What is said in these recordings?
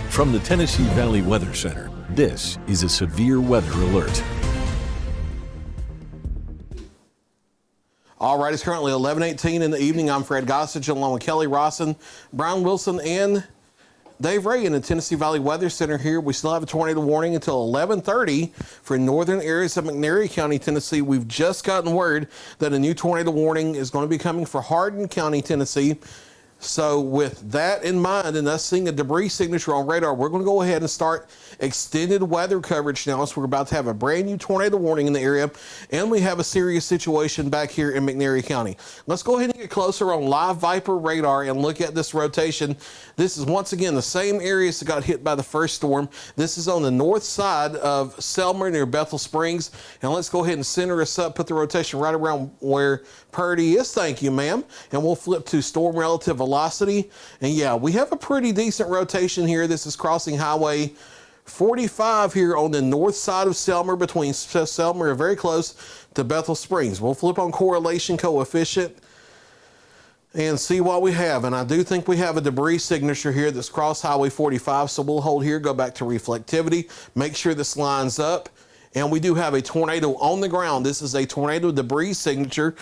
From the Tennessee Valley Weather Center, this is a severe weather alert. All right, it's currently 11:18 in the evening. I'm Fred Gossage along with Kelli Rosson, Bryan Wilson, and Dave Ray in the Tennessee Valley Weather Center here. We still have a tornado warning until 11:30 for northern areas of McNairy County, Tennessee. We've just gotten word that a new tornado warning is going to be coming for Hardin County, Tennessee. So with that in mind and us seeing a debris signature on radar, we're going to go ahead and start extended weather coverage now. So we're about to have a brand new tornado warning in the area, and we have a serious situation back here in McNairy County. Let's go ahead and get closer on live Viper radar and look at this rotation. This is once again the same areas that got hit by the first storm. This is on the north side of Selmer near Bethel Springs. And let's go ahead and center us up, put the rotation right around where Purdy is. Thank you, ma'am. And we'll flip to storm relative velocity. And yeah, we have a pretty decent rotation here. This is crossing Highway 45 here on the north side of Selmer, between Selmer and very close to Bethel Springs. We'll flip on correlation coefficient and see what we have. And I do think we have a debris signature here that's crossed Highway 45. So we'll hold here, go back to reflectivity, make sure this lines up. And we do have a tornado on the ground. This is a tornado debris signature.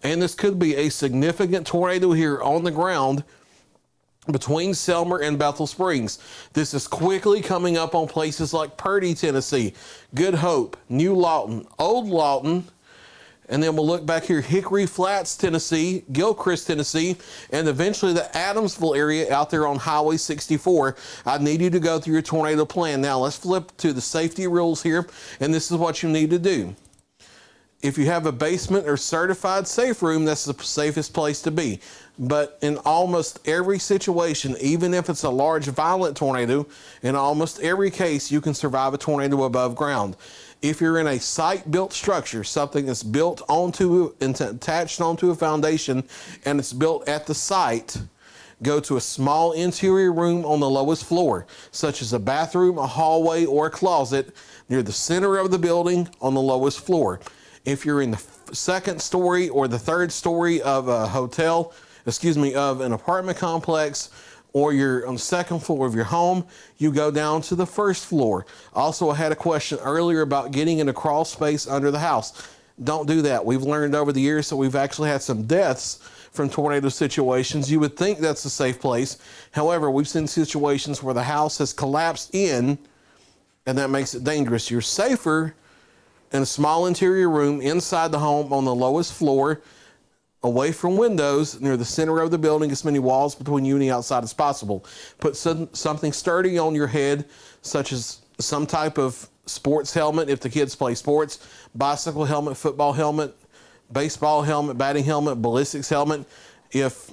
And this could be a significant tornado here on the ground between Selmer and Bethel Springs. This is quickly coming up on places like Purdy, Tennessee, Good Hope, New Lawton, Old Lawton, and then we'll look back here, Hickory Flats, Tennessee, Gilchrist, Tennessee, and eventually the Adamsville area out there on Highway 64. I need you to go through your tornado plan. Now let's flip to the safety rules here, and this is what you need to do. If you have a basement or certified safe room, that's the safest place to be. But in almost every situation, even if it's a large violent tornado, in almost every case, you can survive a tornado above ground. If you're in a site-built structure, something that's built onto and attached onto a foundation, and it's built at the site, go to a small interior room on the lowest floor, such as a bathroom, a hallway, or a closet near the center of the building on the lowest floor. If you're in the second story or the third story of a hotel, of an apartment complex, or you're on the second floor of your home, you go down to the first floor. Also, I had a question earlier about getting in a crawl space under the house. Don't do that. We've learned over the years that we've actually had some deaths from tornado situations. You would think that's a safe place. However, we've seen situations where the house has collapsed in, and that makes it dangerous. You're safer in a small interior room inside the home on the lowest floor, away from windows, near the center of the building, as many walls between you and the outside as possible. Put something sturdy on your head, such as some type of sports helmet if the kids play sports, bicycle helmet, football helmet, baseball helmet, batting helmet, ballistics helmet. If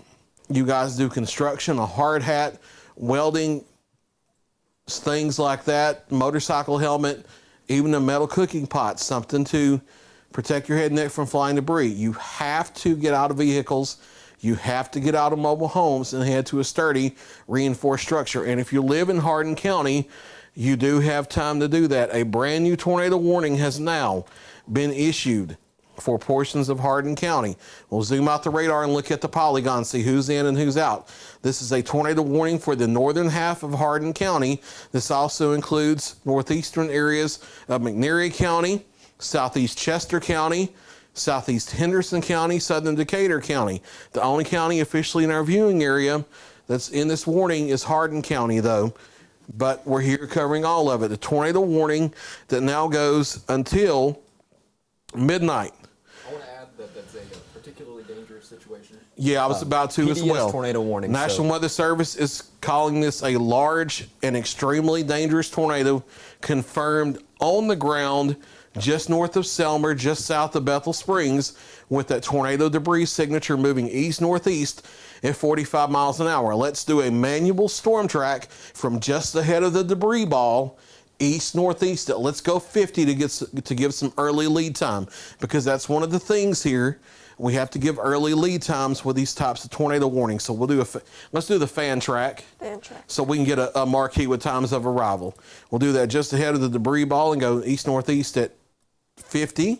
you guys do construction, a hard hat, welding, things like that, motorcycle helmet, even a metal cooking pot, something to protect your head and neck from flying debris. You have to get out of vehicles. You have to get out of mobile homes and head to a sturdy, reinforced structure. And if you live in Hardin County, you do have time to do that. A brand new tornado warning has now been issued for portions of Hardin County. We'll zoom out the radar and look at the polygon, see who's in and who's out. This is a tornado warning for the northern half of Hardin County. This also includes northeastern areas of McNairy County, southeast Chester County, southeast Henderson County, southern Decatur County. The only county officially in our viewing area that's in this warning is Hardin County, though. But we're here covering all of it. The tornado warning that now goes until midnight. I want to add that that's a particularly dangerous situation. Yeah, I was about to as well. Tornado warning. National Weather Service is calling this a large and extremely dangerous tornado, confirmed on the ground just north of Selmer, just south of Bethel Springs, with that tornado debris signature moving east-northeast at 45 miles an hour. Let's do a manual storm track from just ahead of the debris ball, east-northeast. Let's go 50 to give some early lead time, because that's one of the things here. We have to give early lead times with these types of tornado warnings. So we'll do let's do the fan track. So we can get a marquee with times of arrival. We'll do that just ahead of the debris ball and go east-northeast at 50.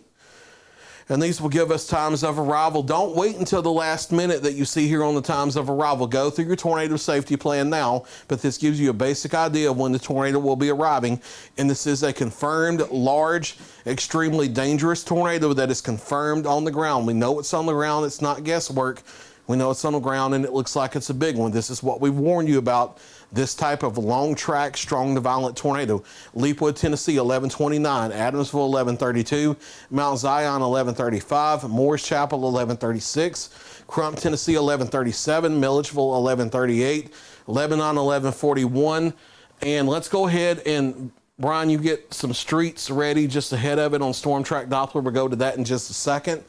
And these will give us times of arrival. Don't wait until the last minute that you see here on the times of arrival. Go through your tornado safety plan now, but this gives you a basic idea of when the tornado will be arriving. And this is a confirmed, large, extremely dangerous tornado that is confirmed on the ground. We know it's on the ground. It's not guesswork. We know it's on the ground, and it looks like it's a big one. This is what we warned you about. This type of long track, strong to violent tornado. Leapwood, Tennessee, 1129. Adamsville, 1132. Mount Zion, 1135. Moores Chapel, 1136. Crump, Tennessee, 1137. Milledgeville, 1138. Lebanon, 1141. And let's go ahead and, Brian, you get some streets ready just ahead of it on Storm Track Doppler. We'll go to that in just a second.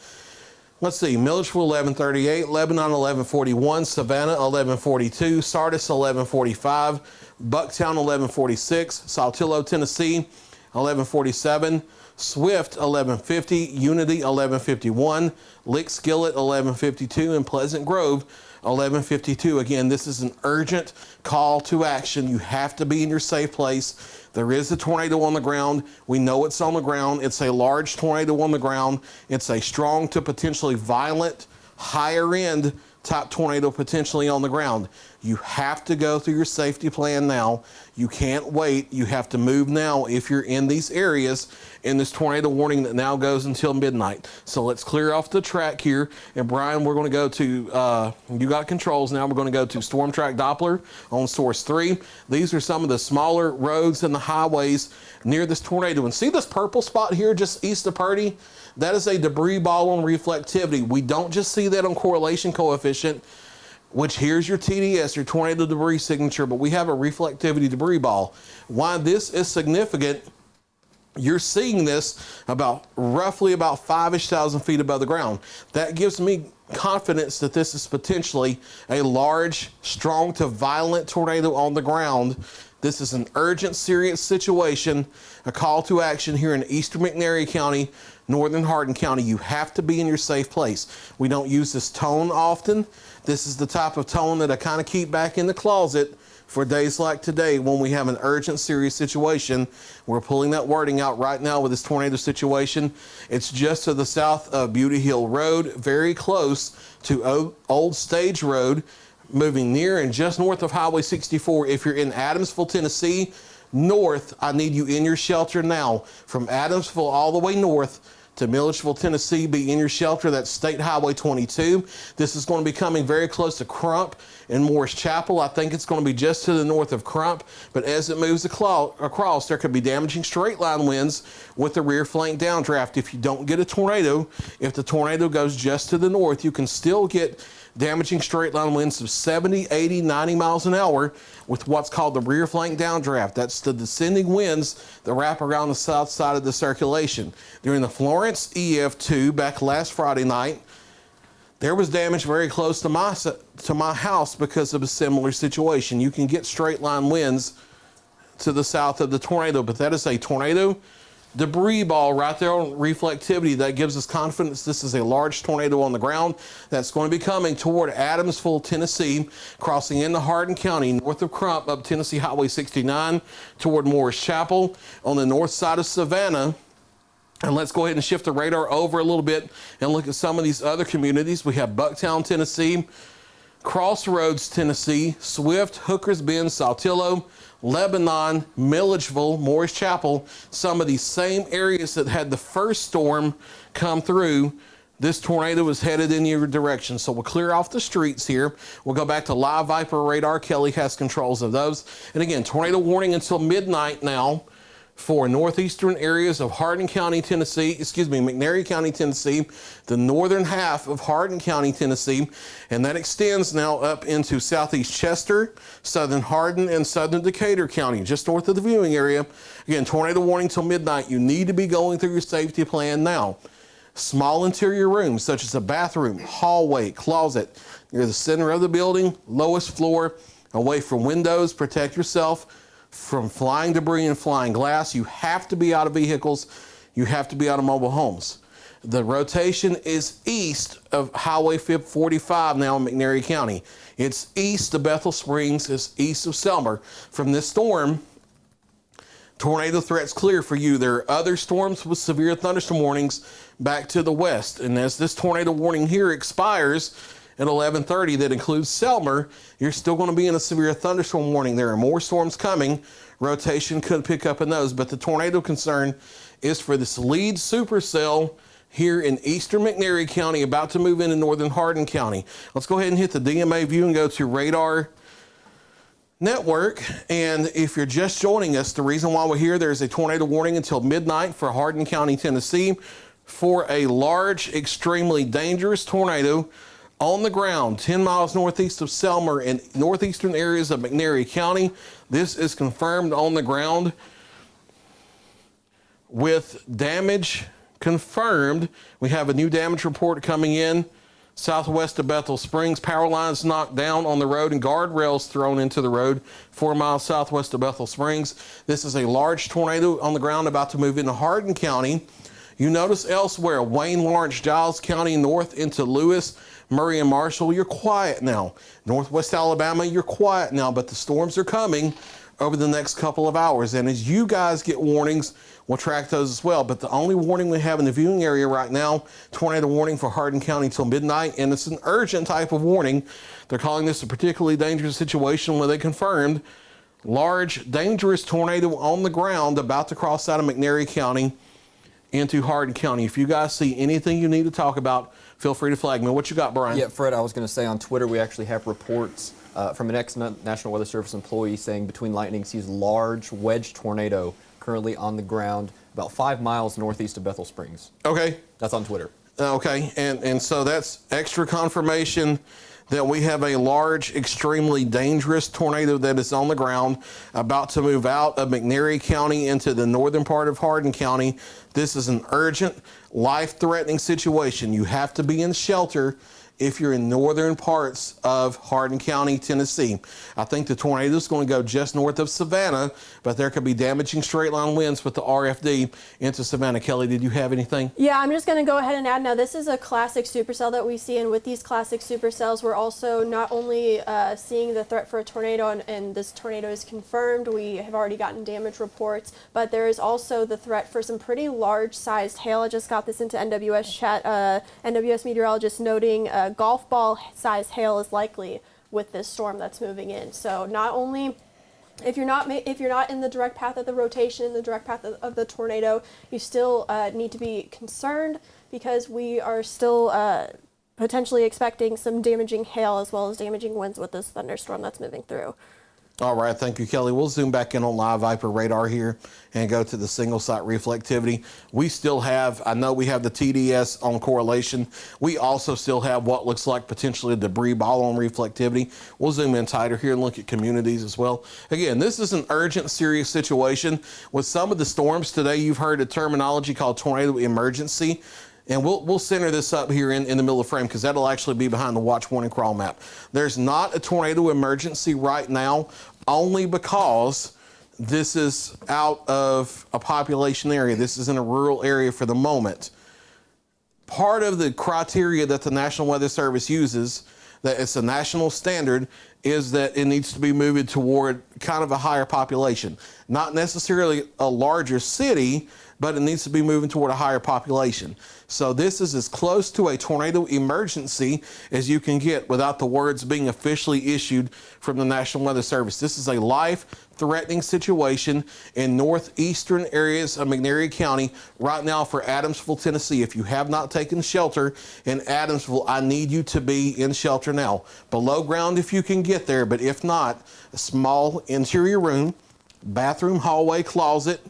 Let's see, Milledgeville 1138, Lebanon 1141, Savannah 1142, Sardis 1145, Bucktown 1146, Saltillo, Tennessee 1147, Swift 1150, Unity 1151, Lick Skillet 1152, and Pleasant Grove 1152. Again, this is an urgent call to action. You have to be in your safe place. There is a tornado on the ground. We know it's on the ground. It's a large tornado on the ground. It's a strong to potentially violent, higher end type tornado potentially on the ground. You have to go through your safety plan now. You can't wait. You have to move now if you're in these areas in this tornado warning that now goes until midnight. So let's clear off the track here. And Brian, we're going to go to, you got controls now. We're going to go to Storm Track Doppler on source 3. These are some of the smaller roads and the highways near this tornado. And see this purple spot here just east of Purdy? That is a debris ball on reflectivity. We don't just see that on correlation coefficient, which here's your TDS, your tornado debris signature, but we have a reflectivity debris ball. Why this is significant, you're seeing this roughly about 5,000 feet above the ground. That gives me confidence that this is potentially a large, strong to violent tornado on the ground. This is an urgent, serious situation, a call to action here in eastern McNairy County, northern Hardin County. You have to be in your safe place. We don't use this tone often. This is the type of tone that I kind of keep back in the closet for days like today when we have an urgent, serious situation. We're pulling that wording out right now with this tornado situation. It's just to the south of Beauty Hill Road, very close to Old Stage Road, moving near and just north of Highway 64. If you're in Adamsville, Tennessee, north, I need you in your shelter now. From Adamsville all the way north to Milledgeville, Tennessee, be in your shelter. That's State Highway 22. This is going to be coming very close to Crump and Morris Chapel. I think it's going to be just to the north of Crump, but as it moves across, there could be damaging straight line winds with the rear flank downdraft. If you don't get a tornado, if the tornado goes just to the north, you can still get damaging straight line winds of 70, 80, 90 miles an hour with what's called the rear flank downdraft. That's the descending winds that wrap around the south side of the circulation. During the Florence EF2 back last Friday night, there was damage very close to my house because of a similar situation. You can get straight line winds to the south of the tornado, but that is a tornado debris ball right there on reflectivity that gives us confidence this is a large tornado on the ground that's going to be coming toward Adamsville, Tennessee, crossing into Hardin County, north of Crump, up Tennessee Highway 69 toward Morris Chapel on the north side of Savannah. And let's go ahead and shift the radar over a little bit and look at some of these other communities. We have Bucktown, Tennessee, Crossroads, Tennessee, Swift, Hookers Bend, Saltillo, Lebanon, Milledgeville, Morris Chapel, some of these same areas that had the first storm come through. This tornado is headed in your direction. So we'll clear off the streets here. We'll go back to live Viper radar. Kelly has controls of those. And again, tornado warning until midnight now for northeastern areas of Hardin County, Tennessee, McNairy County, Tennessee, the northern half of Hardin County, Tennessee, and that extends now up into southeast Chester, southern Hardin, and southern Decatur County, just north of the viewing area. Again, tornado warning till midnight. You need to be going through your safety plan now. Small interior rooms, such as a bathroom, hallway, closet, near the center of the building, lowest floor, away from windows, protect yourself from flying debris and flying glass. You have to be out of vehicles. You have to be out of mobile homes. The rotation is east of Highway 45 now in McNairy County. It's east of Bethel Springs. It's east of Selmer. From this storm, Tornado threat's clear for you. There are other storms with severe thunderstorm warnings back to the west. And as this tornado warning here expires at 11:30 that includes Selmer, you're still going to be in a severe thunderstorm warning. There are more storms coming. Rotation could pick up in those, but the tornado concern is for this lead supercell here in eastern McNairy County, about to move into northern Hardin County. Let's go ahead and hit the DMA view and go to radar network. And if you're just joining us, the reason why we're here, there's a tornado warning until midnight for Hardin County, Tennessee, for a large, extremely dangerous tornado on the ground 10 miles northeast of Selmer in northeastern areas of McNairy County. This is confirmed on the ground with damage confirmed. We have a new damage report coming in southwest of Bethel Springs. Power lines knocked down on the road and guardrails thrown into the road 4 miles southwest of Bethel Springs. This is a large tornado on the ground about to move into Hardin County. You notice elsewhere, Wayne, Lawrence, Giles County, north into Lewis, Murray, and Marshall, you're quiet now. Northwest Alabama, you're quiet now, but the storms are coming over the next couple of hours. And as you guys get warnings, we'll track those as well. But the only warning we have in the viewing area right now, tornado warning for Hardin County till midnight, and it's an urgent type of warning. They're calling this a particularly dangerous situation where they confirmed large, dangerous tornado on the ground about to cross out of McNairy County into Hardin County. If you guys see anything you need to talk about, feel free to flag me. What you got, Brian? Yeah, Fred, I was going to say on Twitter we actually have reports from an ex-National Weather Service employee saying between lightning sees large wedge tornado currently on the ground about 5 miles northeast of Bethel Springs. Okay. That's on Twitter. Okay, and so that's extra confirmation that we have a large, extremely dangerous tornado that is on the ground about to move out of McNairy County into the northern part of Hardin County. This is an urgent, life-threatening situation. You have to be in shelter if you're in northern parts of Hardin County, Tennessee. I think the tornado is going to go just north of Savannah, but there could be damaging straight-line winds with the RFD into Savannah. Kelly, did you have anything? Yeah, I'm just going to go ahead and add now, this is a classic supercell that we see, and with these classic supercells, we're also not only seeing the threat for a tornado, and this tornado is confirmed, we have already gotten damage reports, but there is also the threat for some pretty large-sized hail. I just got this into NWS chat, NWS meteorologist noting golf ball size hail is likely with this storm that's moving in. So not only if you're not in the direct path of the rotation, the direct path of the tornado, you still need to be concerned because we are still potentially expecting some damaging hail as well as damaging winds with this thunderstorm that's moving through. All right, thank you, Kelly. We'll zoom back in on Live Viper radar here and go to the single site reflectivity. We still have, I know we have the TDS on correlation. We also still have what looks like potentially a debris ball on reflectivity. We'll zoom in tighter here and look at communities as well. Again, this is an urgent, serious situation. With some of the storms today, you've heard a terminology called tornado emergency. And we'll center this up here in the middle of the frame because that'll actually be behind the watch warning crawl map. There's not a tornado emergency right now only because this is out of a population area. This is in a rural area for the moment. Part of the criteria that the National Weather Service uses, that it's a national standard, is that it needs to be moving toward kind of a higher population. Not necessarily a larger city, but it needs to be moving toward a higher population. So this is as close to a tornado emergency as you can get without the words being officially issued from the National Weather Service. This is a life-threatening situation in northeastern areas of McNairy County right now for Adamsville, Tennessee. If you have not taken shelter in Adamsville, I need you to be in shelter now. Below ground if you can get there, but if not, a small interior room, bathroom, hallway, closet,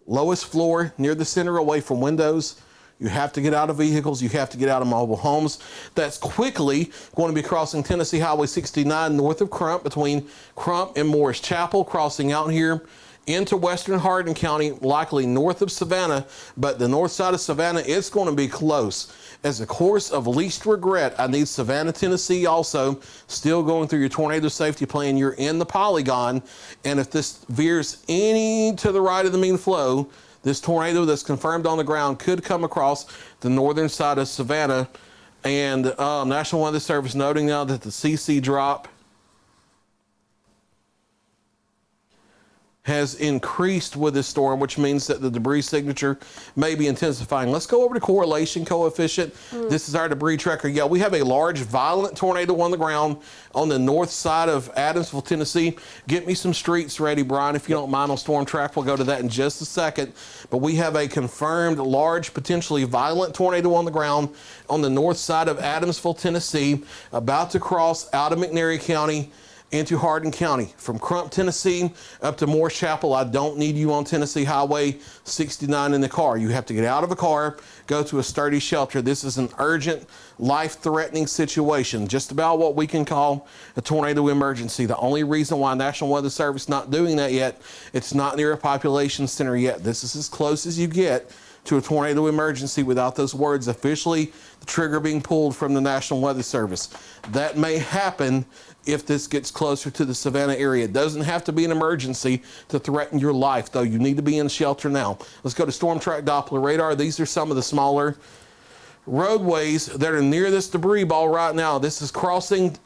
lowest floor near the center away from windows. You have to get out of vehicles. You have to get out of mobile homes. That's quickly going to be crossing Tennessee Highway 69 north of Crump, between Crump and Morris Chapel, crossing out here into western Hardin County, likely north of Savannah, but the north side of Savannah, it's going to be close. As a course of least regret, I need Savannah, Tennessee also still going through your tornado safety plan. You're in the polygon, and if this veers any to the right of the mean flow, this tornado that's confirmed on the ground could come across the northern side of Savannah. And National Weather Service noting now that the CC drop has increased with this storm, which means that the debris signature may be intensifying. Let's go over to correlation coefficient. This is our debris tracker. Yeah, we have a large, violent tornado on the ground on the north side of Adamsville, Tennessee. Get me some streets ready, Brian, if you don't mind, on Storm Track. We'll go to that in just a second. But we have a confirmed large, potentially violent tornado on the ground on the north side of Adamsville, Tennessee, about to cross out of McNairy County into Hardin County. From Crump, Tennessee up to Morris Chapel, I don't need you on Tennessee Highway 69 in the car. You have to get out of a car, go to a sturdy shelter. This is an urgent, life-threatening situation, just about what we can call a tornado emergency. The only reason why National Weather Service is not doing that yet, it's not near a population center yet. This is as close as you get to a tornado emergency without those words officially, the trigger being pulled from the National Weather Service. That may happen if this gets closer to the Savannah area. It doesn't have to be an emergency to threaten your life, though. You need to be in shelter now. Let's go to Storm Track Doppler radar. These are some of the smaller roadways that are near this debris ball right now. This is crossing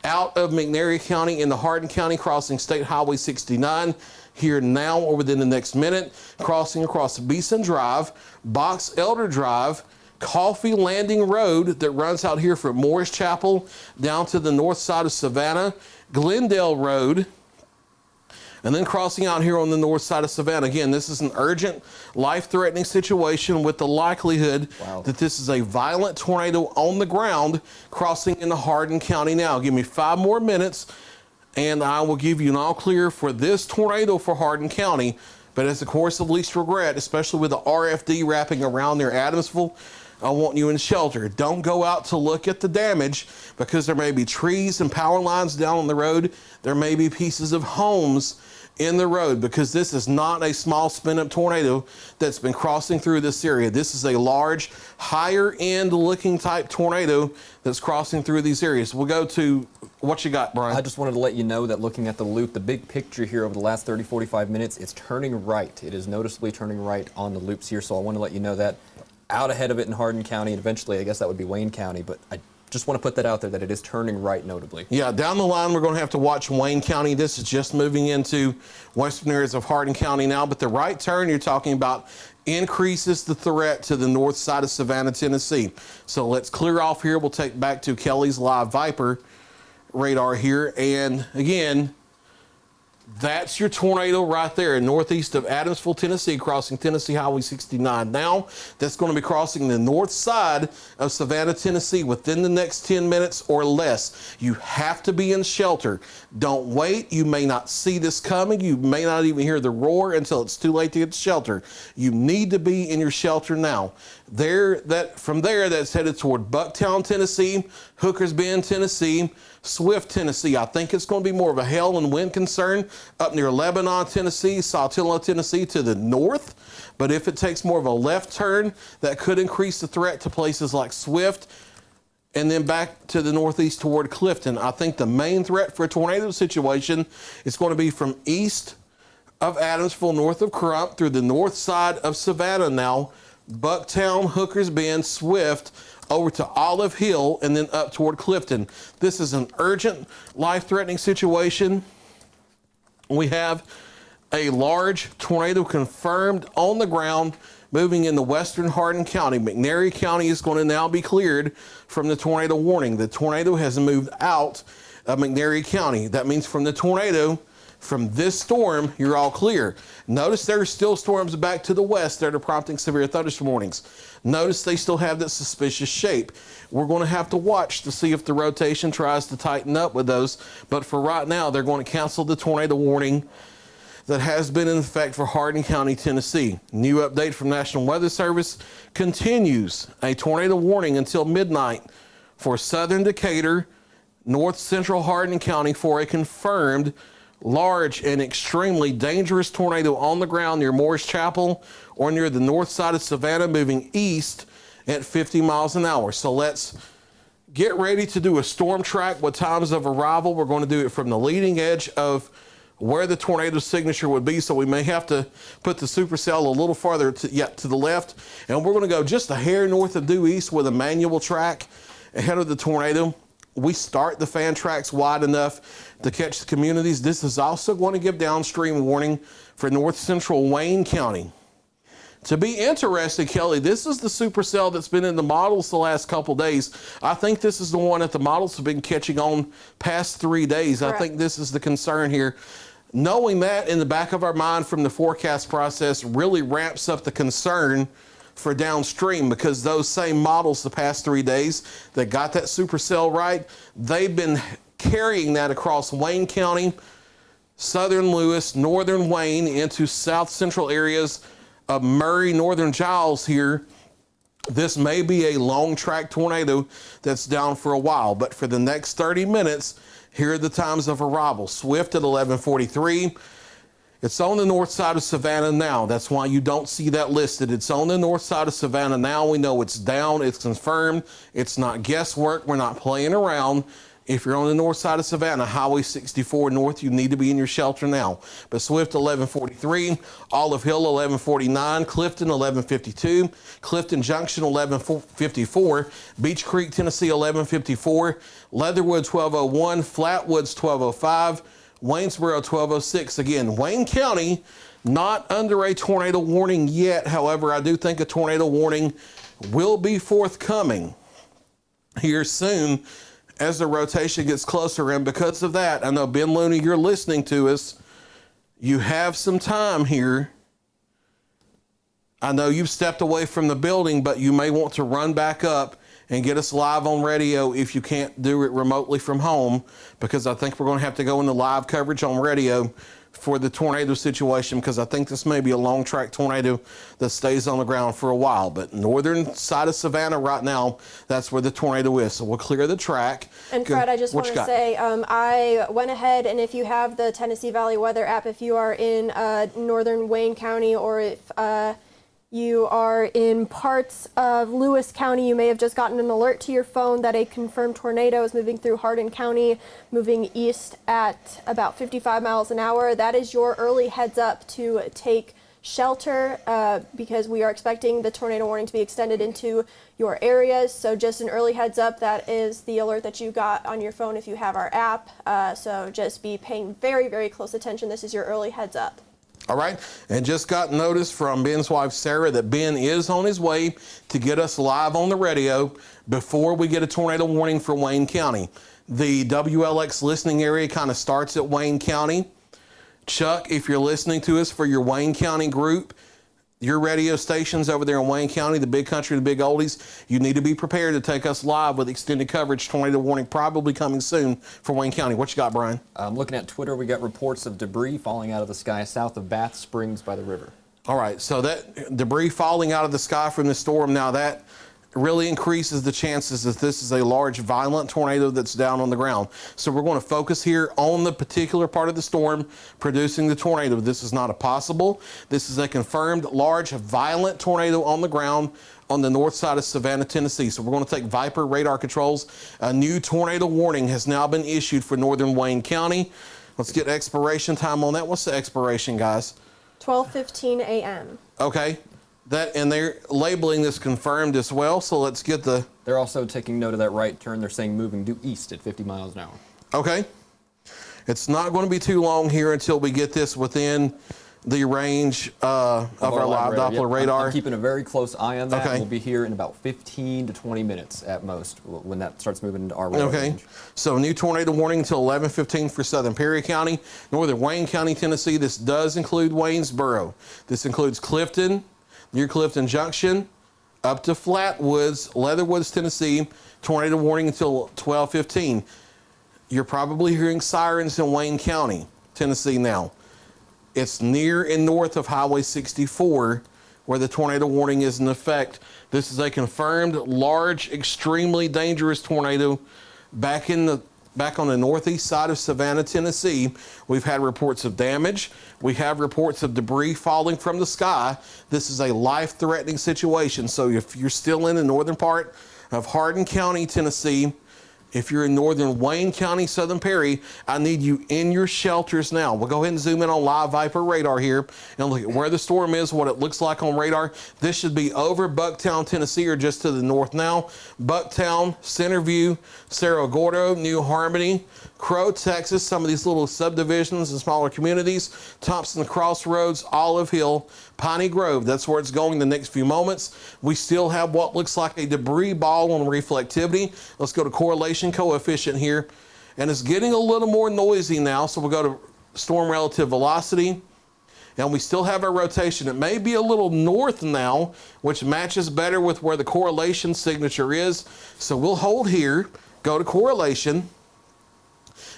out of McNairy County into Hardin County, crossing State Highway 69 here now or within the next minute, crossing across Beeson Drive, Box Elder Drive, Coffee Landing Road that runs out here from Morris Chapel down to the north side of Savannah, Glendale Road, and then crossing out here on the north side of Savannah. Again, this is an urgent, life-threatening situation with the likelihood that this is a violent tornado on the ground crossing into Hardin County now. Give me 5 more minutes, and I will give you an all clear for this tornado for Hardin County. But as a course of least regret, especially with the RFD wrapping around near Adamsville, I want you in shelter. Don't go out to look at the damage because there may be trees and power lines down on the road. There may be pieces of homes in the road because this is not a small spin-up tornado that's been crossing through this area. This is a large, higher-end looking type tornado that's crossing through these areas. We'll go to what you got, Brian. I just wanted to let you know that looking at the loop, the big picture here over the last 30, 45 minutes, it's turning right. It is noticeably turning right on the loops here, so I want to let you know that. Out ahead of it in Hardin County, and eventually I guess that would be Wayne County, but I just want to put that out there that it is turning right notably. Yeah, down the line we're going to have to watch Wayne County. This is just moving into western areas of Hardin County now, but the right turn you're talking about increases the threat to the north side of Savannah, Tennessee. So let's clear off here. We'll take back to Kelly's live Viper radar here, and again, that's your tornado right there, northeast of Adamsville, Tennessee, crossing Tennessee Highway 69. Now, that's going to be crossing the north side of Savannah, Tennessee within the next 10 minutes or less. You have to be in shelter. Don't wait. You may not see this coming. You may not even hear the roar until it's too late to get to shelter. You need to be in your shelter now. From there, that's headed toward Bucktown, Tennessee, Hookers Bend, Tennessee, Swift, Tennessee. I think it's going to be more of a hail and wind concern up near Lebanon, Tennessee, Saltillo, Tennessee to the north. But if it takes more of a left turn, that could increase the threat to places like Swift and then back to the northeast toward Clifton. I think the main threat for a tornado situation is going to be from east of Adamsville, north of Crump, through the north side of Savannah now, Bucktown, Hookers Bend, Swift, over to Olive Hill, and then up toward Clifton. This is an urgent, life-threatening situation. We have a large tornado confirmed on the ground moving into western Hardin County. McNairy County is going to now be cleared from the tornado warning. The tornado has moved out of McNairy County. That means from the tornado, from this storm, you're all clear. Notice there are still storms back to the west that are prompting severe thunderstorm warnings. Notice they still have that suspicious shape. We're going to have to watch to see if the rotation tries to tighten up with those. But for right now, they're going to cancel the tornado warning that has been in effect for Hardin County, Tennessee. New update from National Weather Service continues a tornado warning until midnight for southern Decatur, north central Hardin County for a confirmed large and extremely dangerous tornado on the ground near Morris Chapel or near the north side of Savannah moving east at 50 miles an hour. So let's get ready to do a storm track with times of arrival. We're going to do it from the leading edge of where the tornado signature would be. So we may have to put the supercell a little farther to the left. And we're going to go just a hair north of due east with a manual track ahead of the tornado. we start the fan tracks wide enough to catch the communities. This is also going to give downstream warning for north central Wayne County. To be interested, Kelly, this is the supercell that's been in the models the last couple days. I think this is the one that the models have been catching on past 3 days. Correct. I think this is the concern here. Knowing that in the back of our mind from the forecast process really ramps up the concern for downstream, because those same models the past 3 days that got that supercell right, they've been carrying that across Wayne County, southern Lewis, northern Wayne, into south central areas of Murray, northern Giles here. This may be a long track tornado that's down for a while, but for the next 30 minutes, here are the times of arrival. Swift at 11:43. It's on the north side of Savannah now. That's why you don't see that listed. It's on the north side of Savannah now. We know it's down. It's confirmed. It's not guesswork. We're not playing around. If you're on the north side of Savannah, Highway 64 north, you need to be in your shelter now. But Swift 11:43, Olive Hill 11:49, Clifton 11:52, Clifton Junction 11:54, Beach Creek, Tennessee 11:54, Leatherwood 12:01, Flatwoods 12:05, Waynesboro 12:06. Again, Wayne County not under a tornado warning yet. However, I do think a tornado warning will be forthcoming here soon as the rotation gets closer. And because of that, I know, Ben Looney, you're listening to us. You have some time here. I know you've stepped away from the building, but you may want to run back up and get us live on radio if you can't do it remotely from home, because I think we're going to have to go into live coverage on radio for the tornado situation, because I think this may be a long track tornado that stays on the ground for a while. But northern side of Savannah right now, that's where the tornado is. So we'll clear the track. And Fred, I just want to say, I went ahead, and if you have the Tennessee Valley Weather app, if you are in northern Wayne County, or if you are in parts of Lewis County, you may have just gotten an alert to your phone that a confirmed tornado is moving through Hardin County, moving east at about 55 miles an hour. That is your early heads up to take shelter, because we are expecting the tornado warning to be extended into your areas. So just an early heads up, that is the alert that you got on your phone if you have our app. So just be paying very, very close attention. This is your early heads up. All right, and just got notice from Ben's wife, Sarah, that Ben is on his way to get us live on the radio before we get a tornado warning for Wayne County. The WLX listening area kind of starts at Wayne County. Chuck, if you're listening to us for your Wayne County group, your radio stations over there in Wayne County, the Big Country, the Big Oldies, you need to be prepared to take us live with extended coverage. Tornado warning probably coming soon for Wayne County. What you got, Brian? Looking at Twitter, we got reports of debris falling out of the sky south of Bath Springs by the river. All right, so that debris falling out of the sky from the storm, now that really increases the chances that this is a large, violent tornado that's down on the ground. So we're going to focus here on the particular part of the storm producing the tornado. This is not a possible. This is a confirmed large, violent tornado on the ground on the north side of Savannah, Tennessee. So we're going to take Viper radar controls. A new tornado warning has now been issued for northern Wayne County. Let's get expiration time on that. What's the expiration, guys? 12:15 a.m. Okay. That, and they're labeling this confirmed as well, so let's get the... They're also taking note of that right turn. They're saying moving due east at 50 miles an hour. Okay. It's not going to be too long here until we get this within the range of our live Doppler radar. I'm keeping a very close eye on that. Okay. We'll be here in about 15 to 20 minutes at most when that starts moving into our radar range. So new tornado warning until 11:15 for southern Perry County. Northern Wayne County, Tennessee. This does include Waynesboro. This includes Clifton, near Clifton Junction, up to Flatwoods, Leatherwoods, Tennessee. Tornado warning until 12:15. You're probably hearing sirens in Wayne County, Tennessee now. It's near and north of Highway 64 where the tornado warning is in effect. This is a confirmed large, extremely dangerous tornado back on the northeast side of Savannah, Tennessee. We've had reports of damage. We have reports of debris falling from the sky. This is a life-threatening situation. So if you're still in the northern part of Hardin County, Tennessee, If you're in northern Wayne County, Southern Perry, I need you in your shelters now. We'll go ahead and zoom in on live Viper radar here and look at where the storm is, what it looks like on radar. This should be over Bucktown, Tennessee, or just to the north now. Bucktown, Centerview, Cerro Gordo, New Harmony, Crow, Texas, some of these little subdivisions and smaller communities, Thompson Crossroads, Olive Hill, Piney Grove. That's where it's going the next few moments. We still have what looks like a debris ball on reflectivity. Let's go to correlation coefficient here. And it's getting a little more noisy now, so we'll go to storm relative velocity. And we still have our rotation. It may be a little north now, which matches better with where the correlation signature is. So we'll hold here, go to correlation.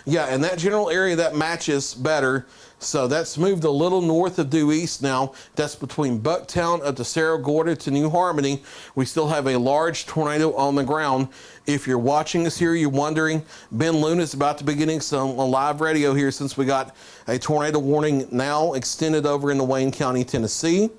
Yeah, in that general area, that matches better. So that's moved a little north of due east now. That's between Bucktown up to Cerro Gordo to New Harmony. We still have a large tornado on the ground. If you're watching us here, you're wondering, Ben Luna is about to be getting some on live radio here since we got a tornado warning now extended over into Wayne County, Tennessee.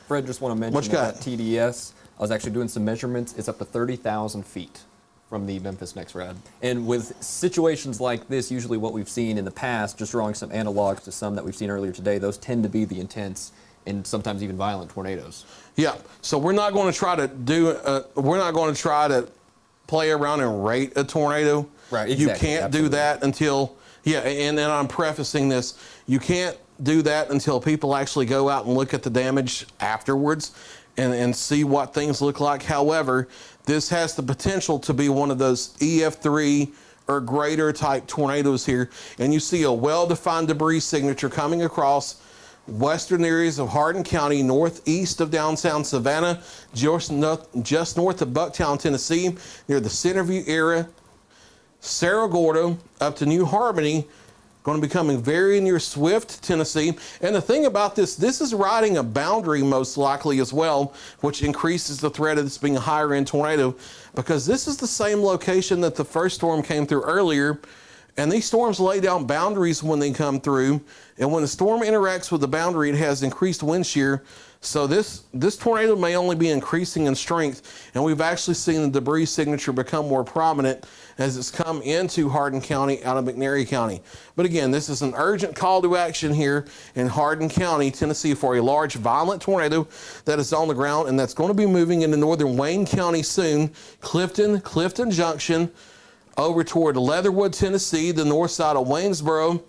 Fred, just want to mention that TDS, I was actually doing some measurements. It's up to 30,000 feet from the Memphis NexRad. And with situations like this, usually what we've seen in the past, just drawing some analogs to some that we've seen earlier today, those tend to be the intense and sometimes even violent tornadoes. Yeah, so we're not going to try to play around and rate a tornado. Right, exactly. You can't do that until, and then I'm prefacing this, you can't do that until people actually go out and look at the damage afterwards and see what things look like. However, this has the potential to be one of those EF3 or greater type tornadoes here. And you see a well-defined debris signature coming across western areas of Hardin County, northeast of downtown Savannah, just north of Bucktown, Tennessee, near the Centerview area, Cerro Gordo, up to New Harmony, going to be coming very near Swift, Tennessee. And the thing about this is riding a boundary most likely as well, which increases the threat of this being a higher end tornado, because this is the same location that the first storm came through earlier. And these storms lay down boundaries when they come through. And when the storm interacts with the boundary, it has increased wind shear. So this tornado may only be increasing in strength. And we've actually seen the debris signature become more prominent as it's come into Hardin County out of McNairy County. But again, this is an urgent call to action here in Hardin County, Tennessee, for a large violent tornado that is on the ground, and that's going to be moving into northern Wayne County soon. Clifton Junction, over toward Leatherwood, Tennessee, the north side of Waynesboro,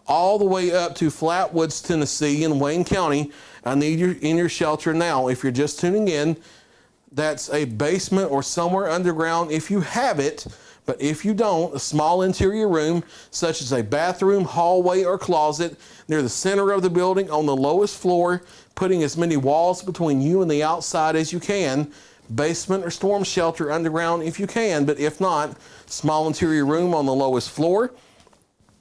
all the way up to Flatwoods, Tennessee in Wayne County. I need you in your shelter now. If you're just tuning in, that's a basement or somewhere underground if you have it. But if you don't, a small interior room, such as a bathroom, hallway, or closet, near the center of the building on the lowest floor, putting as many walls between you and the outside as you can. Basement or storm shelter underground if you can, but if not, small interior room on the lowest floor.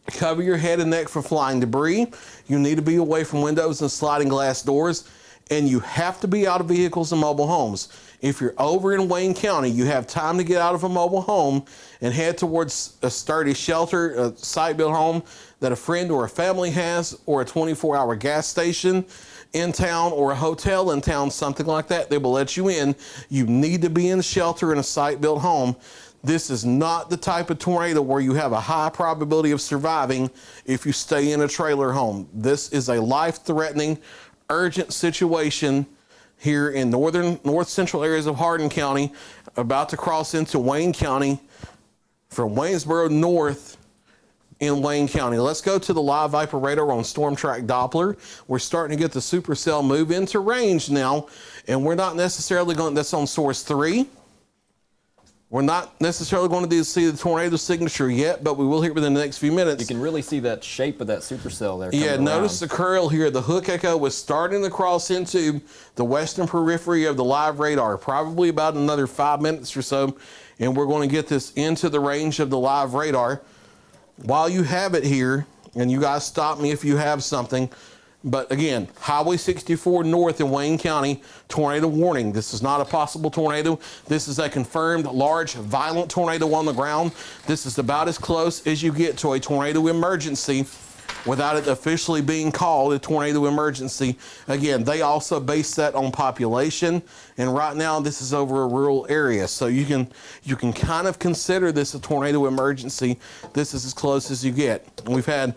Cover your head and neck from flying debris. You need to be away from windows and sliding glass doors, and you have to be out of vehicles and mobile homes. If you're over in Wayne County, you have time to get out of a mobile home and head towards a sturdy shelter, a site-built home that a friend or a family has, or a 24-hour gas station in town, or a hotel in town, something like that. They will let you in. You need to be in shelter in a site-built home. This is not the type of tornado where you have a high probability of surviving if you stay in a trailer home. This is a life-threatening, urgent situation here in north central areas of Hardin County, about to cross into Wayne County from Waynesboro north in Wayne County. Let's go to the live Viper radar on Storm Track Doppler. We're starting to get the supercell move into range now, and we're not necessarily going, that's on source 3. We're not necessarily going to see the tornado signature yet, but we will here within the next few minutes. You can really see that shape of that supercell there. Yeah, notice the curl here. The hook echo was starting to cross into the western periphery of the live radar, probably about another 5 minutes or so, and we're going to get this into the range of the live radar. While you have it here, and you guys stop me if you have something, but again, Highway 64 north in Wayne County, tornado warning. This is not a possible tornado. This is a confirmed large violent tornado on the ground. This is about as close as you get to a tornado emergency without it officially being called a tornado emergency. Again, they also base that on population, and right now this is over a rural area, so you can kind of consider this a tornado emergency. This is as close as you get. We've had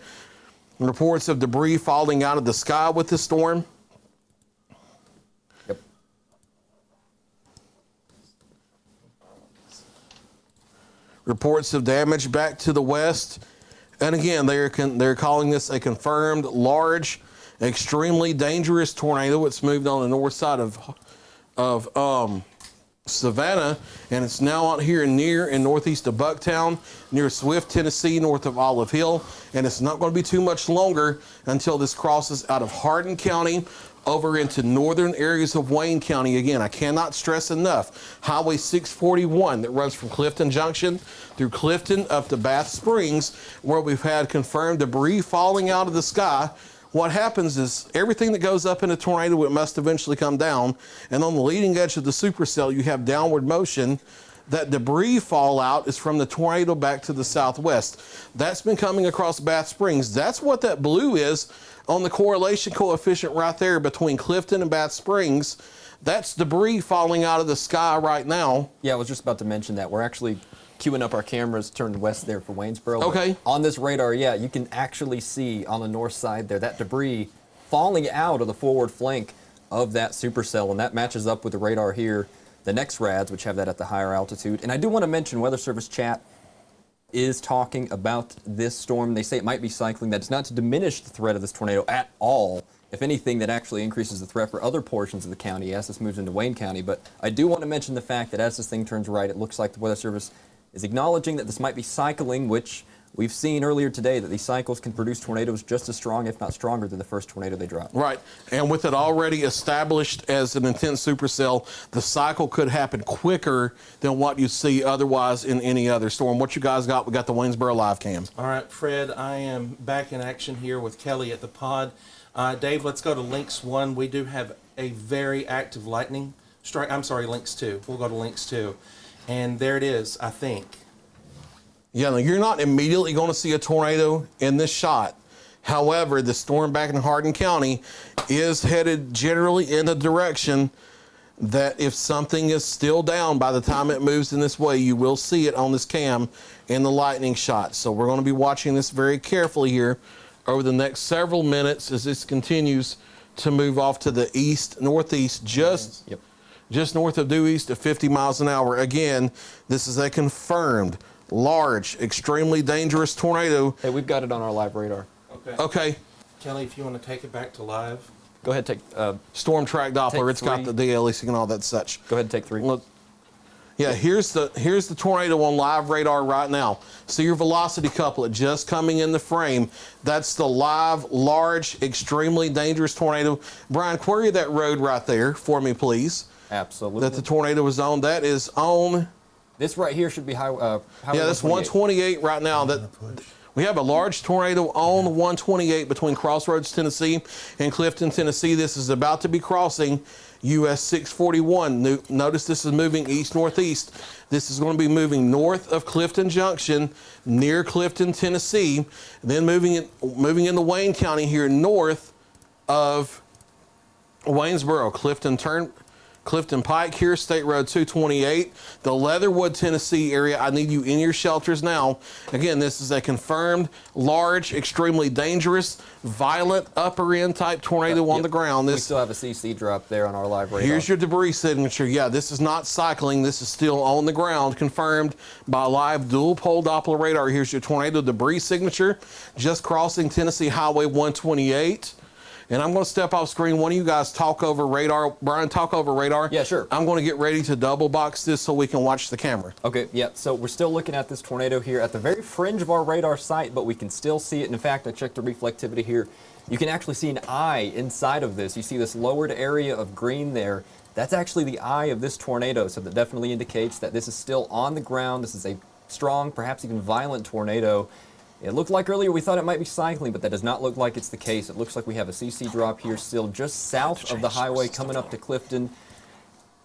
reports of debris falling out of the sky with the storm. Yep. Reports of damage back to the west. And again, they're calling this a confirmed large, extremely dangerous tornado. It's moved on the north side of Savannah, and it's now out here near and northeast of Bucktown, near Swift, Tennessee, north of Olive Hill. And it's not going to be too much longer until this crosses out of Hardin County over into northern areas of Wayne County. Again, I cannot stress enough, Highway 641 that runs from Clifton Junction through Clifton up to Bath Springs, where we've had confirmed debris falling out of the sky. What happens is everything that goes up in a tornado, it must eventually come down. And on the leading edge of the supercell, you have downward motion. That debris fallout is from the tornado back to the southwest. That's been coming across Bath Springs. That's what that blue is on the correlation coefficient right there between Clifton and Bath Springs. That's debris falling out of the sky right now. Yeah, I was just about to mention that. We're actually queuing up our cameras turned west there for Waynesboro. Okay. On this radar, yeah, you can actually see on the north side there that debris falling out of the forward flank of that supercell, and that matches up with the radar here, the next rads, which have that at the higher altitude. And I do want to mention Weather Service chat is talking about this storm. They say it might be cycling. That's not to diminish the threat of this tornado at all. If anything, that actually increases the threat for other portions of the county as this moves into Wayne County. But I do want to mention the fact that as this thing turns right, it looks like the Weather Service is acknowledging that this might be cycling, which we've seen earlier today that these cycles can produce tornadoes just as strong, if not stronger, than the first tornado they dropped. Right. And with it already established as an intense supercell, the cycle could happen quicker than what you see otherwise in any other storm. What you guys got? We got the Waynesboro live cam. All right, Fred, I am back in action here with Kelly at the pod. Dave, let's go to Links 1. We do have a very active lightning strike. I'm sorry, Links 2. We'll go to Links 2. And there it is, I think. Yeah, now you're not immediately going to see a tornado in this shot. However, the storm back in Hardin County is headed generally in a direction that if something is still down by the time it moves in this way, you will see it on this cam in the lightning shot. So we're going to be watching this very carefully here over the next several minutes as this continues to move off to the east, northeast, just north of due east at 50 miles an hour. Again, this is a confirmed large, extremely dangerous tornado. Hey, we've got it on our live radar. Okay. Kelly, if you want to take it back to live. Go ahead, take Storm track Doppler. Take It's got the three. DLE signal, all that such. Go ahead and take 3. Look, yeah, here's the tornado on live radar right now. See your velocity couplet just coming in the frame. That's the live, large, extremely dangerous tornado. Brian, query that road right there for me, please. Absolutely. That the tornado was on. That is on. This right here should be highway. Yeah, that's 128 right now. That we have a large tornado on 128 between Crossroads, Tennessee, and Clifton, Tennessee. This is about to be crossing US 641. Notice this is moving east-northeast. This is going to be moving north of Clifton Junction, near Clifton, Tennessee, then moving into Wayne County here north of Waynesboro. Clifton Pike here, State Road 228, the Leatherwood, Tennessee area. I need you in your shelters now. Again, this is a confirmed, large, extremely dangerous, violent, upper end type tornado on the ground. We still have a CC drop there on our live radar. Here's your debris signature. Yeah, this is not cycling. This is still on the ground, confirmed by live dual pole Doppler radar. Here's your tornado debris signature, just crossing Tennessee Highway 128. And I'm going to step off screen. One of you guys talk over radar. Brian, talk over radar. Yeah, sure. I'm going to get ready to double box this so we can watch the camera. Okay, yeah, so we're still looking at this tornado here at the very fringe of our radar sight, but we can still see it. And in fact, I checked the reflectivity here. You can actually see an eye inside of this. You see this lowered area of green there. That's actually the eye of this tornado, so that definitely indicates that this is still on the ground. This is a strong, perhaps even violent tornado. It looked like earlier we thought it might be cycling, but that does not look like it's the case. It looks like we have a CC drop here still just south of the highway coming up to Clifton.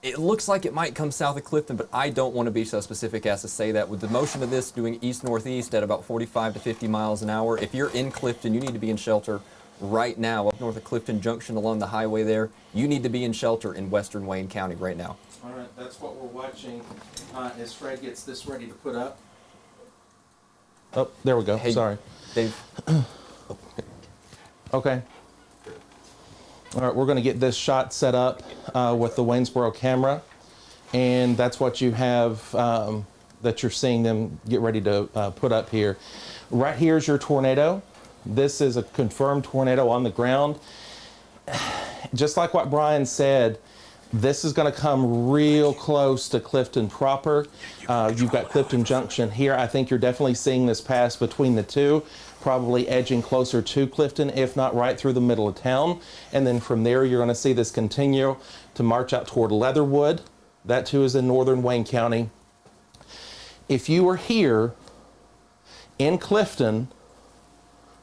It looks like it might come south of Clifton, but I don't want to be so specific as to say that. With the motion of this doing east-northeast at about 45 to 50 miles an hour, if you're in Clifton, you need to be in shelter right now up north of Clifton Junction along the highway there. You need to be in shelter in western Wayne County right now. All right, that's what we're watching as Fred gets this ready to put up. Oh, there we go. Hey, Sorry. Dave. Okay. All right, we're going to get this shot set up with the Waynesboro camera, and that's what you have that you're seeing them get ready to put up here. Right here is your tornado. This is a confirmed tornado on the ground. Just like what Bryan said, this is going to come real close to Clifton proper. You've got Clifton Junction here. I think you're definitely seeing this pass between the two, probably edging closer to Clifton, if not right through the middle of town. And then from there, you're going to see this continue to march out toward Leatherwood. That too is in northern Wayne County. If you were here in Clifton,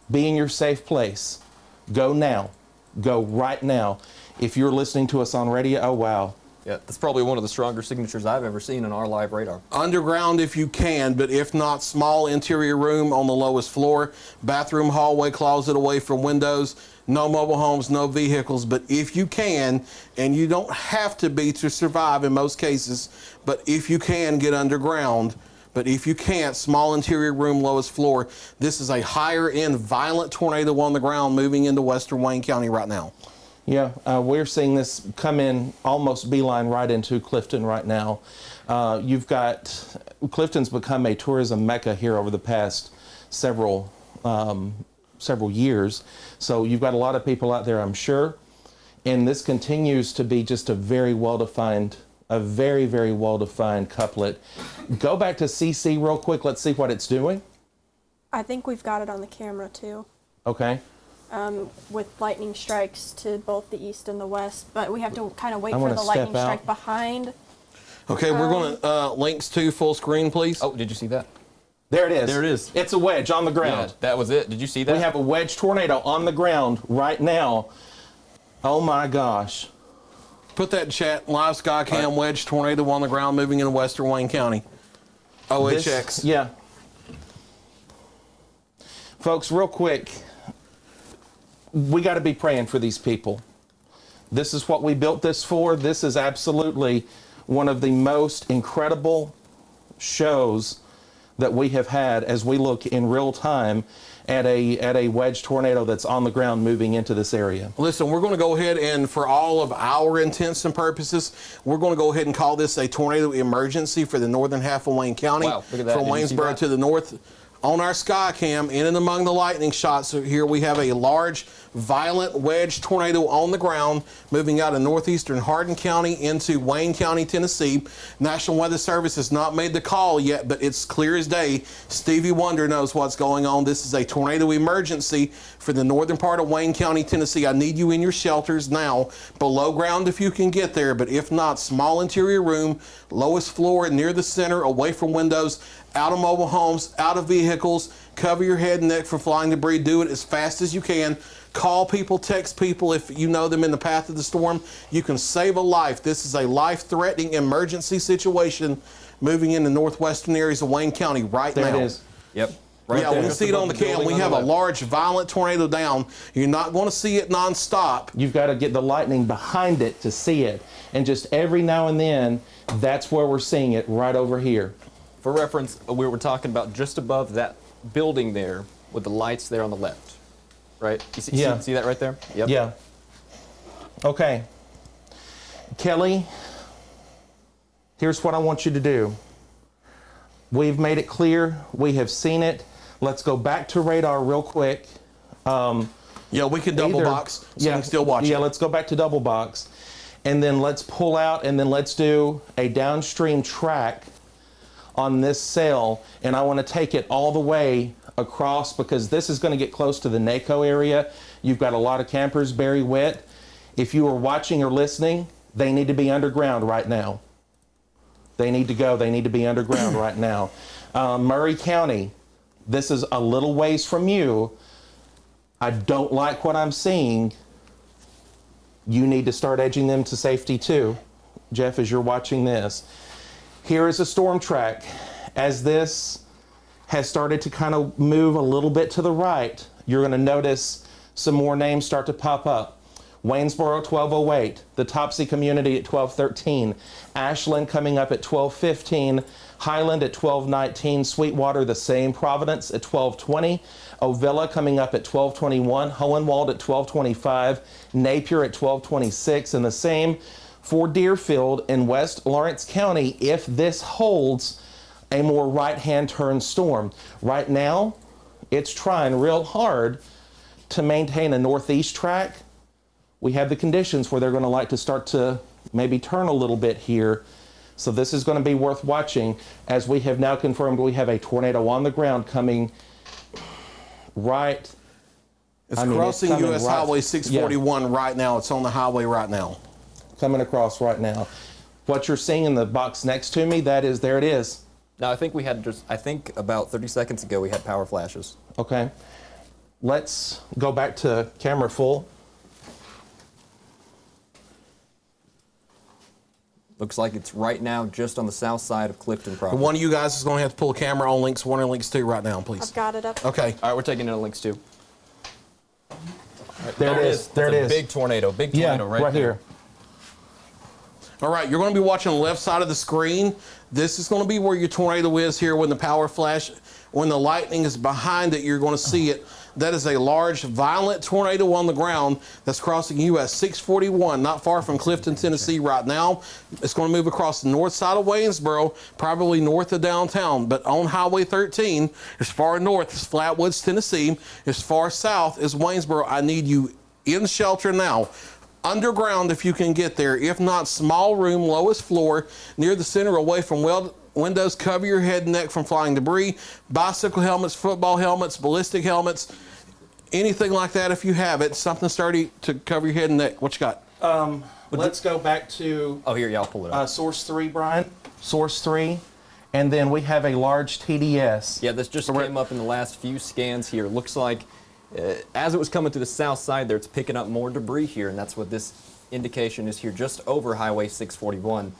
being your safe place, go now. Go right now. If you're listening to us on radio, oh wow. Yeah, that's probably one of the stronger signatures I've ever seen on our live radar. Underground if you can, but if not, small interior room on the lowest floor, bathroom, hallway, closet away from windows, no mobile homes, no vehicles, but if you can, and you don't have to be to survive in most cases, but if you can, get underground. But if you can't, small interior room, lowest floor. This is a higher end violent tornado on the ground moving into western Wayne County right now. Yeah, we're seeing this come in almost beeline right into Clifton right now. You've got, Clifton's become a tourism mecca here over the past several years. So you've got a lot of people out there, I'm sure. And this continues to be just a very well-defined, very well-defined couplet. Go back to CC real quick. Let's see what it's doing. I think we've got it on the camera too. Okay. With lightning strikes to both the east and the west, but we have to kind of wait I'm for gonna the step lightning out. strike behind. Okay, we're going to links to full screen, please. Oh, did you see that? There it is. There it is. It's a wedge on the Yeah, ground. that was it. Did you see that? We have a wedge tornado on the ground right now. Oh my gosh. Put that in chat. Live Skycam wedge tornado on the ground moving into western Wayne County. OHX. Yeah. Folks, real quick, we got to be praying for these people. This is what we built this for. This is absolutely one of the most incredible shows that we have had as we look in real time at a wedge tornado that's on the ground moving into this area. Listen, we're going to go ahead and, for all of our intents and purposes, we're going to go ahead and call this a tornado emergency for the northern half of Wayne County. Wow, look at that. From Did you see Waynesboro that? to the north. On our Skycam, in and among the lightning shots here, we have a large, violent wedge tornado on the ground moving out of northeastern Hardin County into Wayne County, Tennessee. National Weather Service has not made the call yet, but it's clear as day. Stevie Wonder knows what's going on. This is a tornado emergency for the northern part of Wayne County, Tennessee. I need you in your shelters now, below ground if you can get there, but if not, small interior room, lowest floor near the center, away from windows, out of mobile homes, out of vehicles. Cover your head and neck for flying debris. Do it as fast as you can. Call people, text people if you know them in the path of the storm. You can save a life. This is a life-threatening emergency situation moving into northwestern areas of Wayne County right now. There it is. Yep. Right Yeah, there, we can just see it above on the the cam. building We on the have a left. large, violent tornado down. You're not going to see it nonstop. You've got to get the lightning behind it to see it. And just every now and then, that's where we're seeing it, right over here. For reference, we were talking about just above that building there with the lights there on the left. Right? You see, Yeah. see that right there? Yep. Yeah. Okay. Kelly, here's what I want you to do. We've made it clear. We have seen it. Let's go back to radar real quick. Yeah, we can double box so we can still watch it. Yeah, let's go back to double box. And then let's pull out and then let's do a downstream track on this cell. And I want to take it all the way across because this is going to get close to the NACO area. You've got a lot of campers very wet. If you are watching or listening, they need to be underground right now. They need to go. They need to be underground right now. Murray County, this is a little ways from you. I don't like what I'm seeing. You need to start edging them to safety too. Jeff, as you're watching this, here is a storm track. As this has started to kind of move a little bit to the right, you're going to notice some more names start to pop up. Waynesboro 1208, the Topsy community at 1213, Ashland coming up at 1215, Highland at 1219, Sweetwater the same, Providence at 1220, Ovilla coming up at 1221, Hohenwald at 1225, Napier at 1226, and the same for Deerfield in West Lawrence County if this holds a more right-hand turn storm. Right now, it's trying real hard to maintain a northeast track. We have the conditions where they're going to like to start to maybe turn a little bit here. So this is going to be worth watching, as we have now confirmed we have a tornado on the ground coming right. It's crossing coming U.S. right- Highway 641 right now. It's on the highway right now. Coming across right now. What you're seeing in the box next to me, there it is. Now, I think we had I think about 30 seconds ago, we had power flashes. Okay. Let's go back to camera full. Looks like it's right now just on the south side of Clifton property. One of you guys is going to have to pull a camera on links 1 and links 2 right now, please. I've got it up. Okay. All right, we're taking it to links 2. There it is. There it is. Big tornado right, right there. here. All right, you're going to be watching the left side of the screen. This is going to be where your tornado is here when the power flash, when the lightning is behind it, you're going to see it. That is a large, violent tornado on the ground that's crossing US 641, not far from Clifton, Tennessee right now. It's going to move across the north side of Waynesboro, probably north of downtown, but on Highway 13, as far north as Flatwoods, Tennessee, as far south as Waynesboro. I need you in shelter now. Underground if you can get there. If not, small room, lowest floor, near the center, away from windows. Cover your head and neck from flying debris. Bicycle helmets, football helmets, ballistic helmets, anything like that if you have it. Something sturdy to cover your head and neck. What you got? Let's go back to Oh, here, yeah, I'll pull it up. source 3, Brian. Source 3. And then we have a large TDS. Yeah, this just came up in the last few scans here. Looks like as it was coming to the south side there, it's picking up more debris here, and that's what this indication is here, just over Highway 641.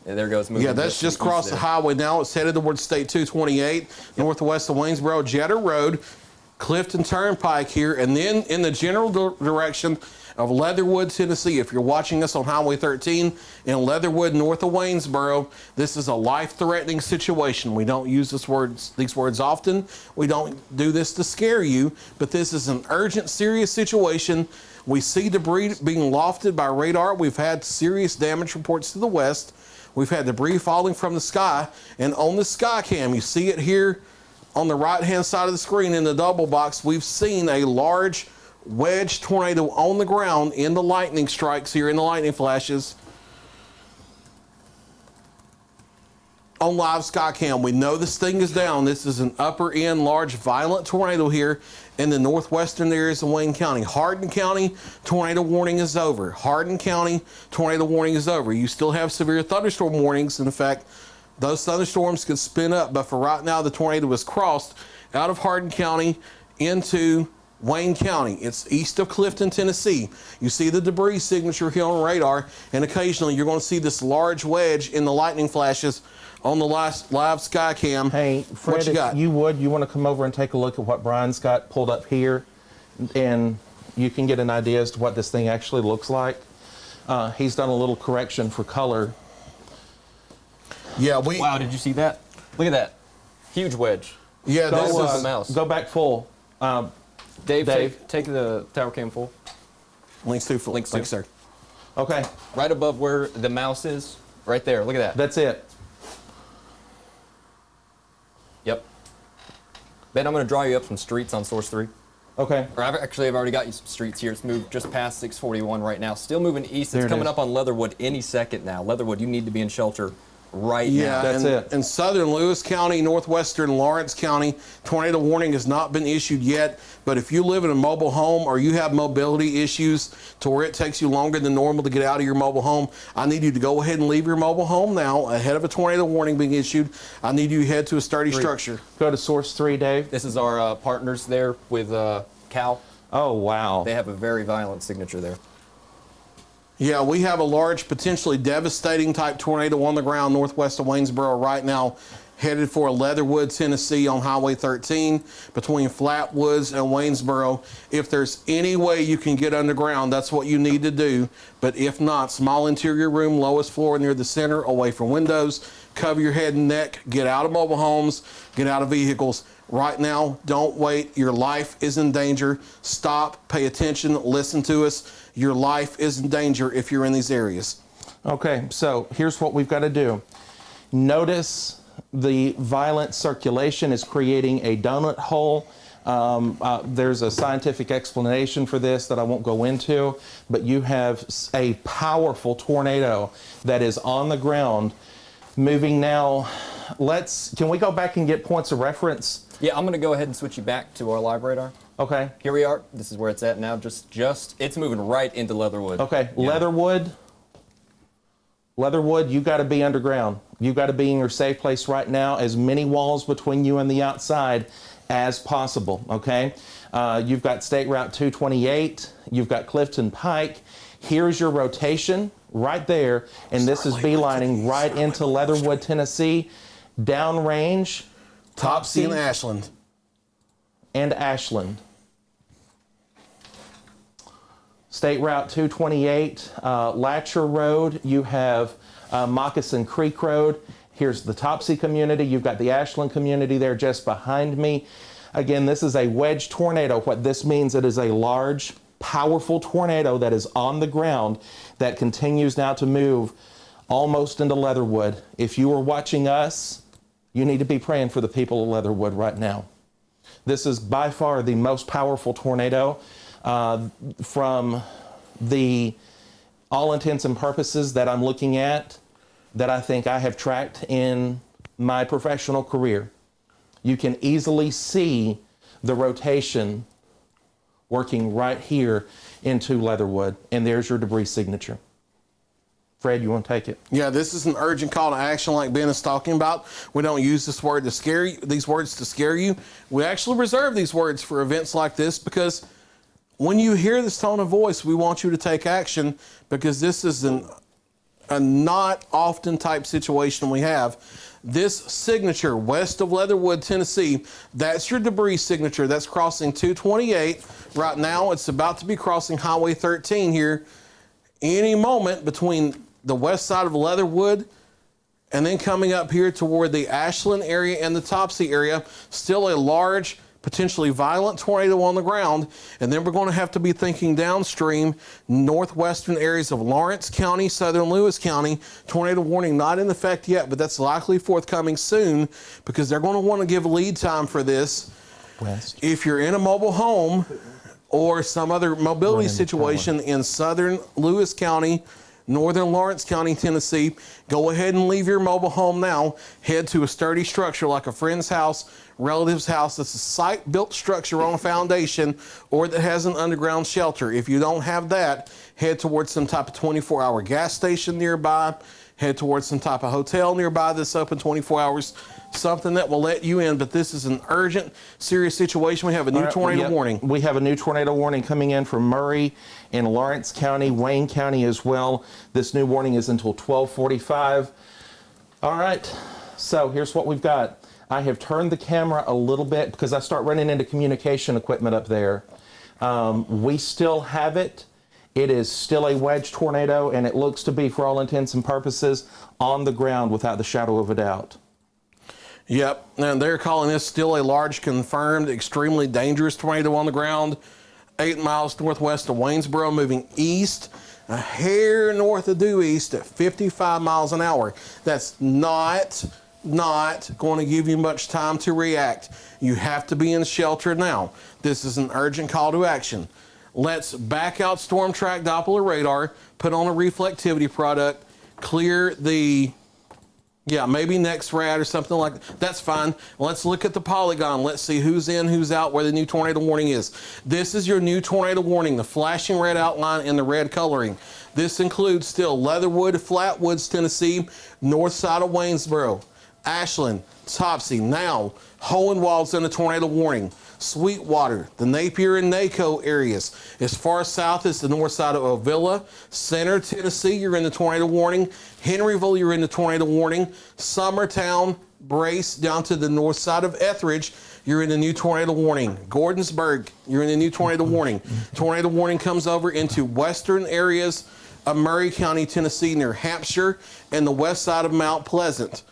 And there goes moving. Yeah, that's just across the highway now. It's headed towards State 228, northwest of Waynesboro, Jetter Road, Clifton Turnpike here, and then in the general direction of Leatherwood, Tennessee. If you're watching us on Highway 13 in Leatherwood, north of Waynesboro, this is a life-threatening situation. We don't use these words often. We don't do this to scare you, but this is an urgent, serious situation. We see debris being lofted by radar. We've had serious damage reports to the west. We've had debris falling from the sky, and on the sky cam, you see it here on the right-hand side of the screen in the double box, we've seen a large wedge tornado on the ground in the lightning strikes here, in the lightning flashes. On live Skycam, we know this thing is down. This is an upper end, large, violent tornado here in the northwestern areas of Wayne County. Hardin County, tornado warning is over. Hardin County, tornado warning is over. You still have severe thunderstorm warnings. In fact, those thunderstorms could spin up, but for right now, the tornado was crossed out of Hardin County into Wayne County. It's east of Clifton, Tennessee. You see the debris signature here on radar, and occasionally you're going to see this large wedge in the lightning flashes on the live Skycam. Hey, Fred, what you got? if you want to come over and take a look at what Brian's got pulled up here, and you can get an idea as to what this thing actually looks like. He's done a little correction for color. Yeah, Wow, did you see that? Look at that. Huge wedge. Yeah, this Go, is mouse. Go back full. Dave, Dave. take the tower cam full. links to full. Links to. Thanks, sir. Okay, Right above where the mouse is. Right there. Look at that. that's it. Yep. Ben, I'm going to draw you up some streets on Source 3. Okay. Or I've already got you some streets here. It's moved just past 641 right now. Still moving east. There It's it coming is. up on Leatherwood any second now. Leatherwood, you need to be in shelter right Yeah, now. That's it. In southern Lewis County, northwestern Lawrence County, tornado warning has not been issued yet. But if you live in a mobile home or you have mobility issues to where it takes you longer than normal to get out of your mobile home, I need you to go ahead and leave your mobile home now ahead of a tornado warning being issued. I need you to head to a sturdy structure. Go to source 3, Dave. This is our partners there with Cal. Oh, wow. They have a very violent signature there. Yeah, we have a large, potentially devastating type tornado on the ground northwest of Waynesboro right now, headed for Leatherwood, Tennessee on Highway 13 between Flatwoods and Waynesboro. If there's any way you can get underground, that's what you need to do. But if not, small interior room, lowest floor near the center, away from windows, cover your head and neck, get out of mobile homes, get out of vehicles. Right now, don't wait. Your life is in danger. Stop, pay attention, listen to us. Your life is in danger if you're in these areas. Okay, so here's what we've got to do. Notice the violent circulation is creating a donut hole. There's a scientific explanation for this that I won't go into, but you have a powerful tornado that is on the ground moving now. Can we go back and get points of reference? Yeah, I'm going to go ahead and switch you back to our live radar. Okay. Here we are. This is where it's at now. It's moving right into Leatherwood. Okay, Yeah. Leatherwood, you got to be underground. You got to be in your safe place right now. As many walls between you and the outside as possible. Okay. You've got State Route 228. You've got Clifton Pike. Here's your rotation right there, and this is beelining right into Leatherwood, Tennessee, downrange, Topsy and Ashland. State Route 228, Latcher Road, you have Moccasin Creek Road. Here's the Topsy community. You've got the Ashland community there just behind me. Again, this is a wedge tornado. What this means, it is a large, powerful tornado that is on the ground that continues now to move almost into Leatherwood. If you are watching us, you need to be praying for the people of Leatherwood right now. This is by far the most powerful tornado from the all intents and purposes that I'm looking at, that I think I have tracked in my professional career. You can easily see the rotation working right here into Leatherwood, and there's your debris signature. Fred, you want to take it? Yeah, this is an urgent call to action like Ben is talking about. We don't use this word to scare you, these words to scare you. We actually reserve these words for events like this because when you hear this tone of voice, we want you to take action because this is a not often type situation we have. This signature west of Leatherwood, Tennessee, that's your debris signature. That's crossing 228. Right now, it's about to be crossing Highway 13 here any moment between the west side of Leatherwood and then coming up here toward the Ashland area and the Topsy area. Still a large, potentially violent tornado on the ground. And then we're going to have to be thinking downstream, northwestern areas of Lawrence County, southern Lewis County. Tornado warning not in effect yet, but that's likely forthcoming soon because they're going to want to give lead time for this. West. If you're in a mobile home or some other mobility situation in southern Lewis County, northern Lawrence County, Tennessee, go ahead and leave your mobile home now. Head to a sturdy structure like a friend's house, relative's house that's a site-built structure on a foundation or that has an underground shelter. If you don't have that, head towards some type of 24-hour gas station nearby. Head towards some type of hotel nearby that's open 24 hours. Something that will let you in, but this is an urgent, serious situation. We have a new tornado warning. We have a new tornado warning coming in from Murray in Lawrence County, Wayne County as well. This new warning is until 12:45. All right, so here's what we've got. I have turned the camera a little bit because I start running into communication equipment up there. We still have it. It is still a wedge tornado, and it looks to be, for all intents and purposes, on the ground without the shadow of a doubt. Yep, and they're calling this still a large, confirmed, extremely dangerous tornado on the ground. 8 miles northwest of Waynesboro, moving east, a hair north of due east at 55 miles an hour. That's not going to give you much time to react. You have to be in shelter now. This is an urgent call to action. Let's back out storm track Doppler radar, put on a reflectivity product, clear the, maybe next rad or something like that. That's fine. Let's look at the polygon. Let's see who's in, who's out, where the new tornado warning is. This is your new tornado warning, the flashing red outline and the red coloring. This includes still Leatherwood, Flatwoods, Tennessee, north side of Waynesboro, Ashland, Topsy. Now, Hohenwald's in a tornado warning. Sweetwater, the Napier and Naco areas. As far south as the north side of Avila, Center, Tennessee, you're in the tornado warning. Henryville, you're in the tornado warning. Summertown, Brace, down to the north side of Etheridge, you're in the new tornado warning. Gordonsburg, you're in the new tornado warning. Tornado warning comes over into western areas of Murray County, Tennessee, near Hampshire and the west side of Mount Pleasant.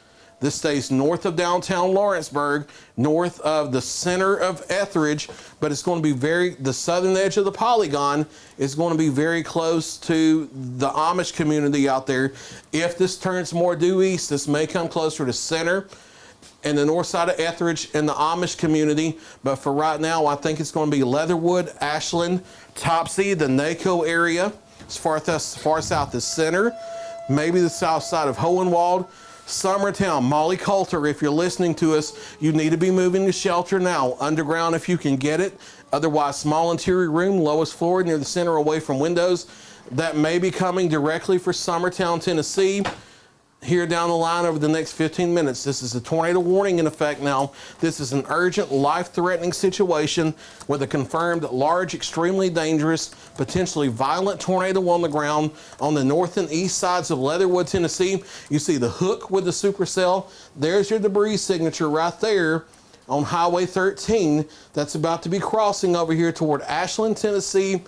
This stays north of downtown Lawrenceburg, north of the center of Etheridge, but it's going to be the southern edge of the polygon is going to be very close to the Amish community out there. If this turns more due east, this may come closer to center and the north side of Etheridge and the Amish community. But for right now, I think it's going to be Leatherwood, Ashland, Topsy, the NACO area, as far south as center, maybe the south side of Hohenwald. Summertown, Molly Coulter, if you're listening to us, you need to be moving to shelter now. Underground if you can get it. Otherwise, small interior room, lowest floor near the center away from windows. That may be coming directly for Summertown, Tennessee. Here down the line over the next 15 minutes. This is a tornado warning in effect now. This is an urgent, life-threatening situation with a confirmed large, extremely dangerous, potentially violent tornado on the ground on the north and east sides of Leatherwood, Tennessee. You see the hook with the supercell. There's your debris signature right there on Highway 13. That's about to be crossing over here toward Ashland, Tennessee,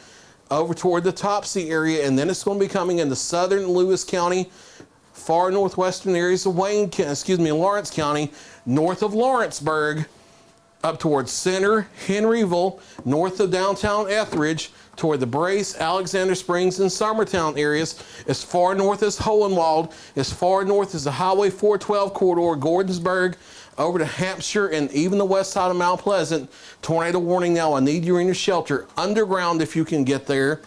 over toward the Topsy area, and then it's going to be coming into southern Lewis County, far northwestern areas of Lawrence County, north of Lawrenceburg, up towards Center, Henryville, north of downtown Etheridge, toward the Brace, Alexander Springs, and Summertown areas, as far north as Hohenwald, as far north as the Highway 412 corridor, Gordonsburg, over to Hampshire, and even the west side of Mount Pleasant. Tornado warning now. I need you in your shelter, underground if you can get there.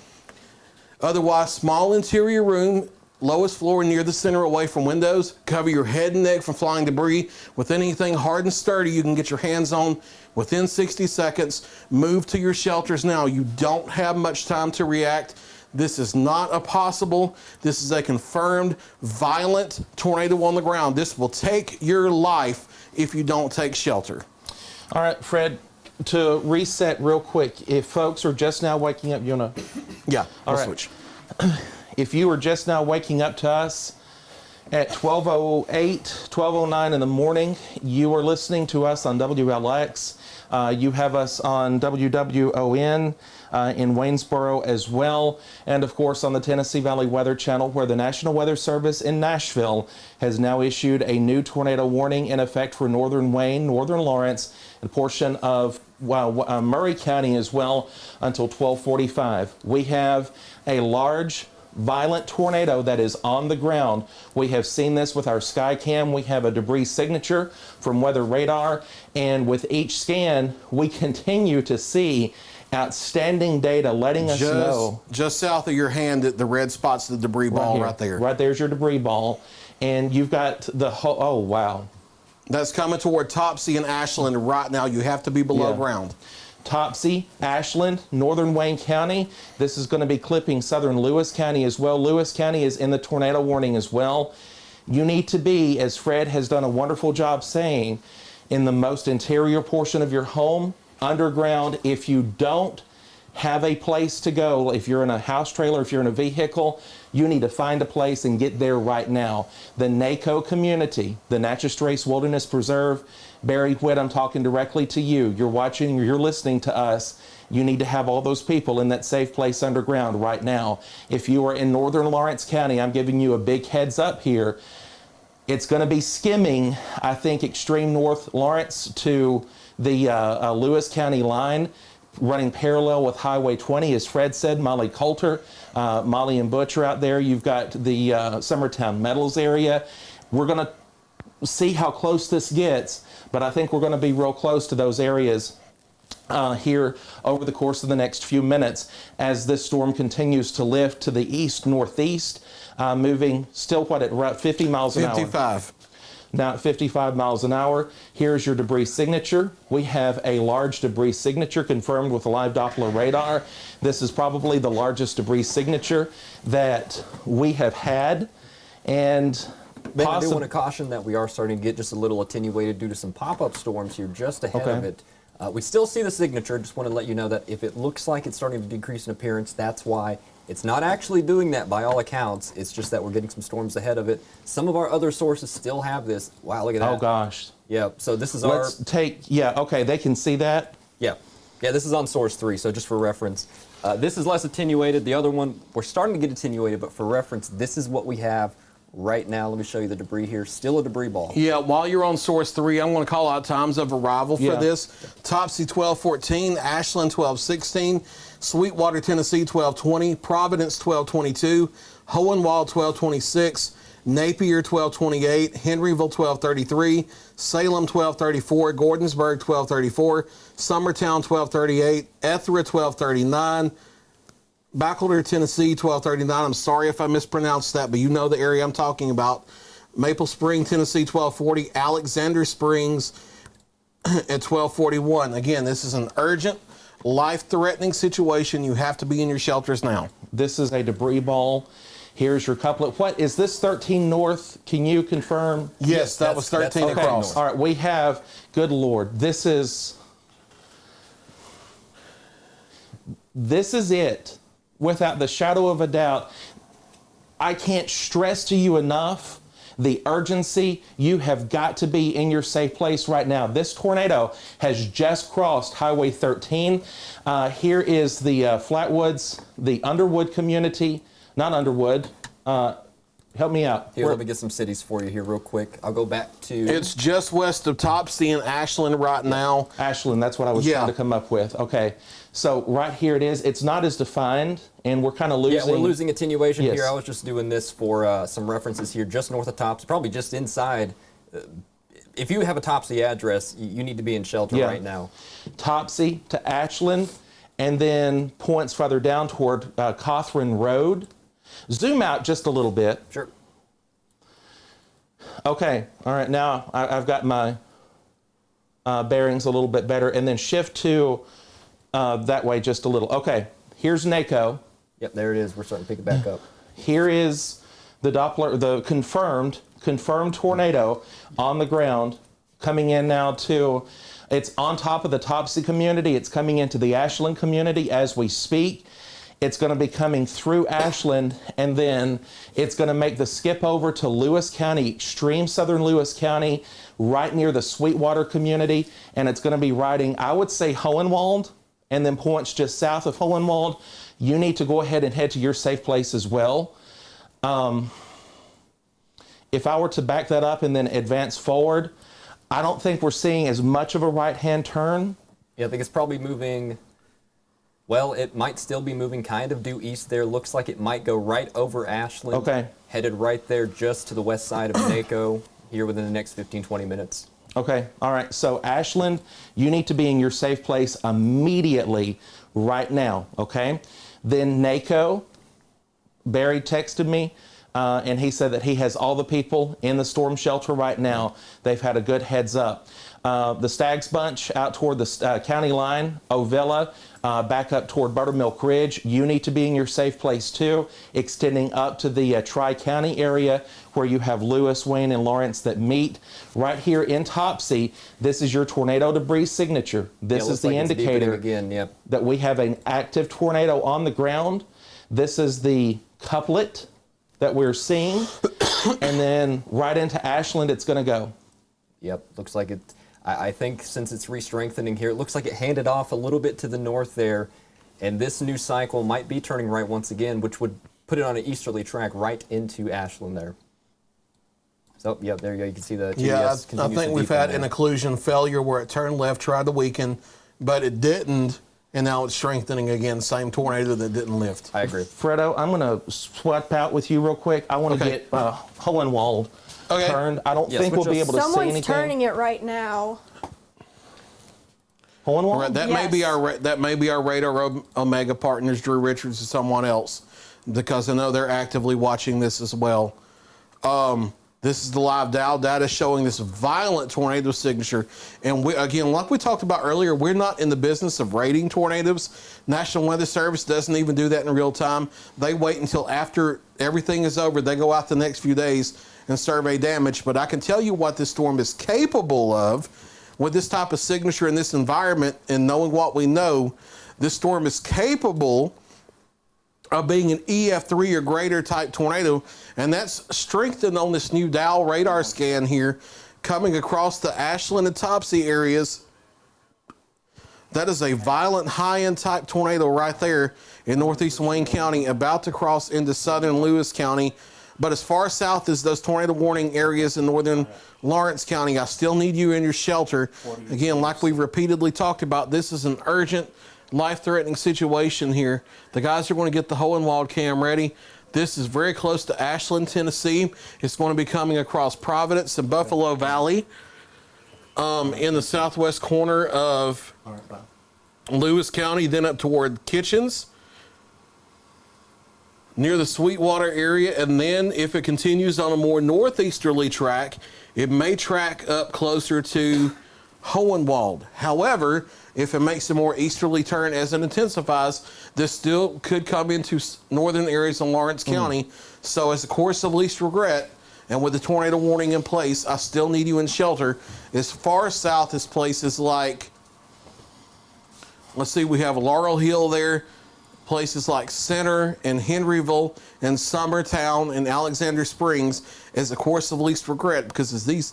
Otherwise, small interior room, lowest floor near the center away from windows. Cover your head and neck from flying debris with anything hard and sturdy you can get your hands on within 60 seconds. Move to your shelters now. You don't have much time to react. This is not a possible. This is a confirmed violent tornado on the ground. This will take your life if you don't take shelter. All right, Fred, to reset real quick, if folks are just now waking up, you want to... Yeah, All right. switch. If you are just now waking up to us at 12:08, 12:09 in the morning, you are listening to us on WLX. You have us on WWON in Waynesboro as well, and of course on the Tennessee Valley Weather Channel, where the National Weather Service in Nashville has now issued a new tornado warning in effect for northern Wayne, northern Lawrence, and a portion of Murray County as well until 12:45. We have a large, violent tornado that is on the ground. We have seen this with our Skycam. We have a debris signature from weather radar, and with each scan, we continue to see outstanding data letting us know. Just south of your hand, the red spot's the debris ball right there. Right there's your debris ball, and you've got the whole, oh wow. That's coming toward Topsy and Ashland right now. You have to be below ground. Topsy, Ashland, northern Wayne County. This is going to be clipping southern Lewis County as well. Lewis County is in the tornado warning as well. You need to be, as Fred has done a wonderful job saying, in the most interior portion of your home, underground. If you don't have a place to go, if you're in a house trailer, if you're in a vehicle, you need to find a place and get there right now. The NACO community, the Natchez Trace Wilderness Preserve, Barry Whitt, I'm talking directly to you. You're watching, you're listening to us. You need to have all those people in that safe place underground right now. If you are in northern Lawrence County, I'm giving you a big heads up here. It's going to be skimming, I think, extreme north Lawrence to the Lewis County line, running parallel with Highway 20, as Fred said. Molly Coulter, Molly and Butch are out there. You've got the Summertown Metals area. We're going to see how close this gets, but I think we're going to be real close to those areas here over the course of the next few minutes as this storm continues to lift to the east-northeast, moving still at about 50 miles an hour. 55. Now at 55 miles an hour. Here's your debris signature. We have a large debris signature confirmed with a live Doppler radar. This is probably the largest debris signature that we have had. And Ben, I do want to caution that we are starting to get just a little attenuated due to some pop-up storms here just ahead of it. We still see the signature. Just want to let you know that if it looks like it's starting to decrease in appearance, that's why. It's not actually doing that by all accounts. It's just that we're getting some storms ahead of it. Some of our other sources still have this. Wow, look at that. Oh, gosh. Yeah, so this is Let's okay, they can see that. Yeah, this is on source 3, so just for reference. This is less attenuated. The other one, we're starting to get attenuated, but for reference, this is what we have right now. Let me show you the debris here. Still a debris ball. Yeah, while you're on source 3, I'm going to call out times of arrival for this. Topsy 12:14, Ashland 12:16, Sweetwater, Tennessee 12:20, Providence 12:22, Hohenwald 12:26, Napier 12:28, Henryville 12:33, Salem 12:34, Gordonsburg 12:34, Summertown 12:38, Ethra 12:39, Backwater, Tennessee 12:39. I'm sorry if I mispronounced that, but you know the area I'm talking about. Maple Spring, Tennessee 12:40, Alexander Springs at 12:41. Again, this is an urgent, life-threatening situation. You have to be in your shelters now. This is a debris ball. Here's your couplet. What is this 13 north? Can you confirm? Yes, that was 13 okay. across. All right, we have, good Lord, this is it. Without the shadow of a doubt. I can't stress to you enough the urgency. You have got to be in your safe place right now. This tornado has just crossed Highway 13. Here is the Flatwoods, the Underwood community. Not Underwood. Help me out. Here, let me get some cities for you here real quick. I'll go back to... It's just west of Topsy and Ashland right now. Ashland, that's what I was trying to come up with. Okay. So right here it is. It's not as defined, and we're kind of losing... Yeah, we're losing attenuation here. I was just doing this for some references here, just north of Topsy, probably just inside. If you have a Topsy address, you need to be in shelter right now. Topsy to Ashland, and then points further down toward Cawthron Road. Zoom out just a little bit. Sure. Okay, all right, now I've got my bearings a little bit better, and then shift to that way just a little. Okay, here's NACO. Yep, there it is. We're starting to pick it back up. Here is the Doppler, the confirmed tornado on the ground coming in now to, it's on top of the Topsy community. It's coming into the Ashland community as we speak. It's going to be coming through Ashland, and then it's going to make the skip over to Lewis County, extreme southern Lewis County, right near the Sweetwater community, and it's going to be riding, I would say, Hohenwald, and then points just south of Hohenwald. You need to go ahead and head to your safe place as well. If I were to back that up and then advance forward, I don't think we're seeing as much of a right-hand turn. Yeah, I think it's probably moving... Well, it might still be moving kind of due east there. Looks like it might go right over Ashland. Okay. Headed right there just to the west side of NACO here within the next 15, 20 minutes. Okay, all right. So Ashland, you need to be in your safe place immediately right now, okay? Then NACO, Barry texted me, and he said that he has all the people in the storm shelter right now. They've had a good heads up. The Stags Bunch out toward the county line, Ovilla, back up toward Buttermilk Ridge. You need to be in your safe place too, extending up to the Tri-County area where you have Lewis, Wayne, and Lawrence that meet. Right here in Topsy, this is your tornado debris signature. This is the indicator again, that we have an active tornado on the ground. This is the couplet that we're seeing. And then right into Ashland, it's going to go. Yep, looks like it. I think since it's re-strengthening here, it looks like it handed off a little bit to the north there, and this new cycle might be turning right once again, which would put it on an easterly track right into Ashland there. So, yep, there you go. You can see the GDS I think we've had an occlusion failure where it turned left, tried to weaken, but it didn't, and now it's strengthening again. Same tornado that didn't lift. I agree. Fredo, I'm going to swap out with you real quick. I want to get Hohenwald turned. I don't think we'll be able to see anything. Someone's turning it right now. Hohenwald? Right, that may be our Radar Omega partners, Drew Richards, or someone else, because I know they're actively watching this as well. This is the live Dow data showing this violent tornado signature. And we, again, like we talked about earlier, we're not in the business of rating tornadoes. National Weather Service doesn't even do that in real time. They wait until after everything is over. They go out the next few days and survey damage. But I can tell you what this storm is capable of. with this type of signature in this environment and knowing what we know, this storm is capable of being an EF3 or greater type tornado, and that's strengthened on this new Dow radar scan here, coming across the Ashland and Topsy areas. That is a violent high-end type tornado right there in northeast Wayne County, about to cross into southern Lewis County. But as far south as those tornado warning areas in northern Lawrence County, I still need you in your shelter. Again, like we've repeatedly talked about, this is an urgent, life-threatening situation here. The guys are going to get the Hohenwald cam ready. This is very close to Ashland, Tennessee. It's going to be coming across Providence and Buffalo Valley in the southwest corner of Lewis County, then up toward Kitchens, near the Sweetwater area, and then if it continues on a more northeasterly track, it may track up closer to Hohenwald. However, if it makes a more easterly turn as it intensifies, this still could come into northern areas in Lawrence County. So as a course of least regret, and with the tornado warning in place, I still need you in shelter. As far south as places like, let's see, we have Laurel Hill there, places like Center and Henryville and Summertown and Alexander Springs as a course of least regret, because as these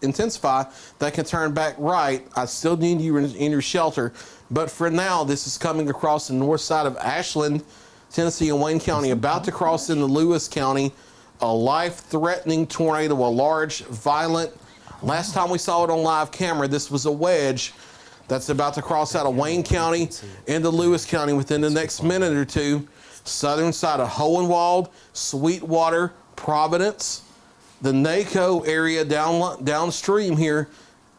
intensify, they can turn back right. I still need you in your shelter. But for now, this is coming across the north side of Ashland, Tennessee and Wayne County, about to cross into Lewis County. A life-threatening tornado, a large, violent. Last time we saw it on live camera, this was a wedge that's about to cross out of Wayne County into Lewis County within the next minute or two. Southern side of Hohenwald, Sweetwater, Providence, the NACO area downstream here,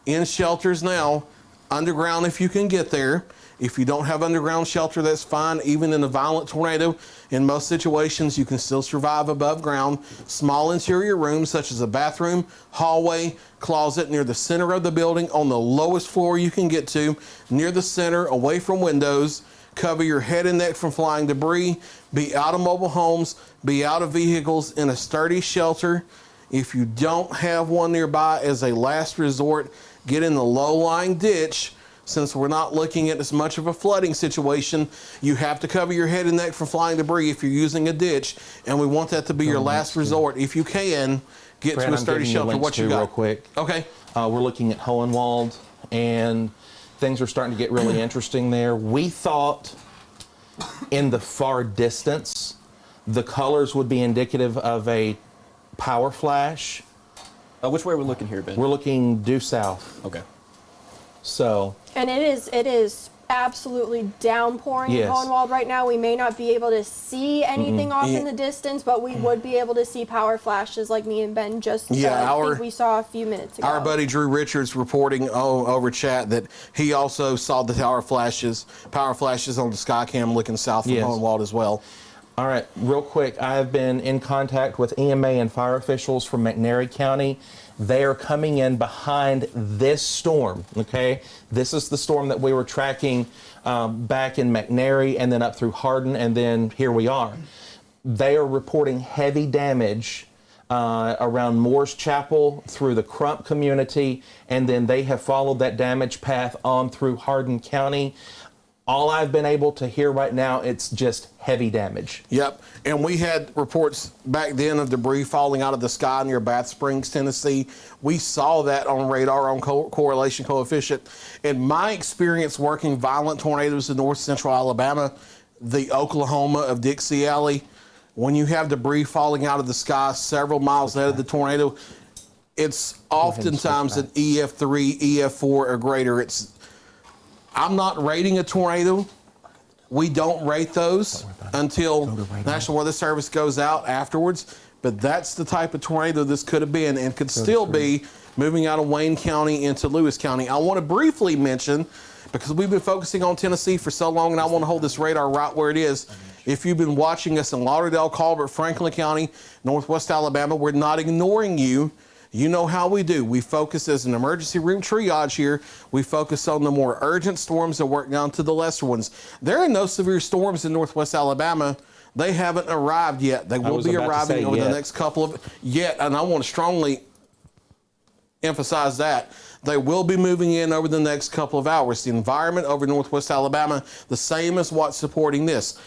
in shelters now. Underground if you can get there. If you don't have underground shelter, that's fine. Even in a violent tornado, in most situations, you can still survive above ground. Small interior rooms such as a bathroom, hallway, closet near the center of the building, on the lowest floor you can get to, near the center, away from windows. Cover your head and neck from flying debris. Be out of mobile homes. Be out of vehicles in a sturdy shelter. If you don't have one nearby, as a last resort, get in the low-lying ditch. Since we're not looking at as much of a flooding situation, you have to cover your head and neck from flying debris if you're using a ditch, and we want that to be your last resort. If you can, get Fred, to a sturdy shelter. What you got? Real quick. Okay. We're looking at Hohenwald, and things are starting to get really interesting there. We thought in the far distance, the colors would be indicative of a power flash. Which way are we looking here, Ben? We're looking due south. Okay. So. And it is absolutely downpouring in Yes. Hohenwald right now. We may not be able to see anything off in the distance, but we would be able to see power flashes like me and Ben just I think we saw a few minutes ago. Our buddy Drew Richards reporting over chat that he also saw the power flashes on the Skycam looking south from Hohenwald as well. All right, real quick, I have been in contact with EMA and fire officials from McNairy County. They are coming in behind this storm, okay? This is the storm that we were tracking back in McNairy and then up through Hardin, and then here we are. They are reporting heavy damage around Moore's Chapel through the Crump community, and then they have followed that damage path on through Hardin County. All I've been able to hear right now, it's just heavy damage. Yep, and we had reports back then of debris falling out of the sky near Bath Springs, Tennessee. We saw that on radar on correlation coefficient. In my experience working violent tornadoes in north central Alabama, the Oklahoma of Dixie Alley, when you have debris falling out of the sky several miles ahead of the tornado, it's oftentimes an EF3, EF4 or greater. I'm not rating a tornado. We don't rate those until National Weather Service goes out afterwards. But that's the type of tornado this could have been and could still be moving out of Wayne County into Lewis County. I want to briefly mention, because we've been focusing on Tennessee for so long, and I want to hold this radar right where it is. If you've been watching us in Lauderdale, Colbert, Franklin County, Northwest Alabama, we're not ignoring you. You know how we do. We focus as an emergency room triage here. We focus on the more urgent storms and work down to the lesser ones. There are no severe storms in Northwest Alabama. They haven't arrived yet. They will be arriving over the next couple of, and I want to strongly emphasize that. They will be moving in over the next couple of hours. The environment over northwest Alabama, the same as what's supporting this.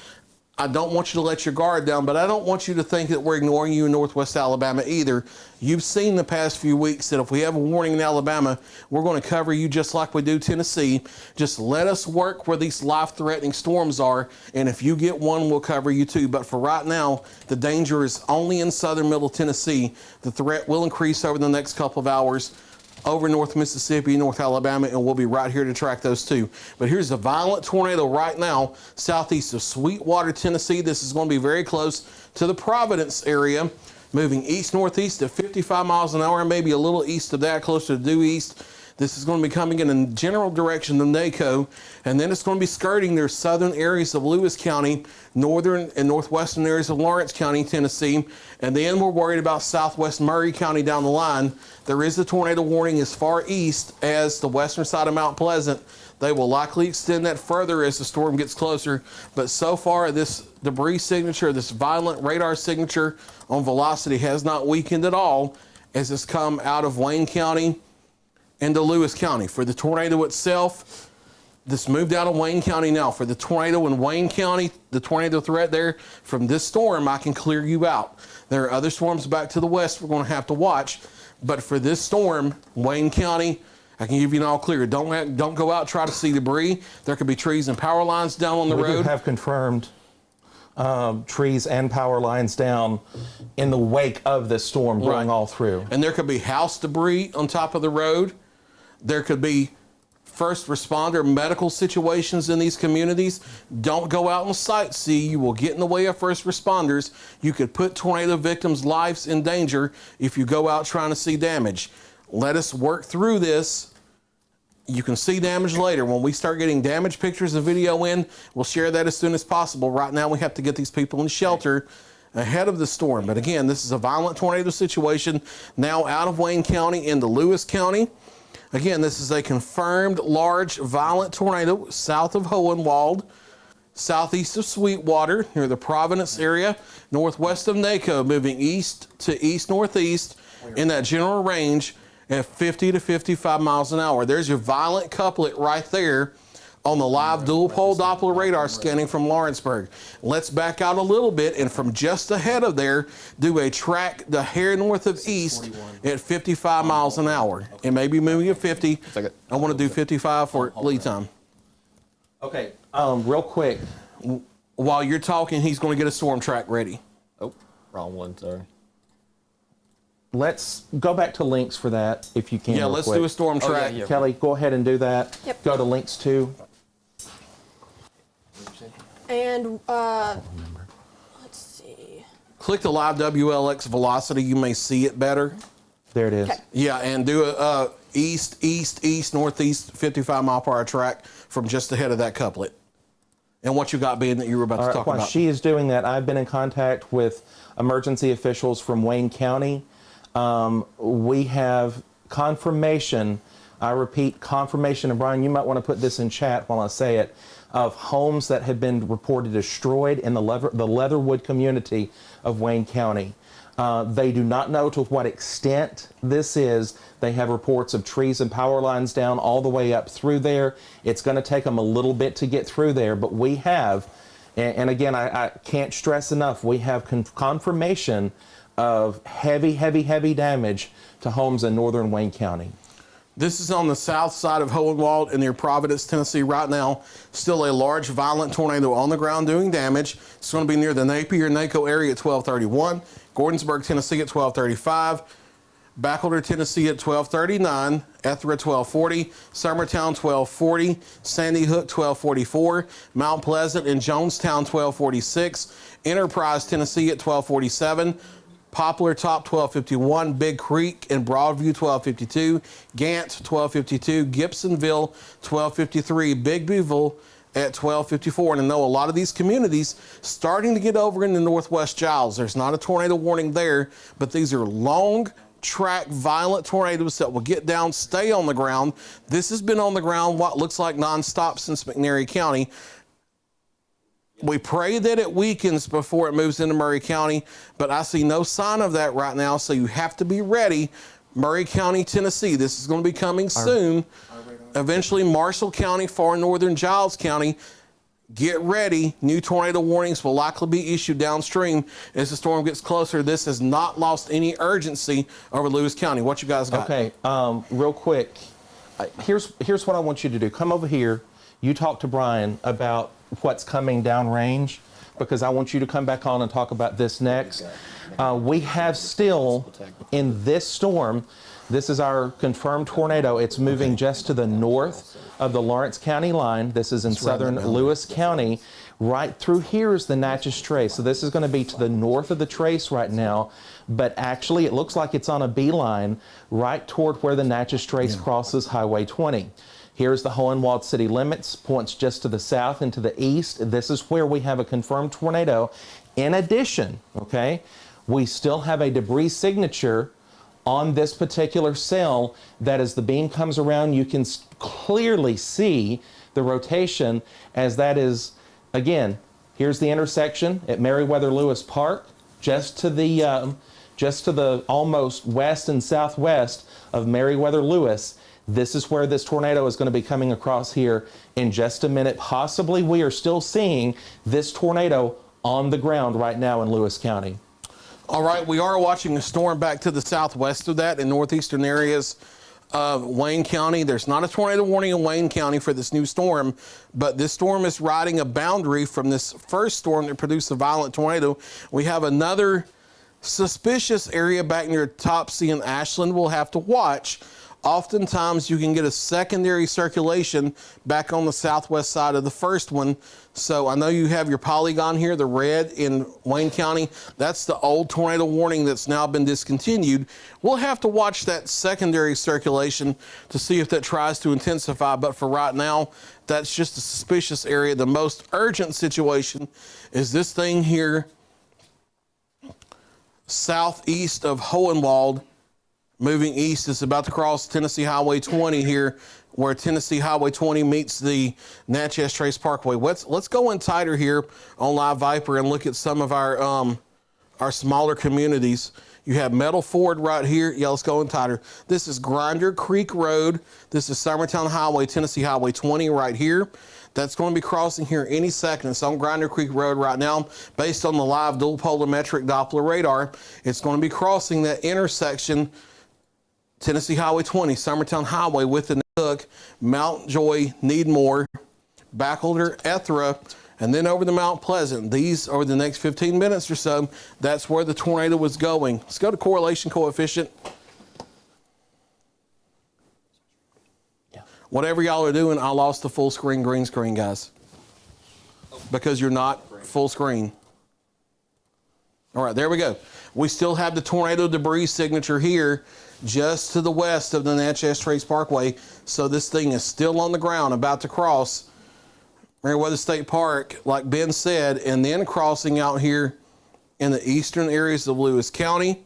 I don't want you to let your guard down, but I don't want you to think that we're ignoring you in northwest Alabama either. You've seen the past few weeks that if we have a warning in Alabama, we're going to cover you just like we do Tennessee. Just let us work where these life-threatening storms are, and if you get one, we'll cover you too. But for right now, the danger is only in southern middle Tennessee. The threat will increase over the next couple of hours over North Mississippi, North Alabama, and we'll be right here to track those too. But here's a violent tornado right now, southeast of Sweetwater, Tennessee. This is going to be very close to the Providence area, moving east-northeast at 55 miles an hour, and maybe a little east of that, closer to due east. This is going to be coming in a general direction of NACO, and then it's going to be skirting their southern areas of Lewis County, northern and northwestern areas of Lawrence County, Tennessee, and then we're worried about southwest Murray County down the line. There is a tornado warning as far east as the western side of Mount Pleasant. They will likely extend that further as the storm gets closer, but so far this debris signature, this violent radar signature on velocity has not weakened at all as it's come out of Wayne County into Lewis County. For the tornado itself, this moved out of Wayne County now. For the tornado in Wayne County, the tornado threat there, from this storm, I can clear you out. There are other storms back to the west we're going to have to watch, but for this storm, Wayne County, I can give you an all clear. Don't go out, try to see debris. There could be trees and power lines down on the road. We do have confirmed trees and power lines down in the wake of this storm going all through. And there could be house debris on top of the road. There could be first responder medical situations in these communities. Don't go out and sightsee. You will get in the way of first responders. You could put tornado victims' lives in danger if you go out trying to see damage. Let us work through this. You can see damage later. When we start getting damage pictures and video in, we'll share that as soon as possible. Right now, we have to get these people in shelter ahead of the storm. But again, this is a violent tornado situation now out of Wayne County into Lewis County. Again, this is a confirmed large violent tornado south of Hohenwald, southeast of Sweetwater, near the Providence area, northwest of NACO, moving east to east-northeast in that general range at 50 to 55 miles an hour. There's your violent couplet right there on the live dual-pole Doppler radar scanning from Lawrenceburg. Let's back out a little bit and from just ahead of there, do a track the hair north of east at 55 miles an hour. It may be moving at 50. I want to do 55 for lead time. Okay, real quick. While you're talking, he's going to get a storm track ready. Oh, wrong one, sorry. Let's go back to links for that, if you can. Yeah, let's do a storm track. yeah. Kelly, go ahead and do that. Yep. Go to links 2. And let's see. Click the live WLX velocity. You may see it better. There it is. Okay. Yeah, and do a east, northeast, 55 mile per hour track from just ahead of that couplet. And what you got being that you were about to talk While about. she is doing that, I've been in contact with emergency officials from Wayne County. We have confirmation, I repeat, confirmation, and Bryan, you might want to put this in chat while I say it, of homes that have been reported destroyed in the Leatherwood community of Wayne County. They do not know to what extent this is. They have reports of trees and power lines down all the way up through there. It's going to take them a little bit to get through there, but we have, and again, I can't stress enough, we have confirmation of heavy damage to homes in northern Wayne County. This is on the south side of Hohenwald in near Providence, Tennessee right now. Still a large violent tornado on the ground doing damage. It's going to be near the Napier-NACO area at 1231, Gordonsburg, Tennessee at 1235, Backholder, Tennessee at 1239, Ethra 1240, Summertown 1240, Sandy Hook 1244, Mount Pleasant and Jonestown 1246, Enterprise, Tennessee at 1247, Poplar Top 1251, Big Creek and Broadview 1252, Gant 1252, Gibsonville 1253, Big Beeville at 1254. And I know a lot of these communities starting to get over into northwest Giles. There's not a tornado warning there, but these are long track violent tornadoes that will get down, stay on the ground. This has been on the ground what looks like nonstop since McNairy County. We pray that it weakens before it moves into Murray County, but I see no sign of that right now, so you have to be ready Murray County, Tennessee. This is going to be coming soon. Eventually, Marshall County, far northern Giles County. Get ready. New tornado warnings will likely be issued downstream as the storm gets closer. This has not lost any urgency over Lewis County. What you guys got? Okay, real quick. Here's what I want you to do. Come over here. You talk to Bryan about what's coming downrange, because I want you to come back on and talk about this next. We have still, in this storm, this is our confirmed tornado. It's moving just to the north of the Lawrence County line. This is in southern Lewis County. Right through here is the Natchez Trace. So this is going to be to the north of the trace right now, but actually it looks like it's on a beeline right toward where the Natchez Trace crosses Highway 20. Here's the Hohenwald city limits, points just to the south and to the east. This is where we have a confirmed tornado. In addition, okay, we still have a debris signature on this particular cell that as the beam comes around, you can clearly see the rotation as that is, again, here's the intersection at Meriwether Lewis Park, just to the almost west and southwest of Meriwether Lewis. This is where this tornado is going to be coming across here in just a minute. Possibly we are still seeing this tornado on the ground right now in Lewis County. All right, we are watching a storm back to the southwest of that in northeastern areas of Wayne County. There's not a tornado warning in Wayne County for this new storm, but this storm is riding a boundary from this first storm that produced a violent tornado. We have another suspicious area back near Topsy and Ashland we'll have to watch. Oftentimes you can get a secondary circulation back on the southwest side of the first one. So I know you have your polygon here, the red in Wayne County. That's the old tornado warning that's now been discontinued. We'll have to watch that secondary circulation to see if that tries to intensify. But for right now, that's just a suspicious area. The most urgent situation is this thing here southeast of Hohenwald. Moving east, it's about to cross Tennessee Highway 20 here, where Tennessee Highway 20 meets the Natchez Trace Parkway. Let's go in tighter here on Live Viper and look at some of our smaller communities. You have Metal Ford right here. Yeah, let's go in tighter. This is Grinder Creek Road. This is Summertown Highway, Tennessee Highway 20 right here. That's going to be crossing here any second. It's on Grinder Creek Road right now. Based on the live dual polarimetric Doppler radar, it's going to be crossing that intersection, Tennessee Highway 20, Summertown Highway with the Hook, Mount Joy, Needmore, Bachelder, Ethra, and then over to Mount Pleasant. These over the next 15 minutes or so, that's where the tornado was going. Let's go to correlation coefficient. Yeah. Whatever y'all are doing, I lost the full screen green screen, guys, because you're not full screen. All right, there we go. We still have the tornado debris signature here just to the west of the Natchez Trace Parkway. So this thing is still on the ground, about to cross Meriwether State Park, like Ben said, and then crossing out here in the eastern areas of Lewis County,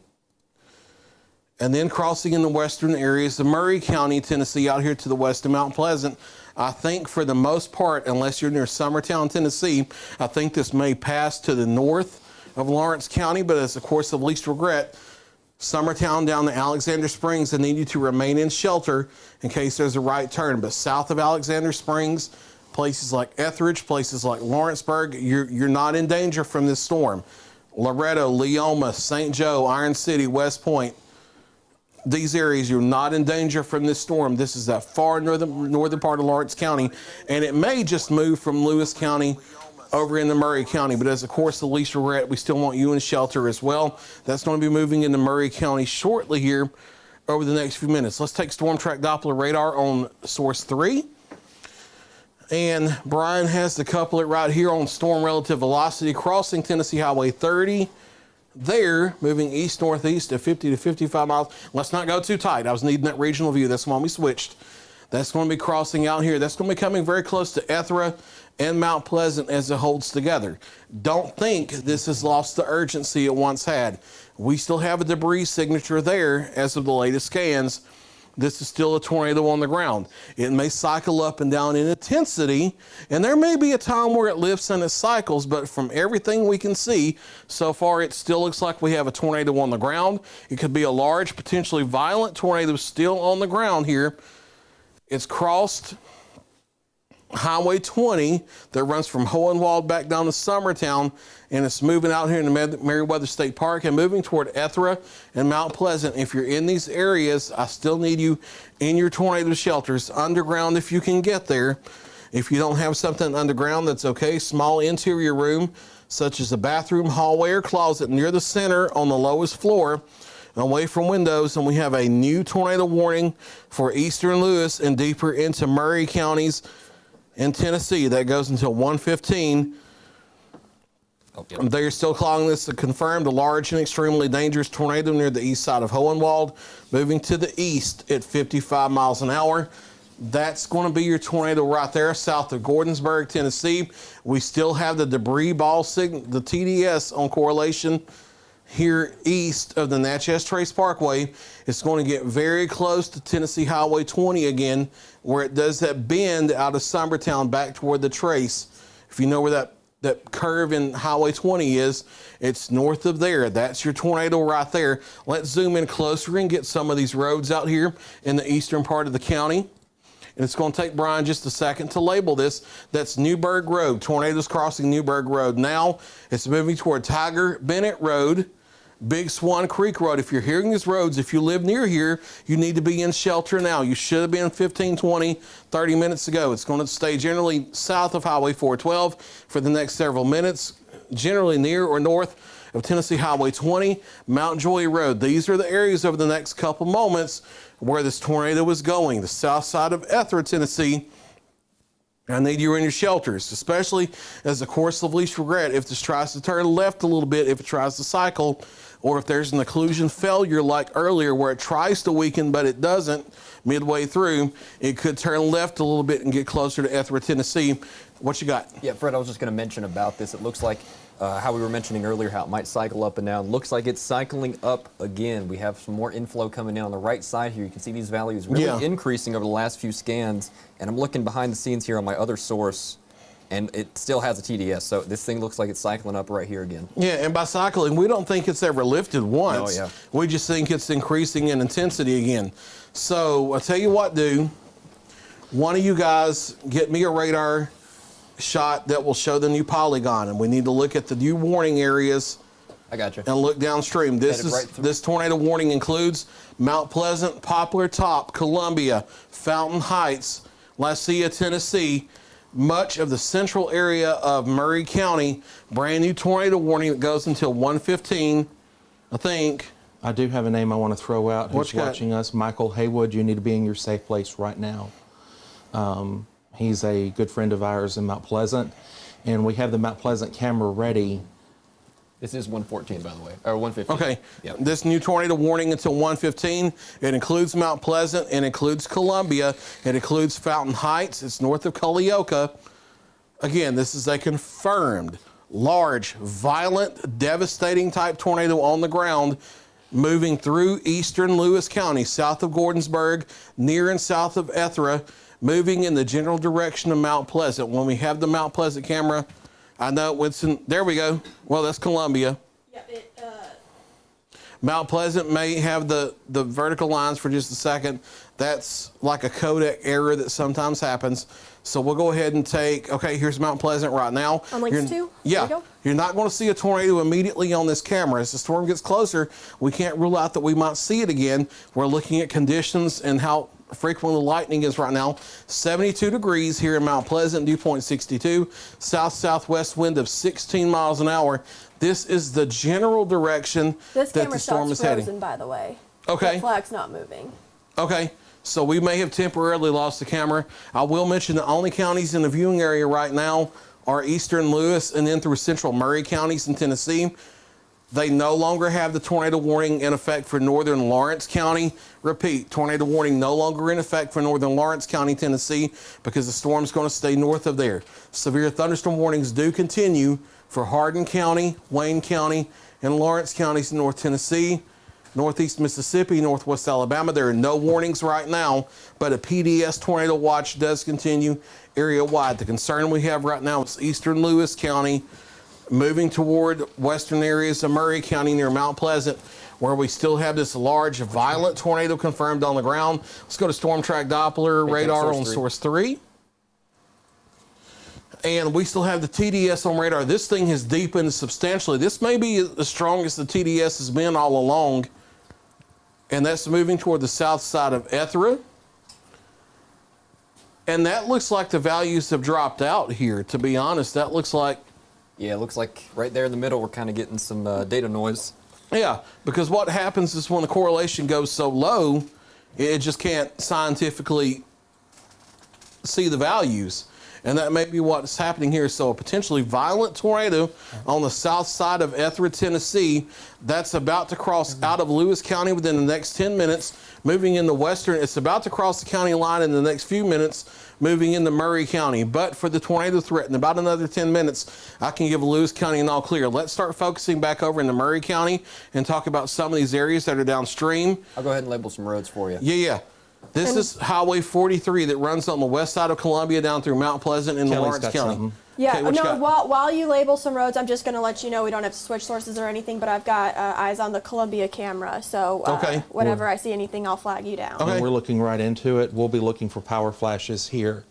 and then crossing in the western areas of Murray County, Tennessee, out here to the west of Mount Pleasant. I think for the most part, unless you're near Summertown, Tennessee, I think this may pass to the north of Lawrence County, but as a course of least regret, Summertown down to Alexander Springs, I need you to remain in shelter in case there's a right turn. But south of Alexander Springs, places like Etheridge, places like Lawrenceburg, you're not in danger from this storm. Loretto, Leoma, St. Joe, Iron City, West Point, these areas, you're not in danger from this storm. This is that far northern part of Lawrence County, and it may just move from Lewis County over into Murray County, but as a course of least regret, we still want you in shelter as well. That's going to be moving into Murray County shortly here over the next few minutes. Let's take Storm Track Doppler radar on source 3. And Bryan has the couplet right here on storm relative velocity crossing Tennessee Highway 30. There, moving east-northeast at 50 to 55 miles. Let's not go too tight. I was needing that regional view. That's why we switched. That's going to be crossing out here. That's going to be coming very close to Ethra and Mount Pleasant as it holds together. Don't think this has lost the urgency it once had. We still have a debris signature there as of the latest scans. this is still a tornado on the ground. It may cycle up and down in intensity, and there may be a time where it lifts and it cycles, but from everything we can see so far, it still looks like we have a tornado on the ground. It could be a large, potentially violent tornado still on the ground here. It's crossed Highway 20 that runs from Hohenwald back down to Summertown, and it's moving out here in the Meriwether State Park and moving toward Ethra and Mount Pleasant. If you're in these areas, I still need you in your tornado shelters, underground if you can get there. If you don't have something underground, that's okay. Small interior room, such as a bathroom, hallway, or closet near the center on the lowest floor, away from windows. And we have a new tornado warning for eastern Lewis and deeper into Murray counties in Tennessee. That goes until 1:15. They're still calling this a confirmed, a large and extremely dangerous tornado near the east side of Hohenwald, moving to the east at 55 miles an hour. That's going to be your tornado right there, south of Gordonsburg, Tennessee. We still have the debris ball signal, the TDS on correlation here east of the Natchez Trace Parkway. It's going to get very close to Tennessee Highway 20 again, where it does that bend out of Summertown back toward the Trace. If you know where that curve in Highway 20 is, it's north of there. That's your tornado right there. Let's zoom in closer and get some of these roads out here in the eastern part of the county. And it's going to take Bryan just a second to label this. That's Newburgh Road. Tornadoes crossing Newburgh Road. Now it's moving toward Tiger Bennett Road, Big Swan Creek Road. If you're hearing these roads, if you live near here, you need to be in shelter now. You should have been 15, 20, 30 minutes ago. It's going to stay generally south of Highway 412 for the next several minutes, generally near or north of Tennessee Highway 20, Mount Joy Road. These are the areas over the next couple moments where this tornado is going. The south side of Ethra, Tennessee. I need you in your shelters, especially as a course of least regret. If this tries to turn left a little bit, if it tries to cycle, or if there's an occlusion failure like earlier where it tries to weaken but it doesn't midway through, it could turn left a little bit and get closer to Ethra, Tennessee. What you got? Yeah, Fred, I was just going to mention about this. It looks like how we were mentioning earlier, how it might cycle up and down. Looks like it's cycling up again. We have some more inflow coming in on the right side here. You can see these values really increasing over the last few scans. And I'm looking behind the scenes here on my other source, and it still has a TDS. So this thing looks like it's cycling up right here again. Yeah, and by cycling, we don't think it's ever lifted once. Oh, yeah. We just think it's increasing in intensity again. So I'll tell you what, one of you guys get me a radar shot that will show the new polygon, and we need to look at the new warning areas. I got you. And look downstream. This tornado warning includes Mount Pleasant, Poplar Top, Columbia, Fountain Heights, Lascia, Tennessee, much of the central area of Murray County. Brand new tornado warning that goes until 1:15, I think. I do have a name I want to throw out who's watching us. Michael Haywood, you need to be in your safe place right now. He's a good friend of ours in Mount Pleasant, and we have the Mount Pleasant camera ready. This is 114, by the way, or 115. Okay. Yep. This new tornado warning until 1:15. It includes Mount Pleasant. It includes Columbia. It includes Fountain Heights. It's north of Culleoka. Again, this is a confirmed, large, violent, devastating type tornado on the ground, moving through eastern Lewis County, south of Gordonsburg, near and south of Ethra, moving in the general direction of Mount Pleasant. When we have the Mount Pleasant camera, I know it's in, there we go. Well, that's Columbia. Yep, Mount Pleasant may have the vertical lines for just a second. That's like a codec error that sometimes happens. So we'll go ahead and okay, here's Mount Pleasant right now. On links 2? Yeah. You're not going to see a tornado immediately on this camera. As the storm gets closer, we can't rule out that we might see it again. We're looking at conditions and how frequent the lightning is right now. 72 degrees here in Mount Pleasant, dew point 62. South-southwest wind of 16 miles an hour. This is the general direction that the storm is heading. Frozen, by the way. Okay. The flag's not moving. Okay. So we may have temporarily lost the camera. I will mention the only counties in the viewing area right now are eastern Lewis and then through central Murray counties in Tennessee. They no longer have the tornado warning in effect for northern Lawrence County. Repeat, tornado warning no longer in effect for northern Lawrence County, Tennessee, because the storm's going to stay north of there. Severe thunderstorm warnings do continue for Hardin County, Wayne County, and Lawrence counties in North Tennessee. Northeast Mississippi, Northwest Alabama. There are no warnings right now, but a PDS tornado watch does continue area-wide. The concern we have right now is eastern Lewis County, moving toward western areas of Murray County near Mount Pleasant, where we still have this large, violent tornado confirmed on the ground. Let's go to Storm Track Doppler radar on source 3. And we still have the TDS on radar. This thing has deepened substantially. This may be the strongest the TDS has been all along. And that's moving toward the south side of Ethra. And that looks like the values have dropped out here, to be honest. That looks like... Yeah, it looks like right there in the middle we're kind of getting some data noise. Yeah, because what happens is when the correlation goes so low, it just can't scientifically see the values. And that may be what's happening here. So a potentially violent tornado on the south side of Ethra, Tennessee, that's about to cross out of Lewis County within the next 10 minutes, moving into western. It's about to cross the county line in the next few minutes, moving into Murray County. But for the tornado threat, in about another 10 minutes, I can give Lewis County an all clear. Let's start focusing back over into Murray County and talk about some of these areas that are downstream. I'll go ahead and label some roads for you. Yeah. This is Highway 43 that runs on the west side of Columbia down through Mount Pleasant in Lawrence County. Something. Yeah, Okay, what you no, got? while you label some roads, I'm just going to let you know we don't have to switch sources or anything, but I've got eyes on the Columbia camera. So Okay. whenever I see anything, I'll flag you down. Okay. And we're looking right into it. We'll be looking for power flashes here.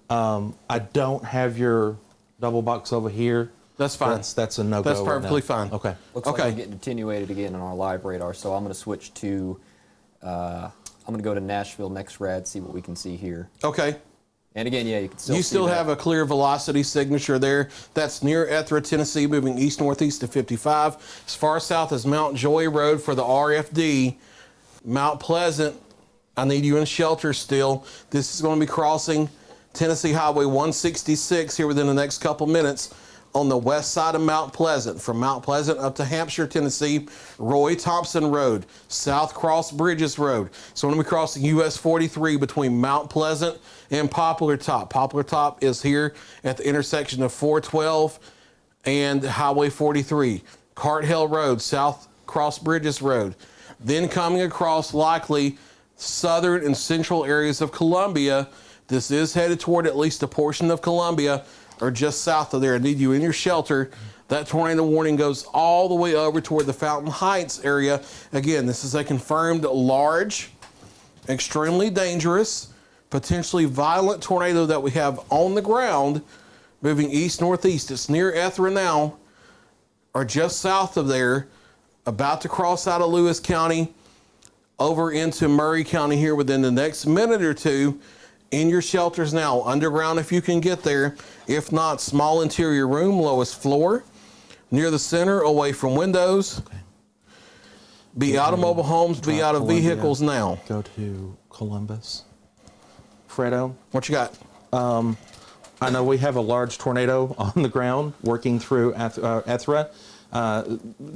I don't have your double box over here. That's fine. That's a no-go. That's right perfectly now. fine. Okay. Looks Okay. like we're getting attenuated again on our live radar, so I'm going to switch to, I'm going to go to Nashville next rad, see what we can see here. Okay. And again, yeah, you can still You see still that. have a clear velocity signature there. That's near Ethra, Tennessee, moving east-northeast to 55. As far south as Mount Joy Road for the RFD. Mount Pleasant, I need you in shelter still. This is going to be crossing Tennessee Highway 166 here within the next couple minutes on the west side of Mount Pleasant. From Mount Pleasant up to Hampshire, Tennessee, Roy Thompson Road, South Cross Bridges Road. So when we cross US 43 between Mount Pleasant and Poplar Top. Poplar Top is here at the intersection of 412 and Highway 43. Cart Hill Road, South Cross Bridges Road. Then coming across likely southern and central areas of Columbia. This is headed toward at least a portion of Columbia or just south of there. I need you in your shelter. That tornado warning goes all the way over toward the Fountain Heights area. Again, this is a confirmed large, extremely dangerous, potentially violent tornado that we have on the ground moving east-northeast. It's near Ethra now, or just south of there, about to cross out of Lewis County over into Murray County here within the next minute or two. In your shelters now, underground if you can get there. If not, small interior room, lowest floor, near the center, away from windows. Be out of mobile homes, be out of vehicles now. Go to Columbus. Fredo, What you got? I know we have a large tornado on the ground working through Ethra,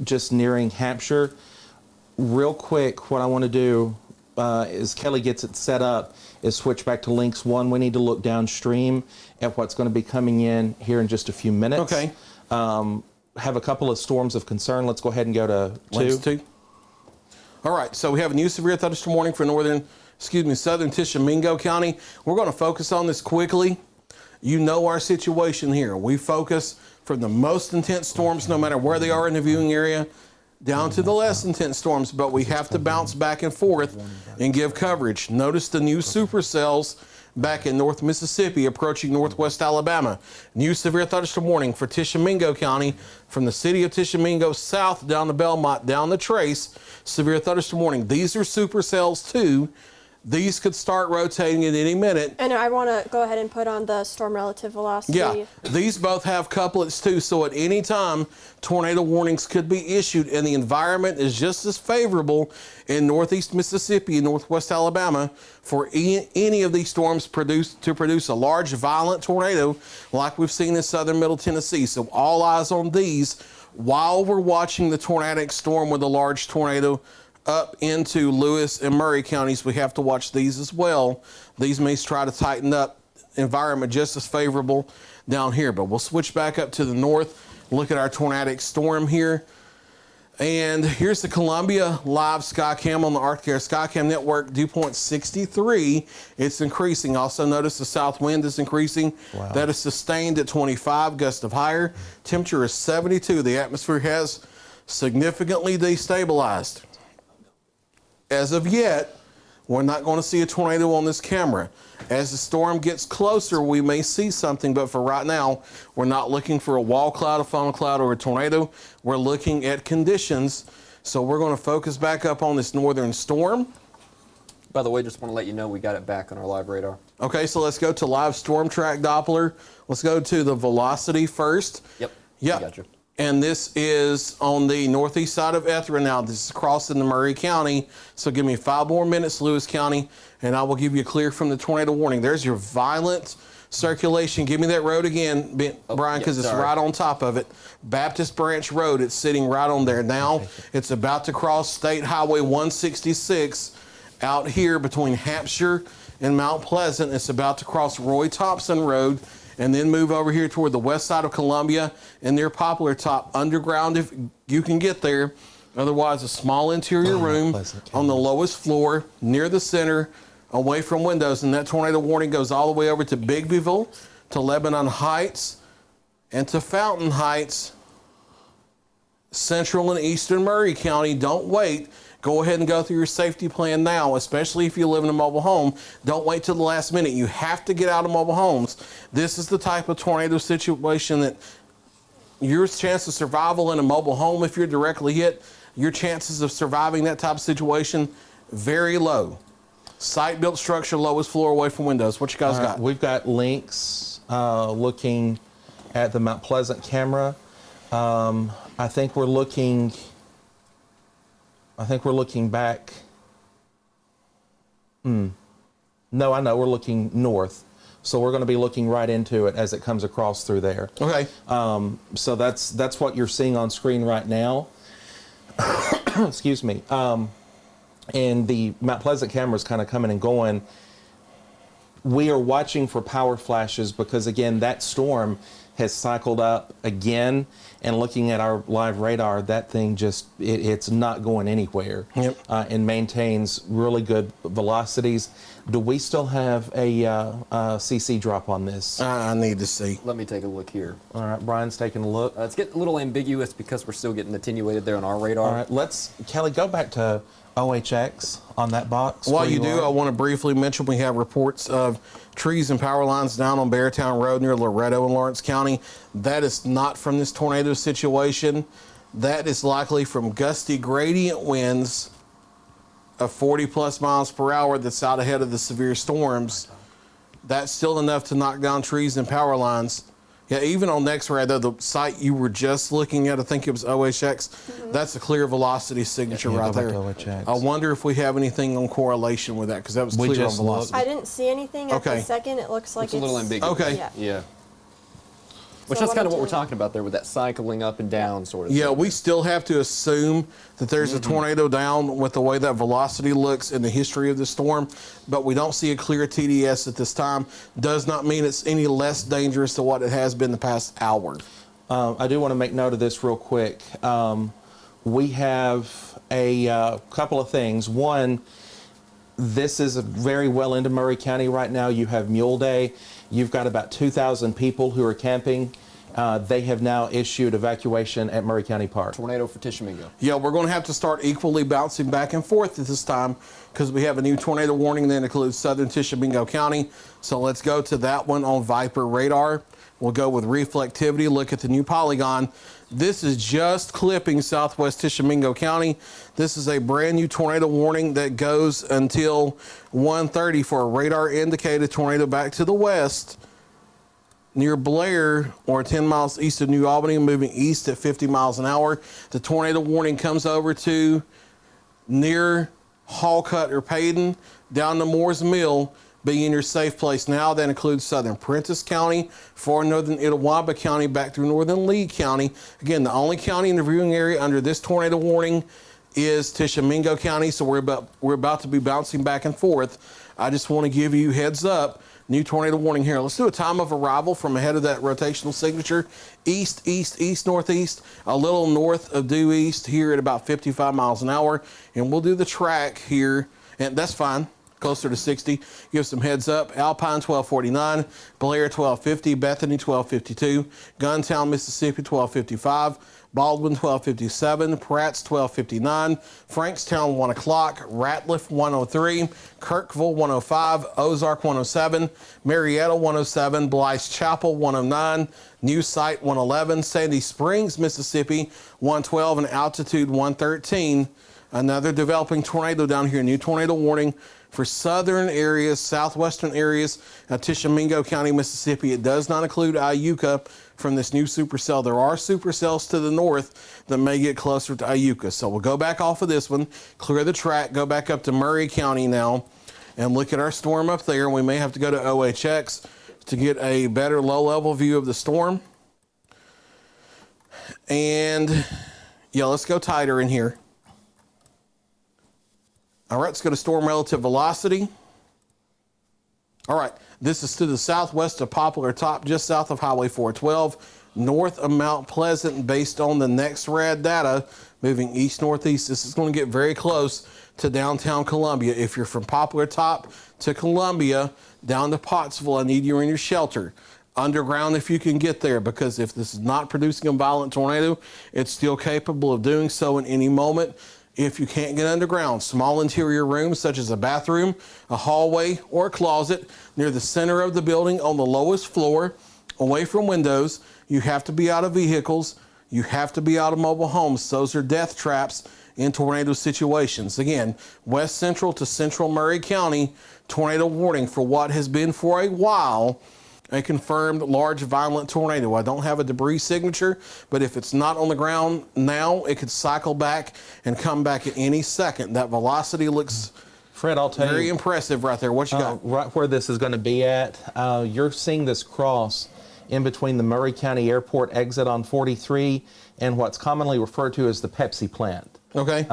just nearing Hampshire. Real quick, what I want to do is Kelly gets it set up, is switch back to links 1. We need to look downstream at what's going to be coming in here in just a few minutes. Okay. Have a couple of storms of concern. Let's go ahead and go to 2. Links 2. All right, so we have a new severe thunderstorm warning for southern Tishomingo County. We're going to focus on this quickly. You know our situation here. We focus from the most intense storms, no matter where they are in the viewing area, down to the less intense storms, but we have to bounce back and forth and give coverage. Notice the new supercells back in North Mississippi approaching northwest Alabama. New severe thunderstorm warning for Tishomingo County from the city of Tishomingo south down to Belmont, down the Trace. Severe thunderstorm warning. These are supercells too. These could start rotating at any minute. And I want to go ahead and put on the storm relative velocity. Yeah, these both have couplets too, so at any time, tornado warnings could be issued, and the environment is just as favorable in northeast Mississippi and northwest Alabama for any of these storms to produce a large, violent tornado like we've seen in southern middle Tennessee. So all eyes on these while we're watching the tornadic storm with a large tornado up into Lewis and Murray counties. We have to watch these as well. These may try to tighten up environment just as favorable down here, but we'll switch back up to the north, look at our tornadic storm here. And here's the Columbia live Skycam on the Arctic Air Skycam network, dew point 63. It's increasing. Also notice the south wind is increasing. Wow. That is sustained at 25, gust of higher. Temperature is 72. The atmosphere has significantly destabilized. As of yet, we're not going to see a tornado on this camera. As the storm gets closer, we may see something, but for right now, we're not looking for a wall cloud, a funnel cloud, or a tornado. We're looking at conditions. So we're going to focus back up on this northern storm. By the way, just want to let you know we got it back on our live radar. Okay, so let's go to live storm track Doppler. Let's go to the velocity first. Yep. Yep. Gotcha. And this is on the northeast side of Ethra now. This is crossing the Murray County. So give me 5 more minutes, Lewis County, and I will give you a clear from the tornado warning. There's your violent circulation. Give me that road again, Brian, because it's right on top of it. Baptist Branch Road, it's sitting right on there now. It's about to cross State Highway 166 out here between Hampshire and Mount Pleasant. It's about to cross Roy Thompson Road and then move over here toward the west side of Columbia and near Poplar Top underground if you can get there. Otherwise, a small interior room on the lowest floor near the center, away from windows. And that tornado warning goes all the way over to Bigbyville, to Lebanon Heights, and to Fountain Heights, central and eastern Murray County. Don't wait. Go ahead and go through your safety plan now, especially if you live in a mobile home. Don't wait till the last minute. You have to get out of mobile homes. This is the type of tornado situation that your chance of survival in a mobile home, if you're directly hit, your chances of surviving that type of situation, very low. Site-built structure, lowest floor, away from windows. What you guys got? We've got links looking at the Mount Pleasant camera. I think we're looking back. No, I know we're looking north. So we're going to be looking right into it as it comes across through there. Okay. So that's what you're seeing on screen right now. Excuse me. And the Mount Pleasant camera is kind of coming and going. We are watching for power flashes because, again, that storm has cycled up again. And looking at our live radar, that thing just, it's not going anywhere. Yep. And maintains really good velocities. Do we still have a CC drop on this? I need to see. Let me take a look here. All right, Brian's taking a look. It's getting a little ambiguous because we're still getting attenuated there on our radar. All right, Kelly, go back to OHX on that box. While you do, I want to briefly mention we have reports of trees and power lines down on Beartown Road near Loretto in Lawrence County. That is not from this tornado situation. That is likely from gusty gradient winds of 40+ miles per hour that's out ahead of the severe storms. That's still enough to knock down trees and power lines. Yeah, even on X-ray, though, the site you were just looking at, I think it was OHX, that's a clear velocity signature right there. I wonder if we have anything on correlation with that, because that was clear on velocity. I didn't see anything at the second. It looks like it's a little ambiguous. Okay. Yeah. Which So that's kind of what we're talking about there with that cycling up and down sort of Yeah, thing. we still have to assume that there's a tornado down with the way that velocity looks in the history of the storm, but we don't see a clear TDS at this time. Does not mean it's any less dangerous than what it has been the past hour. I do want to make note of this real quick. We have a couple of things. One, this is very well into Murray County right now. You have Mule Day. You've got about 2,000 people who are camping. They have now issued evacuation at Murray County Park. Tornado for Tishomingo. Yeah, we're going to have to start equally bouncing back and forth at this time because we have a new tornado warning that includes southern Tishomingo County. So let's go to that one on Viper radar. We'll go with reflectivity, look at the new polygon. This is just clipping southwest Tishomingo County. This is a brand new tornado warning that goes until 1:30 for a radar indicated tornado back to the west near Blair or 10 miles east of New Albany, moving east at 50 miles an hour. The tornado warning comes over to near Hallcut or Payton, down to Moore's Mill, being in your safe place now. That includes southern Prentiss County, far northern Itawamba County, back through northern Lee County. Again, the only county in the viewing area under this tornado warning is Tishomingo County, so we're about to be bouncing back and forth. I just want to give you heads up. New tornado warning here. Let's do a time of arrival from ahead of that rotational signature. East, east, east, northeast, a little north of due east here at about 55 miles an hour. And we'll do the track here, and that's fine, closer to 60. Give some heads up. Alpine 1249, Blair 1250, Bethany 1252, Guntown, Mississippi 1255, Baldwin 1257, Pratt's 1259, Frankstown 1 o'clock, Ratliff 103, Kirkville 105, Ozark 107, Marietta 107, Blythe Chapel 109, New Site 111, Sandy Springs, Mississippi 112, and altitude 113. Another developing tornado down here. New tornado warning for southern areas, southwestern areas of Tishomingo County, Mississippi. It does not include Iuka from this new supercell. There are supercells to the north that may get closer to Iuka. So we'll go back off of this one, clear the track, go back up to Murray County now, and look at our storm up there. We may have to go to OHX to get a better low-level view of the storm. And yeah, let's go tighter in here. All right, let's go to storm relative velocity. All right, this is to the southwest of Poplar Top, just south of Highway 412, north of Mount Pleasant, based on the next rad data, moving east-northeast. This is going to get very close to downtown Columbia. If you're from Poplar Top to Columbia, down to Pottsville, I need you in your shelter. Underground if you can get there, because if this is not producing a violent tornado, it's still capable of doing so in any moment. If you can't get underground, small interior rooms such as a bathroom, a hallway, or a closet near the center of the building on the lowest floor, away from windows. You have to be out of vehicles. You have to be out of mobile homes. Those are death traps in tornado situations. Again, west central to central Murray County, tornado warning for what has been for a while a confirmed large violent tornado. I don't have a debris signature, but if it's not on the ground now, it could cycle back and come back at any second. That velocity looks, Fred, I'll tell you, very impressive right there. What you got? Right where this is going to be at, you're seeing this cross in between the Murray County Airport exit on 43 and what's commonly referred to as the Pepsi plant. Okay.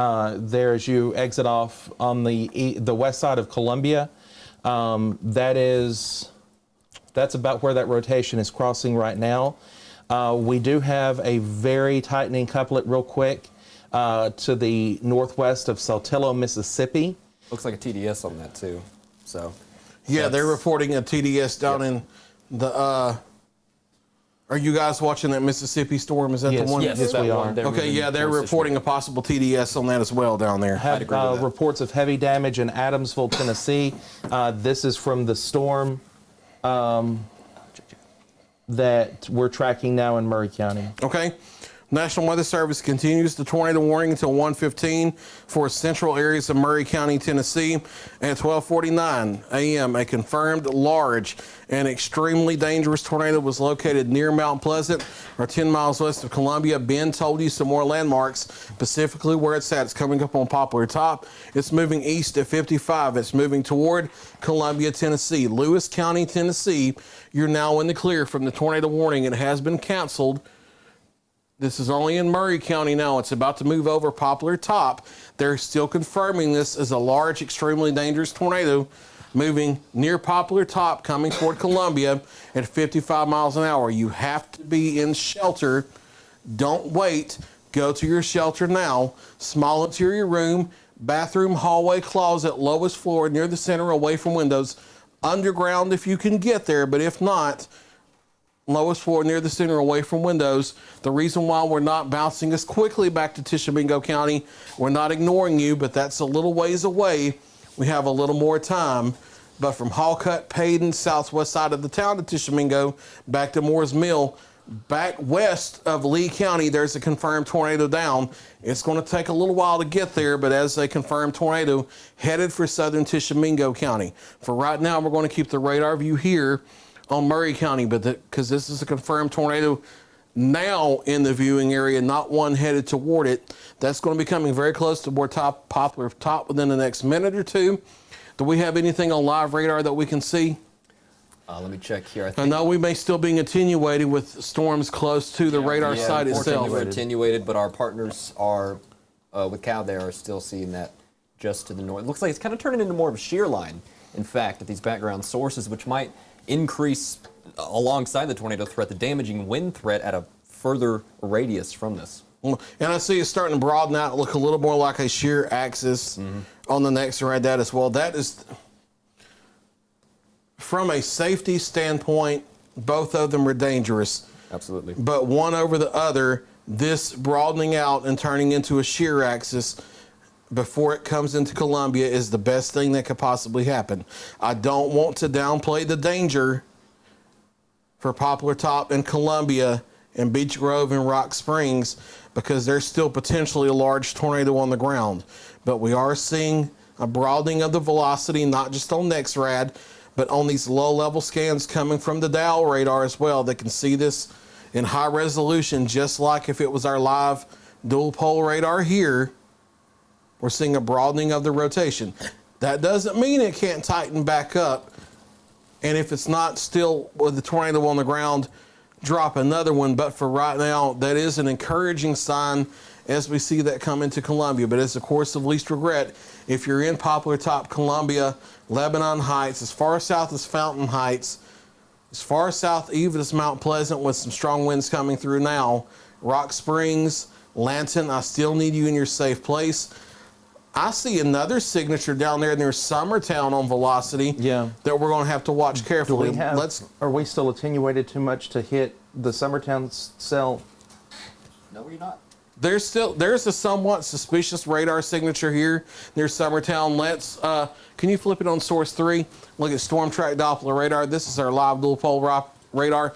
There, as you exit off on the west side of Columbia, that's about where that rotation is crossing right now. We do have a very tightening couplet real quick to the northwest of Saltillo, Mississippi. Looks like a TDS on that too. So Yeah, they're reporting a TDS down in the. Are you guys watching that Mississippi storm? Is that the one? Yes, that we one, are. they're Okay, moving yeah, they're towards reporting a possible TDS on that as well down there. Have agree with that. reports of heavy damage in Adamsville, Tennessee. This is from the storm that we're tracking now in Murray County. Okay. National Weather Service continues the tornado warning until 1:15 for central areas of Murray County, Tennessee. At 12:49 a.m., a confirmed large and extremely dangerous tornado was located near Mount Pleasant, or 10 miles west of Columbia. Ben told you some more landmarks, specifically where it's at. It's coming up on Poplar Top. It's moving east at 55. It's moving toward Columbia, Tennessee. Lewis County, Tennessee, you're now in the clear from the tornado warning. It has been canceled. This is only in Murray County now. It's about to move over Poplar Top. They're still confirming this as a large, extremely dangerous tornado moving near Poplar Top, coming toward Columbia at 55 miles an hour. You have to be in shelter. Don't wait. Go to your shelter now. Small interior room, bathroom, hallway, closet, lowest floor, near the center, away from windows. Underground if you can get there, but if not, lowest floor near the center, away from windows. The reason why we're not bouncing as quickly back to Tishomingo County, we're not ignoring you, but that's a little ways away. We have a little more time. But from Hallcut, Payden, southwest side of the town to Tishomingo, back to Moore's Mill, back west of Lee County, there's a confirmed tornado down. It's going to take a little while to get there, but as a confirmed tornado headed for southern Tishomingo County. For right now, we're going to keep the radar view here on Murray County, but because this is a confirmed tornado now in the viewing area, not one headed toward it. That's going to be coming very close to more Poplar Top within the next minute or two. Do we have anything on live radar that we can see? Let me check here. I know we may still be attenuated with storms close to the radar site itself. We're attenuated, but our partners are with Cal there are still seeing that just to the north. It looks like it's kind of turning into more of a shear line, in fact, at these background sources, which might increase alongside the tornado threat, the damaging wind threat at a further radius from this. And I see it's starting to broaden out, look a little more like a shear axis on the next right that as well. That is, from a safety standpoint, both of them are dangerous. Absolutely. But one over the other, this broadening out and turning into a shear axis before it comes into Columbia is the best thing that could possibly happen. I don't want to downplay the danger for Poplar Top and Columbia and Beech Grove and Rock Springs because there's still potentially a large tornado on the ground. But we are seeing a broadening of the velocity, not just on NEXRAD, but on these low-level scans coming from the Dow radar as well. They can see this in high resolution, just like if it was our live dual-pole radar here. We're seeing a broadening of the rotation. That doesn't mean it can't tighten back up. And if it's not still with the tornado on the ground, drop another one. But for right now, that is an encouraging sign as we see that come into Columbia. But it's a course of least regret. If you're in Poplar Top, Columbia, Lebanon Heights, as far south as Fountain Heights, as far south even as Mount Pleasant with some strong winds coming through now, Rock Springs, Lanton, I still need you in your safe place. I see another signature down there near Summertown on velocity that we're going to have to watch carefully. Are we still attenuated too much to hit the Summertown cell? No, you're not. There's a somewhat suspicious radar signature here near Summertown. Can you flip it on source 3? Look at Storm Track Doppler radar. This is our live dual pole radar.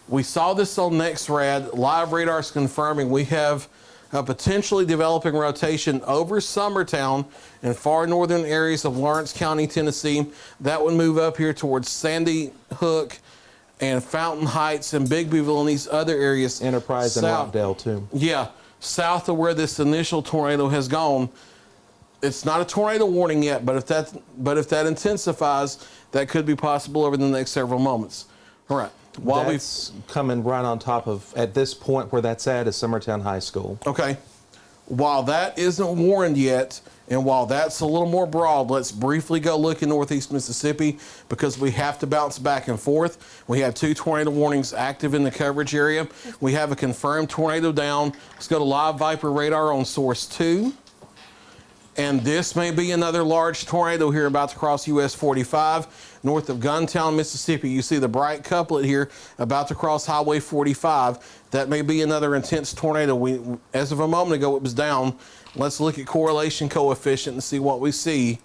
We saw this on NEXRAD. Live radar is confirming we have a potentially developing rotation over Summertown and far northern areas of Lawrence County, Tennessee. That would move up here towards Sandy Hook and Fountain Heights and Bigbyville and these other areas. Enterprise and Rockdale too. Yeah, south of where this initial tornado has gone. It's not a tornado warning yet, but if that intensifies, that could be possible over the next several moments. All right. That's coming right on top of, at this point where that's at, is Summertown High School. Okay. While that isn't warned yet, and while that's a little more broad, let's briefly go look in northeast Mississippi because we have to bounce back and forth. We have 2 tornado warnings active in the coverage area. We have a confirmed tornado down. Let's go to live Viper radar on source 2. And this may be another large tornado here about to cross US 45 north of Guntown, Mississippi. You see the bright couplet here about to cross Highway 45. That may be another intense tornado. As of a moment ago, it was down. Let's look at correlation coefficient and see what we see.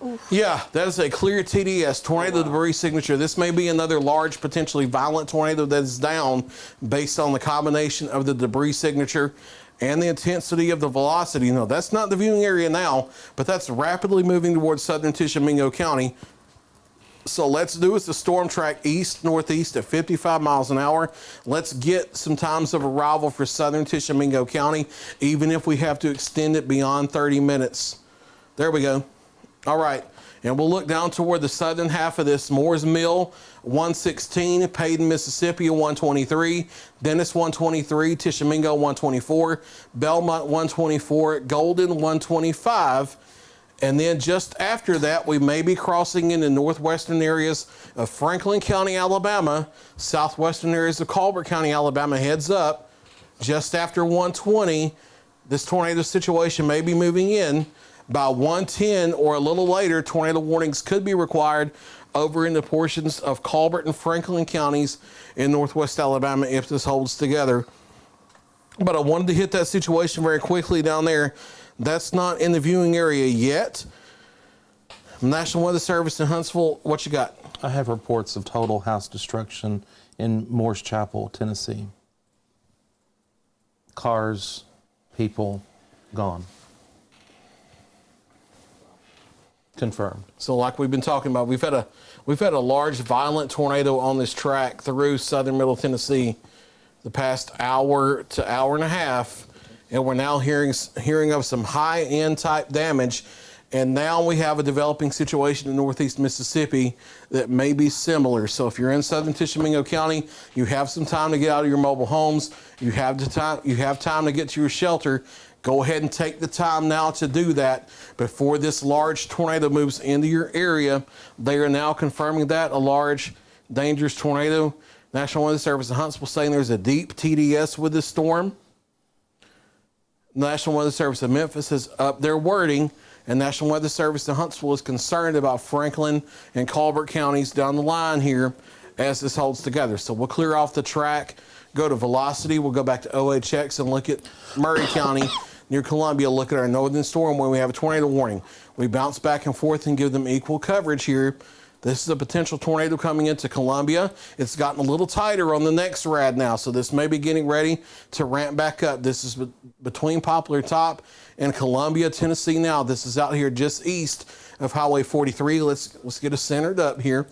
Oof. Yeah, that is a clear TDS, tornado debris signature. This may be another large, potentially violent tornado that is down based on the combination of the debris signature and the intensity of the velocity. No, that's not the viewing area now, but that's rapidly moving towards southern Tishomingo County. So let's do is the storm track east-northeast at 55 miles an hour. Let's get some times of arrival for southern Tishomingo County, even if we have to extend it beyond 30 minutes. There we go. All right. And we'll look down toward the southern half of this. Moore's Mill, 116, Payton, Mississippi, 123, Dennis, 123, Tishomingo, 124, Belmont, 124, Golden, 125. And then just after that, we may be crossing into northwestern areas of Franklin County, Alabama, southwestern areas of Colbert County, Alabama. Heads up, just after 120, this tornado situation may be moving in. By 110 or a little later, tornado warnings could be required over in the portions of Colbert and Franklin counties in northwest Alabama if this holds together. But I wanted to hit that situation very quickly down there. That's not in the viewing area yet. National Weather Service in Huntsville, what you got? I have reports of total house destruction in Morris Chapel, Tennessee. Cars, people, gone. Confirmed. So like we've been talking about, we've had a large violent tornado on this track through southern middle Tennessee the past hour to hour and a half, and we're now hearing of some high-end type damage. And now we have a developing situation in northeast Mississippi that may be similar. So if you're in southern Tishomingo County, you have some time to get out of your mobile homes. You have time to get to your shelter. Go ahead and take the time now to do that before this large tornado moves into your area. They are now confirming that a large, dangerous tornado. National Weather Service in Huntsville saying there's a deep TDS with this storm. National Weather Service in Memphis has upped their wording, and National Weather Service in Huntsville is concerned about Franklin and Colbert counties down the line here as this holds together. So we'll clear off the track, go to velocity. We'll go back to OHX and look at Murray County near Columbia. Look at our northern storm when we have a tornado warning. We bounce back and forth and give them equal coverage here. This is a potential tornado coming into Columbia. It's gotten a little tighter on the next rad now, so this may be getting ready to ramp back up. This is between Poplar Top and Columbia, Tennessee now. This is out here just east of Highway 43. Let's get us centered up here.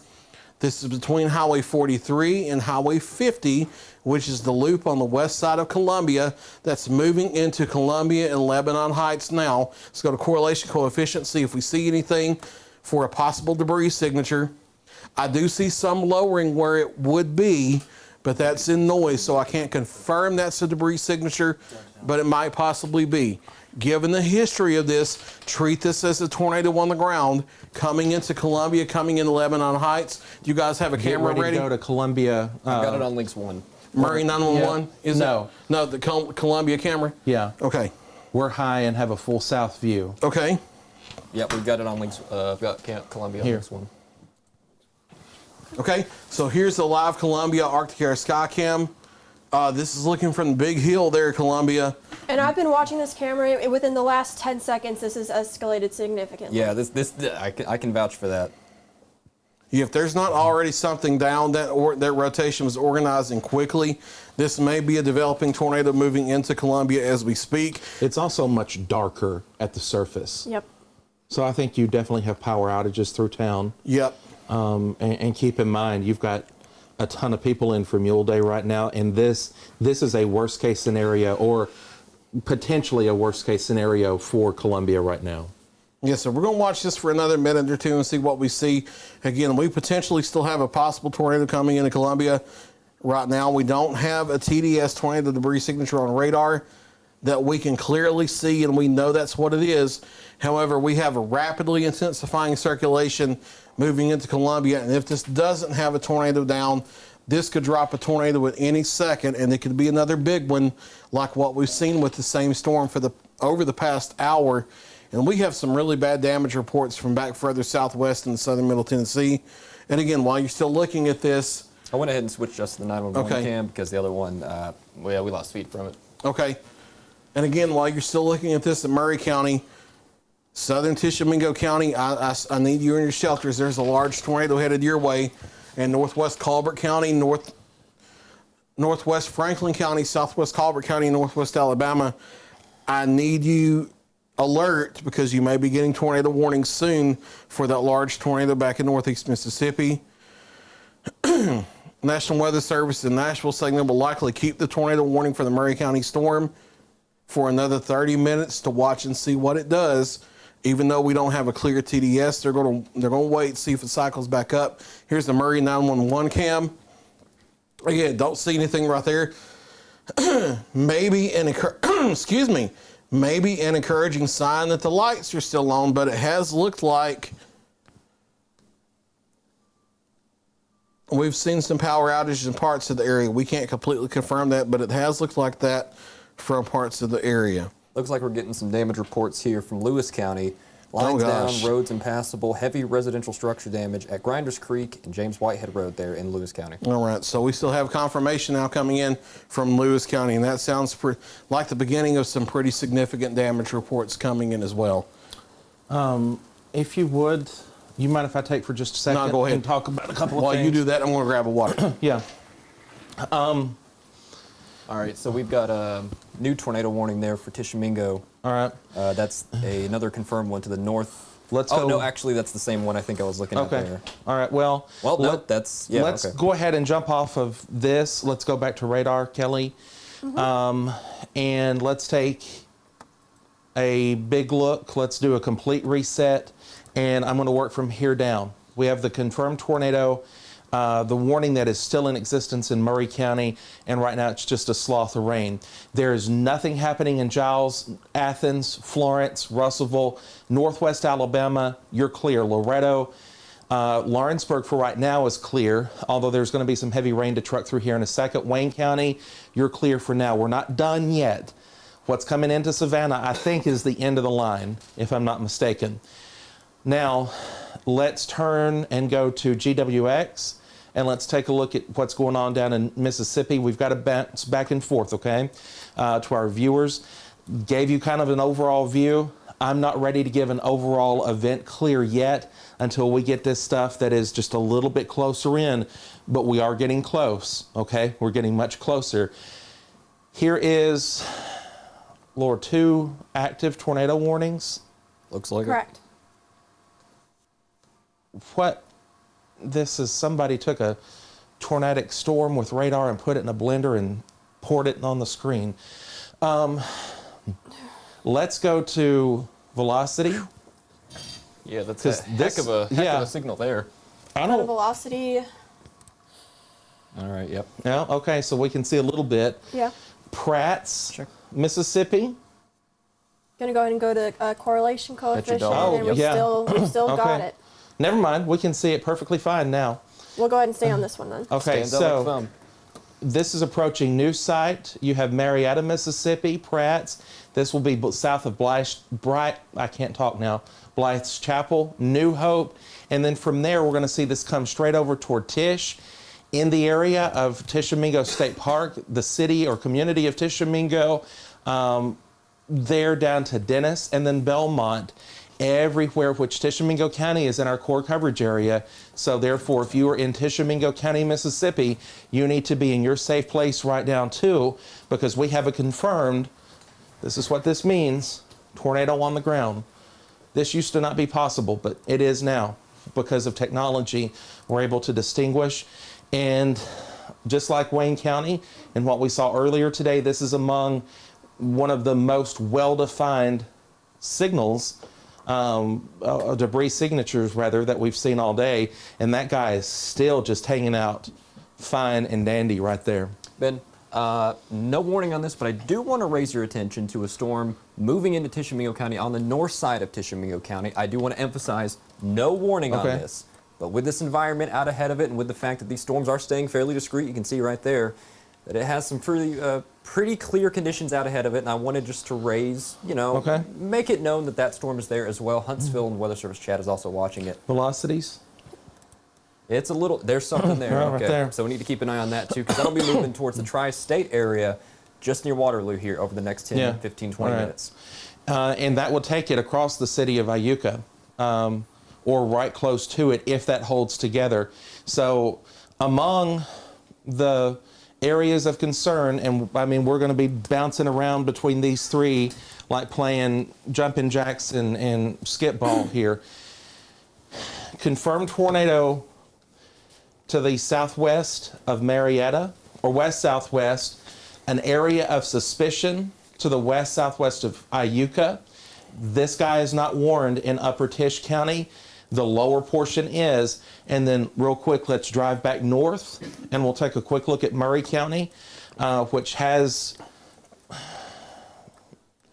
This is between Highway 43 and Highway 50, which is the loop on the west side of Columbia that's moving into Columbia and Lebanon Heights now. Let's go to correlation coefficient, see if we see anything for a possible debris signature. I do see some lowering where it would be, but that's in noise, so I can't confirm that's a debris signature, but it might possibly be. Given the history of this, treat this as a tornado on the ground coming into Columbia, coming into Lebanon Heights. Do you guys have a camera ready? To go to Columbia. I've got it on links 1. Murray 911? Yeah. Is No. it? No, the Columbia camera? Yeah. Okay. We're high and have a full south view. Okay. Yep, we've got it on links. I've got Columbia on Here. links 1. Okay, so here's the live Columbia Arctic Air Skycam. This is looking from the big hill there, Columbia. And I've been watching this camera. Within the last 10 seconds, this has escalated significantly. Yeah, I can vouch for that. If there's not already something down, that rotation was organizing quickly. This may be a developing tornado moving into Columbia as we speak. It's also much darker at the surface. Yep. So I think you definitely have power outages through town. Yep. And keep in mind, you've got a ton of people in for Mule Day right now, and this is a worst case scenario, or potentially a worst case scenario for Columbia right now. Yes, so we're going to watch this for another minute or two and see what we see. Again, we potentially still have a possible tornado coming into Columbia. Right now, we don't have a TDS tornado debris signature on radar that we can clearly see, and we know that's what it is. However, we have a rapidly intensifying circulation moving into Columbia, and if this doesn't have a tornado down, this could drop a tornado at any second, and it could be another big one like what we've seen with the same storm over the past hour. And we have some really bad damage reports from back further southwest in southern middle Tennessee. And again, while you're still looking at this, I went ahead and switched just to the 911 Okay. cam because the other one, we lost feed from it. okay. And again, while you're still looking at this in Murray County, southern Tishomingo County, I need you in your shelters. There's a large tornado headed your way. And northwest Colbert County, northwest Franklin County, southwest Colbert County, northwest Alabama, I need you alert because you may be getting tornado warnings soon for that large tornado back in northeast Mississippi. National Weather Service in Nashville saying they will likely keep the tornado warning for the Murray County storm for another 30 minutes to watch and see what it does. Even though we don't have a clear TDS, they're going to wait, see if it cycles back up. Here's the Murray 911 cam. Again, don't see anything right there. Maybe an encouraging sign that the lights are still on, but it has looked like we've seen some power outages in parts of the area. We can't completely confirm that, but it has looked like that from parts of the area. Looks like we're getting some damage reports here from Lewis County. Lines down, roads impassable, heavy residential structure damage at Grinders Creek and James Whitehead Road there in Lewis County. All right, so we still have confirmation now coming in from Lewis County, and that sounds like the beginning of some pretty significant damage reports coming in as well. If you would, you mind if I take for just a second No, go ahead. and talk about a couple of While things? you do that, I'm going to grab a water. Yeah. All right, so we've got a new tornado warning there for Tishomingo. All right. That's another confirmed one to the north. Let's Oh, go. no, actually, that's the same one I think I was looking at Okay. there. All right. Well, No, that's, yeah, let's okay. go ahead and jump off of this. Let's go back to radar, Kelly. And let's take a big look. Let's do a complete reset. And I'm going to work from here down. We have the confirmed tornado the warning that is still in existence in Murray County, and right now it's just a sloth of rain. There is nothing happening in Giles, Athens, Florence, Russellville, Northwest Alabama. You're clear. Loretto, Lawrenceburg for right now is clear, although there's going to be some heavy rain to truck through here in a second. Wayne County, you're clear for now. We're not done yet. What's coming into Savannah, I think, is the end of the line, if I'm not mistaken. Now, let's turn and go to GWX, and let's take a look at what's going on down in Mississippi. We've got to bounce back and forth, okay, to our viewers. Gave you kind of an overall view. I'm not ready to give an overall event clear yet until we get this stuff that is just a little bit closer in, but we are getting close, okay? We're getting much closer. Here is, Lord, 2 active tornado warnings. Looks like Correct. What this is, somebody took a tornadic storm with radar and put it in a blender and poured it on the screen. Let's go to velocity. Yeah, that's 'Cause a heck this- of a yeah. signal there. I The don't. velocity. All right, yep. Yeah. Okay. So we can see a little bit. Yeah. Pratt's, Check. Mississippi. Gonna go ahead and go to correlation coefficient, dollar. and we Oh, yeah. we've still got Okay. it. Never mind. We can see it perfectly fine now. We'll go ahead and stay on this one then. Okay. Stands out like a So thumb. this is approaching new site. You have Marietta, Mississippi, Pratt's. This will be south of I can't talk now. Blythe's Chapel, New Hope. And then from there, we're going to see this come straight over toward Tish. In the area of Tishomingo State Park, the city or community of Tishomingo, there down to Dennis, and then Belmont. Everywhere, which Tishomingo County is in our core coverage area. So therefore, if you are in Tishomingo County, Mississippi, you need to be in your safe place right now too, because we have a confirmed, this is what this means, tornado on the ground. This used to not be possible, but it is now. Because of technology, we're able to distinguish. And just like Wayne County and what we saw earlier today, this is among one of the most well-defined signals, debris signatures rather, that we've seen all day. And that guy is still just hanging out fine and dandy right there. Ben, no warning on this, but I do want to raise your attention to a storm moving into Tishomingo County on the north side of Tishomingo County. I do want to emphasize no warning on Okay. this, but with this environment out ahead of it and with the fact that these storms are staying fairly discreet, you can see right there that it has some pretty clear conditions out ahead of it, and I wanted just to raise, Okay. make it known that that storm is there as well. Huntsville and Weather Service Chat is also watching it. Velocities? It's a little, there's something there. Yeah, right there. So we need to keep an eye on that too, because that'll be moving towards the tri-state area just near Waterloo here over the next 10, Yeah. 15, 20 All right. minutes. And that will take it across the city of Iuka, or right close to it if that holds together. So among the areas of concern, and I mean, we're going to be bouncing around between these three like playing jumping jacks and skip ball here. Confirmed tornado to the southwest of Marietta, or west-southwest, an area of suspicion to the west-southwest of Iuka. This guy is not warned in Upper Tish County. The lower portion is. And then real quick, let's drive back north, and we'll take a quick look at Murray County, which has...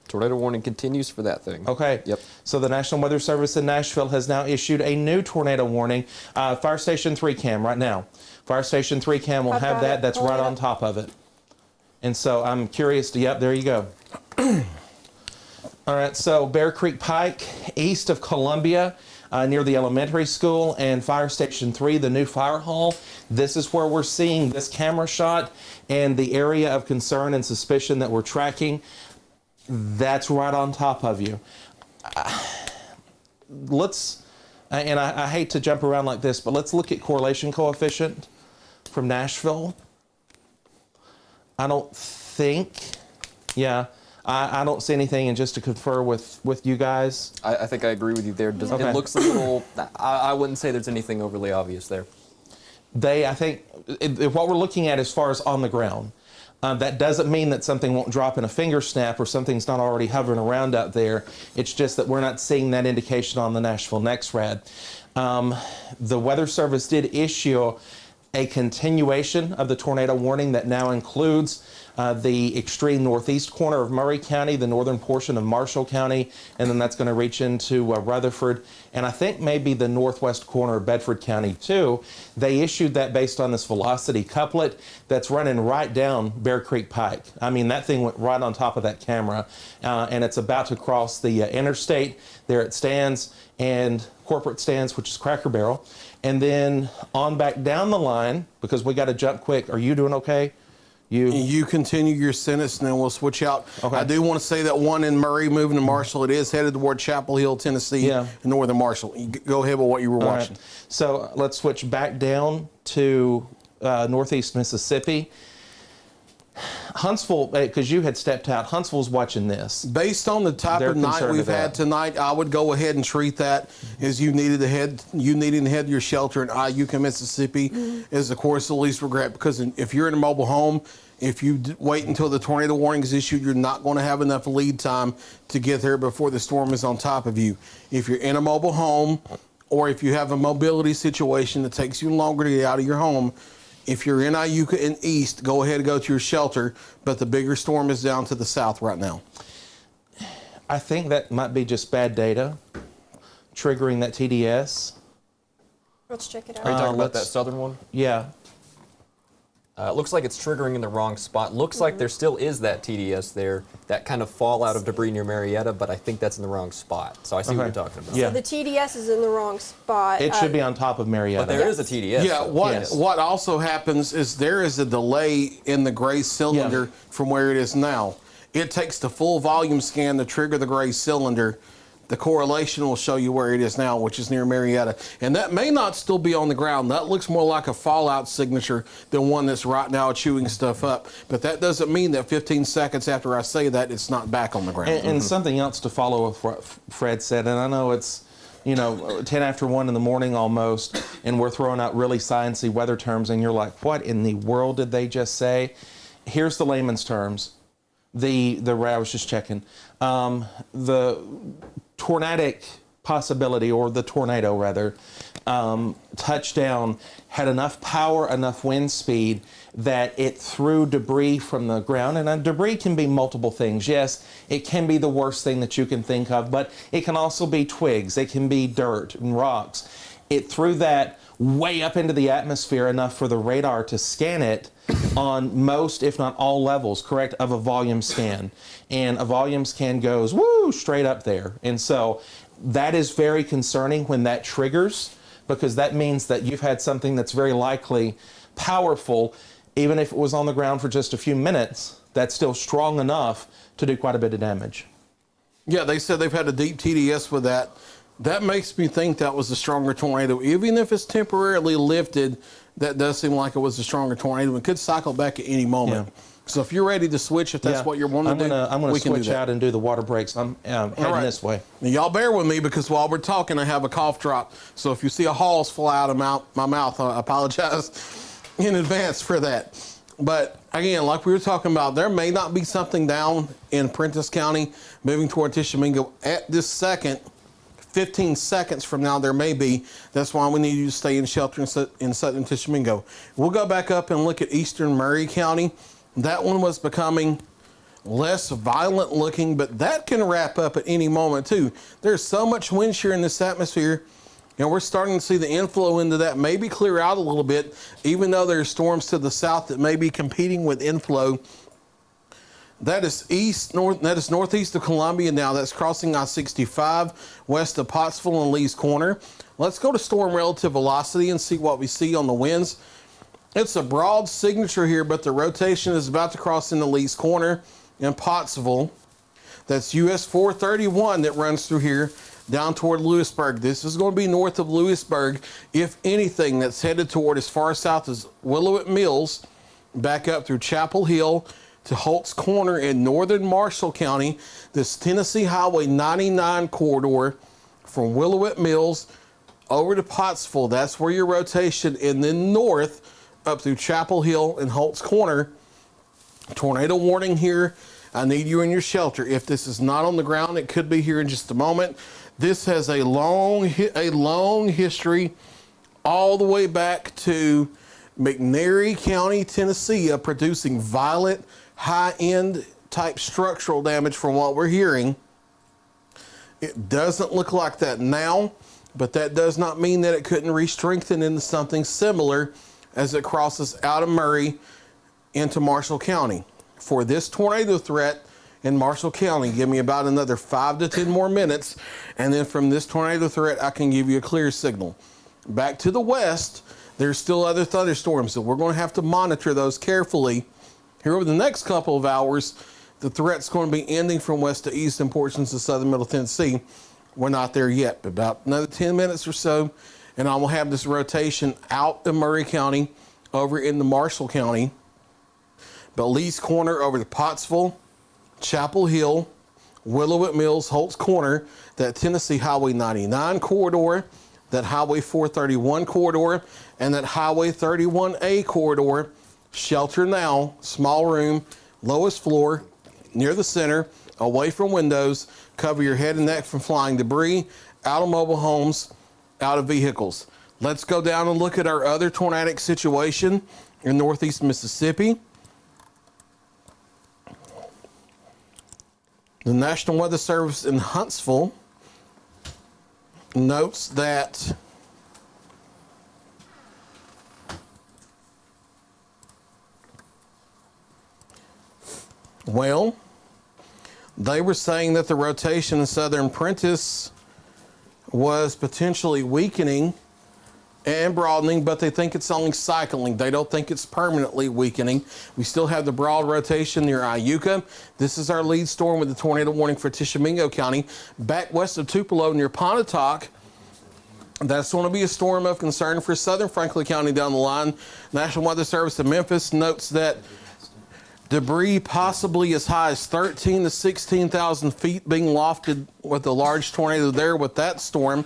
Tornado warning continues for that thing. Okay. Yep. So the National Weather Service in Nashville has now issued a new tornado warning. Fire Station 3 cam right now. Fire Station 3 cam will I've have got that. it. That's Pull right it on up. top of it. And so I'm curious to, yep, there you go. All right, so Bear Creek Pike, east of Columbia, near the elementary school, and Fire Station 3, the new fire hall. This is where we're seeing this camera shot, and the area of concern and suspicion that we're tracking. That's right on top of you. Let's, and I hate to jump around like this, but let's look at correlation coefficient from Nashville. I don't think, yeah, I don't see anything, and just to confer with you guys. I think I agree with you there. Okay. It looks a little, I wouldn't say there's anything overly obvious there. I think, what we're looking at as far as on the ground, that doesn't mean that something won't drop in a finger snap or something's not already hovering around out there. It's just that we're not seeing that indication on the Nashville NexRad. The Weather Service did issue a continuation of the tornado warning that now includes the extreme northeast corner of Murray County, the northern portion of Marshall County, and then that's going to reach into Rutherford, and I think maybe the northwest corner of Bedford County too. They issued that based on this velocity couplet that's running right down Bear Creek Pike. I mean, that thing went right on top of that camera, and it's about to cross the interstate. There it stands, and corporate stands, which is Cracker Barrel, and then on back down the line, because we got to jump quick. Are you doing okay? You continue your sentence, and then we'll switch out. Okay. I do want to say that one in Murray moving to Marshall, it is headed toward Chapel Hill, Tennessee, Yeah. and northern Marshall. You go ahead with what you were All watching. right. So let's switch back down to northeast Mississippi. Huntsville, because you had stepped out, Huntsville's watching this. Based on the type They're of night concerned we've about had it. tonight, I would go ahead and treat that as you needing to head to your shelter in Iuka, Mississippi, is of course the least regret, because if you're in a mobile home, if you wait until the tornado warning is issued, you're not going to have enough lead time to get there before the storm is on top of you. If you're in a mobile home, or if you have a mobility situation that takes you longer to get out of your home, if you're in Iuka and east, go ahead and go to your shelter, but the bigger storm is down to the south right now. I think that might be just bad data triggering that TDS. Let's check it Are you out. talking about that let's- southern one? Yeah. It looks like it's triggering in the wrong spot. Looks like there still is that TDS there, that kind of fallout of debris near Marietta, but I think that's in the wrong spot. So I see what Okay. you're talking about. Yeah. So the TDS is in the wrong spot. It should be on top of Marietta. But there is a TDS. Yeah, though. what what also happens is there is a delay in the gray cylinder from where it is now. It takes the full volume scan to trigger the gray cylinder. The correlation will show you where it is now, which is near Marietta. And that may not still be on the ground. That looks more like a fallout signature than one that's right now chewing stuff up. But that doesn't mean that 15 seconds after I say that, it's not back on the ground. And something else to follow with what Fred said, and I know it's 10 after 1 in the morning almost, and we're throwing out really sciencey weather terms, and you're like, what in the world did they just say? Here's the layman's terms. I was just checking. The tornadic possibility, or the tornado rather, touchdown had enough power, enough wind speed that it threw debris from the ground. And debris can be multiple things. Yes, it can be the worst thing that you can think of, but it can also be twigs. It can be dirt and rocks. It threw that way up into the atmosphere enough for the radar to scan it on most, if not all levels, correct, of a volume scan. And a volume scan goes, straight up there. And so that is very concerning when that triggers, because that means that you've had something that's very likely powerful. Even if it was on the ground for just a few minutes, that's still strong enough to do quite a bit of damage. Yeah, they said they've had a deep TDS with that. That makes me think that was a stronger tornado. Even if it's temporarily lifted, that does seem like it was a stronger tornado. It could cycle back at any moment. Yeah. So if you're ready to switch, if that's what you're wanting to do, I'm gonna we can do switch that. out and do the water breaks. I'm heading All right. this way. Now, y'all bear with me, because while we're talking, I have a cough drop. So if you see a halls fly out of my mouth, I apologize in advance for that. But again, like we were talking about, there may not be something down in Prentiss County moving toward Tishomingo at this second. 15 seconds from now, there may be. That's why we need you to stay in shelter in southern Tishomingo. We'll go back up and look at eastern Murray County. That one was becoming less violent looking, but that can wrap up at any moment too. There's so much wind shear in this atmosphere, and we're starting to see the inflow into that maybe clear out a little bit, even though there's storms to the south that may be competing with inflow. That is northeast of Columbia now. That's crossing I-65 west of Pottsville and Lee's Corner. Let's go to storm relative velocity and see what we see on the winds. It's a broad signature here, but the rotation is about to cross into Lee's Corner in Pottsville. That's US 431 that runs through here down toward Lewisburg. This is going to be north of Lewisburg. If anything, that's headed toward as far south as Willowit Mills, back up through Chapel Hill to Holt's Corner in northern Marshall County. This Tennessee Highway 99 corridor from Willowit Mills over to Pottsville. That's where your rotation, and then north up through Chapel Hill and Holt's Corner. Tornado warning here. I need you in your shelter. If this is not on the ground, it could be here in just a moment. This has a long history all the way back to McNairy County, Tennessee, producing violent, high-end type structural damage from what we're hearing. It doesn't look like that now, but that does not mean that it couldn't re-strengthen into something similar as it crosses out of Murray into Marshall County. For this tornado threat in Marshall County, give me about another 5 to 10 more minutes, and then from this tornado threat, I can give you a clear signal. Back to the west, there's still other thunderstorms, so we're going to have to monitor those carefully. Here over the next couple of hours, the threat's going to be ending from west to east in portions of southern middle Tennessee. We're not there yet, but about another 10 minutes or so, and I will have this rotation out of Murray County over into Marshall County. Belize Corner over to Pottsville, Chapel Hill, Willowwood Mills, Holtz Corner, that Tennessee Highway 99 corridor, that Highway 431 corridor, and that Highway 31A corridor. Shelter now, small room, lowest floor, near the center, away from windows. Cover your head and neck from flying debris, out of mobile homes, out of vehicles. Let's go down and look at our other tornadic situation in northeast Mississippi. The National Weather Service in Huntsville notes that they were saying that the rotation in southern Prentiss was potentially weakening and broadening, but they think it's only cycling. They don't think it's permanently weakening. We still have the broad rotation near Iuka. This is our lead storm with the tornado warning for Tishomingo County. Back west of Tupelo near Pontotoc, that's going to be a storm of concern for southern Franklin County down the line. National Weather Service in Memphis notes that debris possibly as high as 13 to 16,000 feet being lofted with a large tornado there with that storm.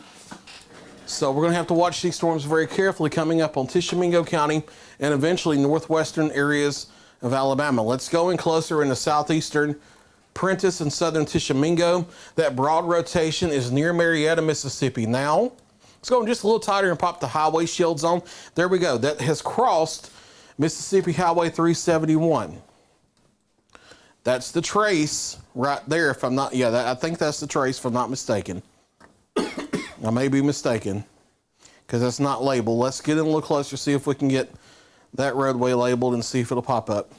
So we're going to have to watch these storms very carefully coming up on Tishomingo County and eventually northwestern areas of Alabama. Let's go in closer into southeastern Prentiss and southern Tishomingo. That broad rotation is near Marietta, Mississippi. Now, let's go just a little tighter and pop the highway shield zone. There we go. That has crossed Mississippi Highway 371. That's the trace right there, if I'm not, I think that's the trace, if I'm not mistaken. I may be mistaken, because that's not labeled. Let's get in a little closer, see if we can get that roadway labeled and see if it'll pop up.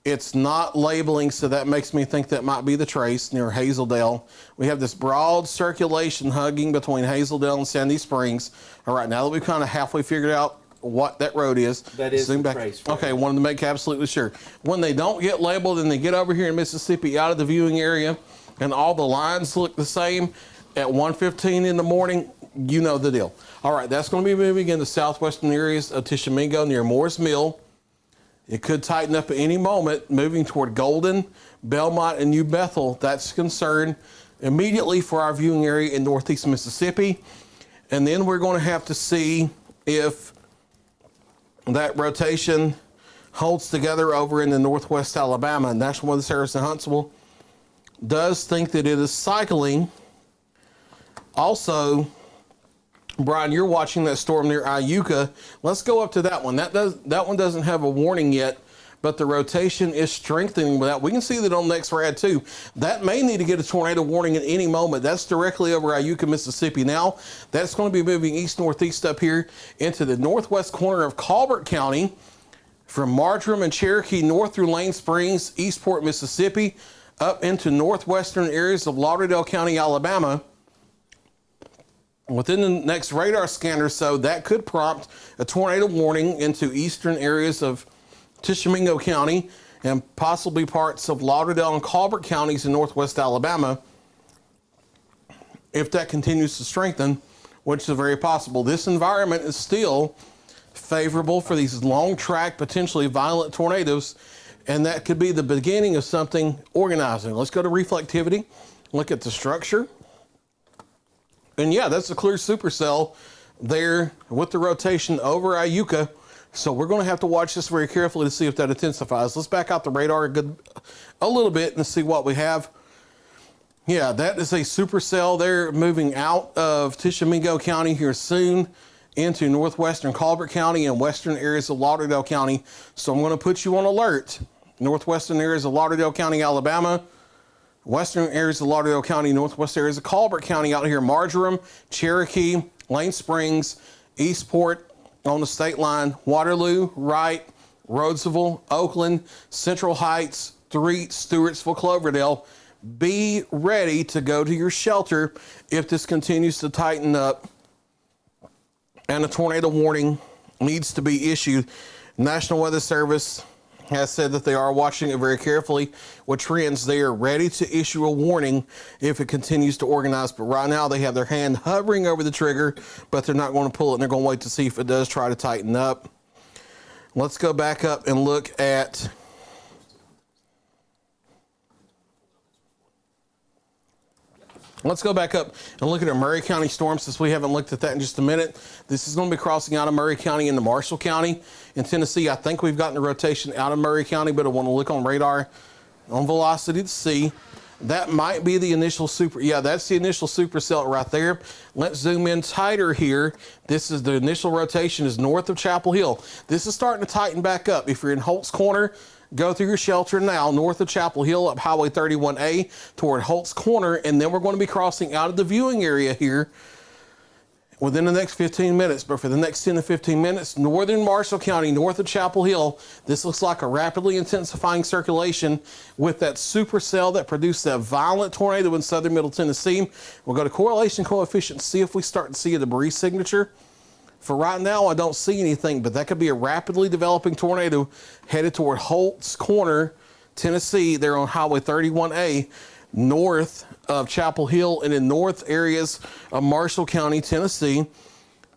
It's not labeling, so that makes me think that might be the trace near Hazeldale. We have this broad circulation hugging between Hazeldale and Sandy Springs. All right, now that we've kind of halfway figured out what that road is. That is the trace. Okay, wanted to make absolutely sure. When they don't get labeled and they get over here in Mississippi out of the viewing area and all the lines look the same at 1:15 in the morning, you know the deal. All right, that's going to be moving into southwestern areas of Tishomingo near Moore's Mill. It could tighten up at any moment, moving toward Golden, Belmont, and New Bethel. That's a concern immediately for our viewing area in northeast Mississippi. And then we're going to have to see if that rotation holds together over in the northwest Alabama. National Weather Service in Huntsville does think that it is cycling. Also, Brian, you're watching that storm near Iuka. Let's go up to that one. That one doesn't have a warning yet, but the rotation is strengthening with that. We can see that on NextRad too. That may need to get a tornado warning at any moment. That's directly over Iuka, Mississippi. Now, that's going to be moving east-northeast up here into the northwest corner of Colbert County, from Marjoram and Cherokee north through Lane Springs, Eastport, Mississippi, up into northwestern areas of Lauderdale County, Alabama. Within the next radar scan or so, that could prompt a tornado warning into eastern areas of Tishomingo County and possibly parts of Lauderdale and Colbert counties in northwest Alabama. If that continues to strengthen, which is very possible. This environment is still favorable for these long track, potentially violent tornadoes, and that could be the beginning of something organizing. Let's go to reflectivity, look at the structure. And yeah, that's a clear supercell there with the rotation over Iuka. So we're going to have to watch this very carefully to see if that intensifies. Let's back out the radar a little bit and see what we have. Yeah, that is a supercell there moving out of Tishomingo County here soon. into northwestern Colbert County and western areas of Lauderdale County. So I'm going to put you on alert. Northwestern areas of Lauderdale County, Alabama. Western areas of Lauderdale County, northwest areas of Colbert County out here. Marjoram, Cherokee, Lane Springs, Eastport on the state line. Waterloo, Wright, Rhodesville, Oakland, Central Heights, Threet, Stewartsville, Cloverdale. Be ready to go to your shelter if this continues to tighten up and a tornado warning needs to be issued. National Weather Service has said that they are watching it very carefully with trends. They are ready to issue a warning if it continues to organize. But right now they have their hand hovering over the trigger, but they're not going to pull it, and they're going to wait to see if it does try to tighten up. Let's go back up and look at our Murray County storm, since we haven't looked at that in just a minute. This is going to be crossing out of Murray County into Marshall County in Tennessee. I think we've gotten a rotation out of Murray County, but I want to look on radar on velocity to see. That might be the initial super. Yeah, that's the initial supercell right there. Let's zoom in tighter here. This is the initial rotation is north of Chapel Hill. This is starting to tighten back up. If you're in Holt's Corner, go through your shelter now, north of Chapel Hill, up Highway 31A toward Holt's Corner, and then we're going to be crossing out of the viewing area here within the next 15 minutes. But for the next 10 to 15 minutes, northern Marshall County, north of Chapel Hill, this looks like a rapidly intensifying circulation with that supercell that produced that violent tornado in southern Middle Tennessee. We'll go to correlation coefficient, see if we start to see a debris signature. For right now, I don't see anything, but that could be a rapidly developing tornado headed toward Holt's Corner, Tennessee. They're on Highway 31A, north of Chapel Hill and in north areas of Marshall County, Tennessee.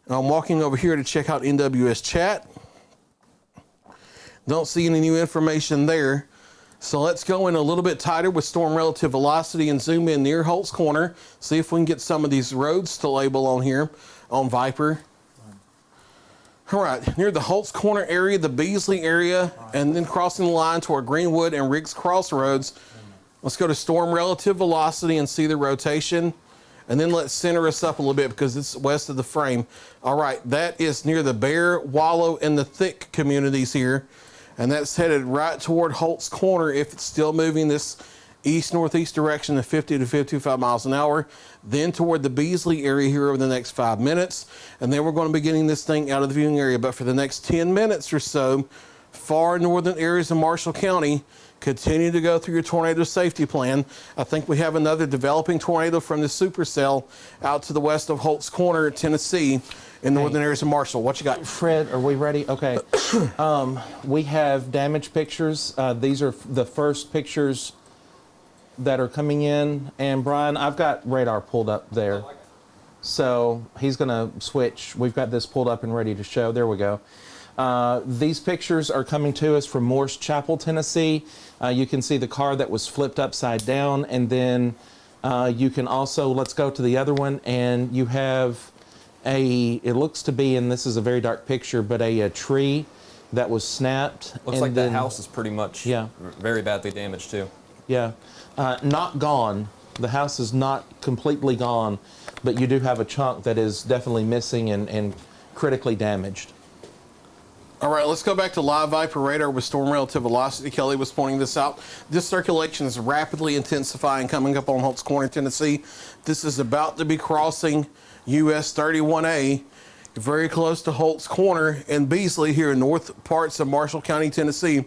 I'm walking over here to check out NWS chat. Don't see any new information there. So let's go in a little bit tighter with storm relative velocity and zoom in near Holt's Corner. See if we can get some of these roads to label on here on Viper. All right, near the Holt's Corner area, the Beasley area, and then crossing the line toward Greenwood and Riggs Crossroads. Let's go to storm relative velocity and see the rotation. And then let's center us up a little bit because it's west of the frame. All right, that is near the Bear, Wallow, and the Thick communities here. And that's headed right toward Holt's Corner if it's still moving this east-northeast direction at 50 to 55 miles an hour, then toward the Beasley area here over the next 5 minutes, and then we're going to be getting this thing out of the viewing area. But for the next 10 minutes or so, far northern areas of Marshall County, continue to go through your tornado safety plan. I think we have another developing tornado from the supercell out to the west of Holt's Corner, Tennessee, in northern areas of Marshall. What you got? Fred, are we ready? Okay. We have damage pictures. These are the first pictures that are coming in, and Brian, I've got radar pulled up there, so he's going to switch. We've got this pulled up and ready to show. There we go. These pictures are coming to us from Morse Chapel, Tennessee. You can see the car that was flipped upside down, and then you can also, let's go to the other one, and you have it looks to be, and this is a very dark picture, but a tree that was snapped. Looks like that house is pretty much very badly damaged too. Yeah. Not gone. The house is not completely gone, but you do have a chunk that is definitely missing and critically damaged. All right, let's go back to live Viper radar with storm relative velocity. Kelly was pointing this out. This circulation is rapidly intensifying coming up on Holt's Corner, Tennessee. This is about to be crossing US 31A, very close to Holt's Corner and Beasley here in north parts of Marshall County, Tennessee.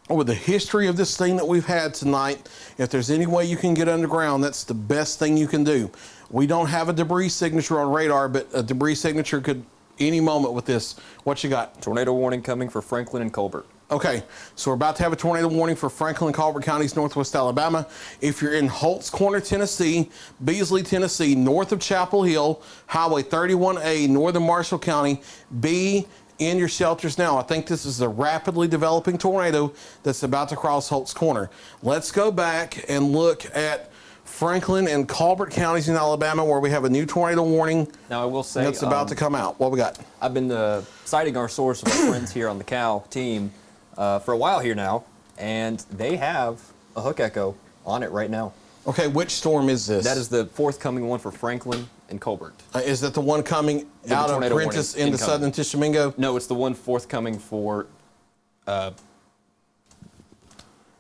With the history of this thing that we've had tonight, if there's any way you can get underground, that's the best thing you can do. We don't have a debris signature on radar, but a debris signature could any moment with this. What you got? Tornado warning coming for Franklin and Colbert. Okay, so we're about to have a tornado warning for Franklin and Colbert counties, northwest Alabama. If you're in Holt's Corner, Tennessee, Beasley, Tennessee, north of Chapel Hill, Highway 31A, northern Marshall County, be in your shelters now. I think this is a rapidly developing tornado that's about to cross Holt's Corner. Let's go back and look at Franklin and Colbert counties in Alabama where we have a new tornado warning. Now I will say that's about to come out. What we got? I've been citing our source of our friends here on the Cal team for a while here now, and they have a hook echo on it right now. Okay, which storm is this? That is the forthcoming one for Franklin and Colbert. Is that the one coming the out of tornado Prentice warning into incoming. southern Tishomingo? No, it's the one forthcoming for.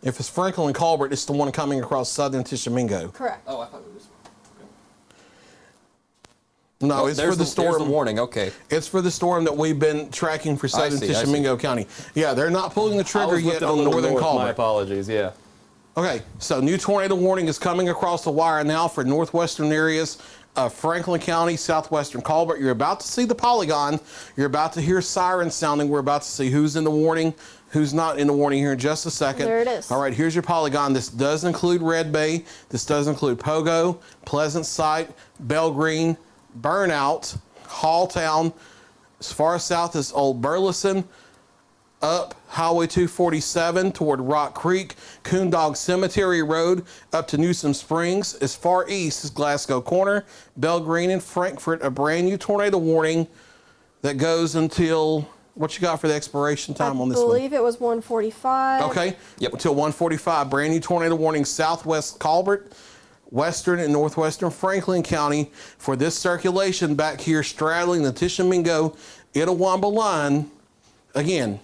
If it's Franklin and Colbert, it's the one coming across southern Tishomingo. Correct. Oh, I thought it was. No, Oh, it's there's for the storm. There's the warning. Okay. It's for the storm that we've been tracking for southern see, I see. Tishomingo County. Yeah, they're not pulling the I trigger was yet looking a on little northern north. My Colbert. apologies. Yeah. Okay, so new tornado warning is coming across the wire now for northwestern areas of Franklin County, southwestern Colbert. You're about to see the polygon. You're about to hear sirens sounding. We're about to see who's in the warning, who's not in the warning here in just a second. There it is. All right, here's your polygon. This does include Red Bay. This does include Pogo, Pleasant Sight, Bell Green, Burnout, Halltown, as far south as Old Burleson, up Highway 247 toward Rock Creek, Coondog Cemetery Road, up to Newsom Springs. As far east as Glasgow Corner, Bell Green, and Frankfort. A brand new tornado warning that goes until, what you got for the expiration time on this I one? believe it was 145. Okay. Yep. Until 145. Brand new tornado warning southwest Colbert, western and northwestern Franklin County for this circulation back here straddling the Tishomingo Itawamba line. Again,